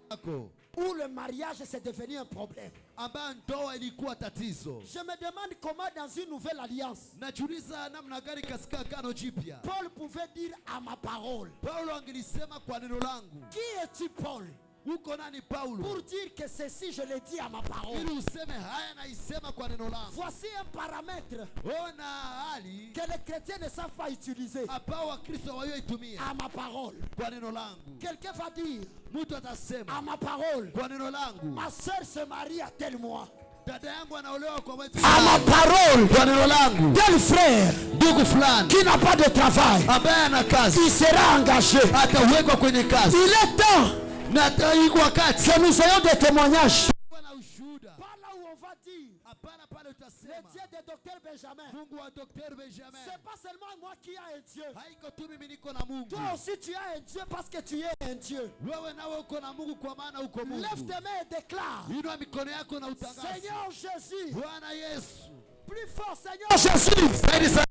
Ako où le mariage c'est devenu un problème. ambaye ndoa ilikuwa tatizo. Je me demande comment dans une nouvelle alliance, Najiuliza namna gani katika agano jipya Paul pouvait dire à ma parole. Paulo angelisema kwa neno langu. Qui es-tu, Paul, Uko nani Paulo? pour dire que ceci je l'ai dit à ma parole? Ili useme haya naisema kwa neno langu. Voici un paramètre Ona hali que les chrétiens ne savent pas utiliser ambao Wakristo walioitumia à ma parole. kwa neno langu. Quelqu'un va dire Mtu à atasema ma parole, kwa neno langu, ma soeur se marie à tel mois. dada yangu anaolewa kwa mwezi À ma parole, kwa neno langu, tel frère ndugu fulani qui n'a pas de travail, ambaye ana kazi il sera engagé. atawekwa kwenye kazi. Il est temps Na iko wakati que nous ayons des témoignages. na ushuhuda. Pas là où on va dire Hapana pale le utasema Dieu de Docteur Benjamin. Mungu wa Dr. Benjamin. C'est pas seulement moi qui ai un Dieu. Haiko tu mimi niko na Mungu. Toi aussi tu as un Dieu parce que tu es un Dieu. Wewe nawe uko na Mungu kwa maana uko Lève Mungu. tes mains et déclare: Inua mikono yako na utangaze. Seigneur Jésus, Bwana Yesu. plus fort, Seigneur Jésus, Zaidi sana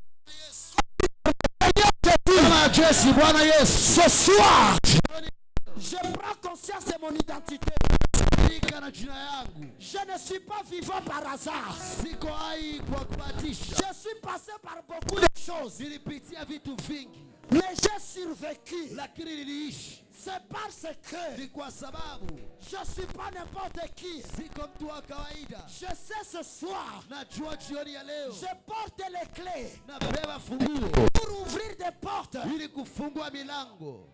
Seigneur Jésus, kama Yesu, Bwana Yesu. ce soir, je prends conscience de mon identité. Nika na jina yangu. Je ne suis pas vivant par hasard. Siko hai kwa kubatisha. Je suis passé par beaucoup de choses, Nilipitia vitu vingi mais j'ai survécu. lakini niliishi. C'est parce que Ni kwa sababu je ne suis pas n'importe qui. siko mtu wa kawaida. Je sais ce soir, Najua jioni ya leo je porte les clés nabeba funguo pour ouvrir des portes. ili kufungua milango.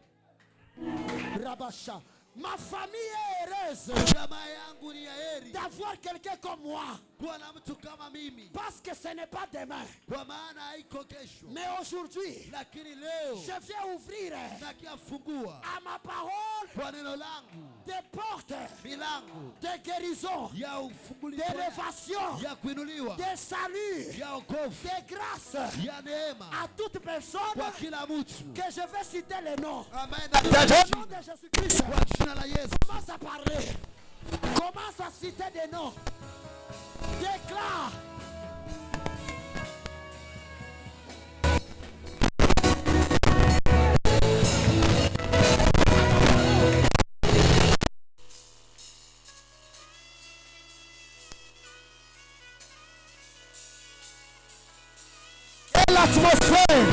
Rabasha. Ma famille est heureuse Jamaa yangu ni ya heri d'avoir quelqu'un comme moi. kuwa na mtu kama mimi, Parce que ce n'est pas demain, kwa maana haiko kesho, mais aujourd'hui, lakini leo je viens ouvrir nakiafungua à ma parole kwa neno langu des portes milango de guérison, ya de ufunguliwa, révélation, ya kuinuliwa, de salut, ya wokovu, de grâce ya neema à toute personne kwa kila mtu que je vais citer les noms. ambaye Au nataja nom de Jésus-Christ, kwa jina la Yesu. commence à parler. Commence à citer des noms. Déclare. Et l'atmosphère.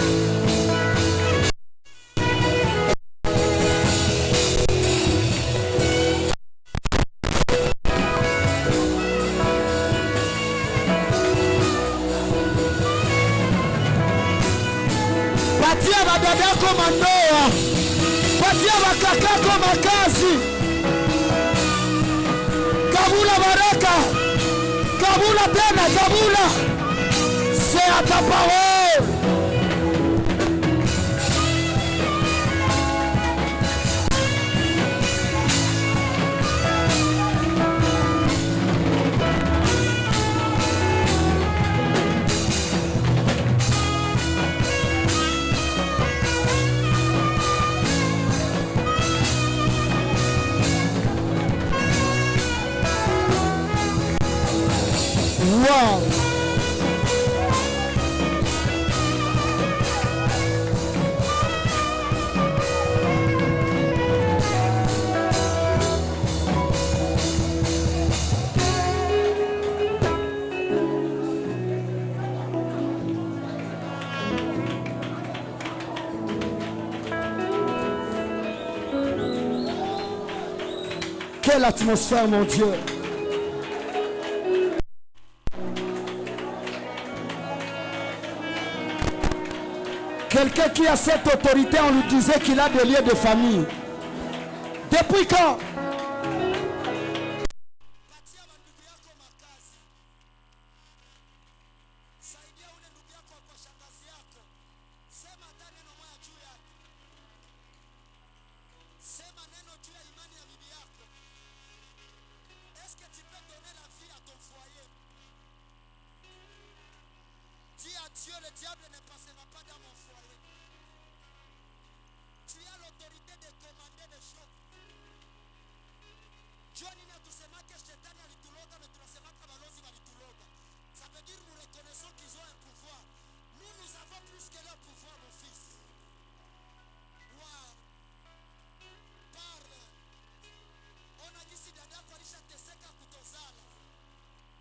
Patia badadako mandoa, patia bakakako makazi, kabula baraka, kabula tena, kabula. C'est à ta parole. Wow. Quelle atmosphère, mon Dieu. Quelqu'un qui a cette autorité, on lui disait qu'il a des liens de famille. Depuis quand? diable ne passera pas dans mon foyer. Tu as l'autorité de commander des choses. Johnny n'a tout sema que Shetani alituloga, mais tunasema que balozi balituloga. Ça veut dire nous reconnaissons qu'ils ont un pouvoir. Nous avons plus que leur pouvoir, mon fils. Wow. Parle. On a dit si dada kwa lisha teseka kutozala.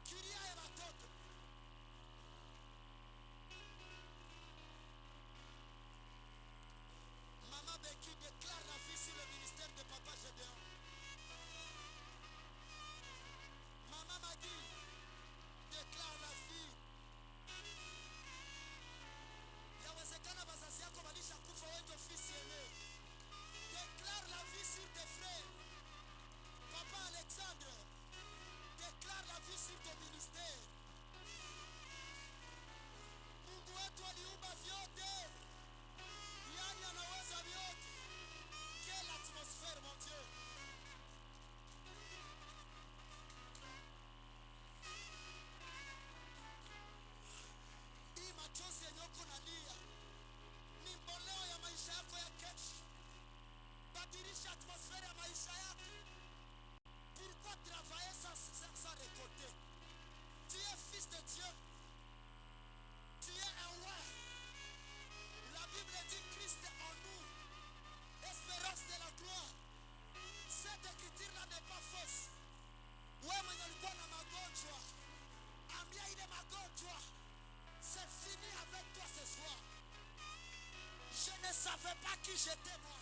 Kiria e batoto. Maman Becky déclare la vie sur le ministère de Papa Gédéon. Maman Maggie déclare la vie. Yawezekana bazazi yako balisha kufa wengi ofisi ene. Déclare la vie sur tes frères. Papa Alexandre, déclare la vie sur ton ministère. Mungu wetu aliumba vyote. Yani anaweza vyote. Quelle atmosphère, mon Dieu. Hii machozi yenye uko nalia ni mboleo ya maisha yako ya kesho. Badilisha atmosphère ya maisha yako. Pourquoi travailler sans récolter? Tu es fils de Dieu. Tu es un roi. La Bible dit Christ en nous. Espérance de la gloire. Cette écriture-là n'est pas fausse. Wewe mwenye alikuwa na magonjwa, ambia ile magonjwa, c'est fini avec toi ce soir. Je ne savais pas qui j'étais moi.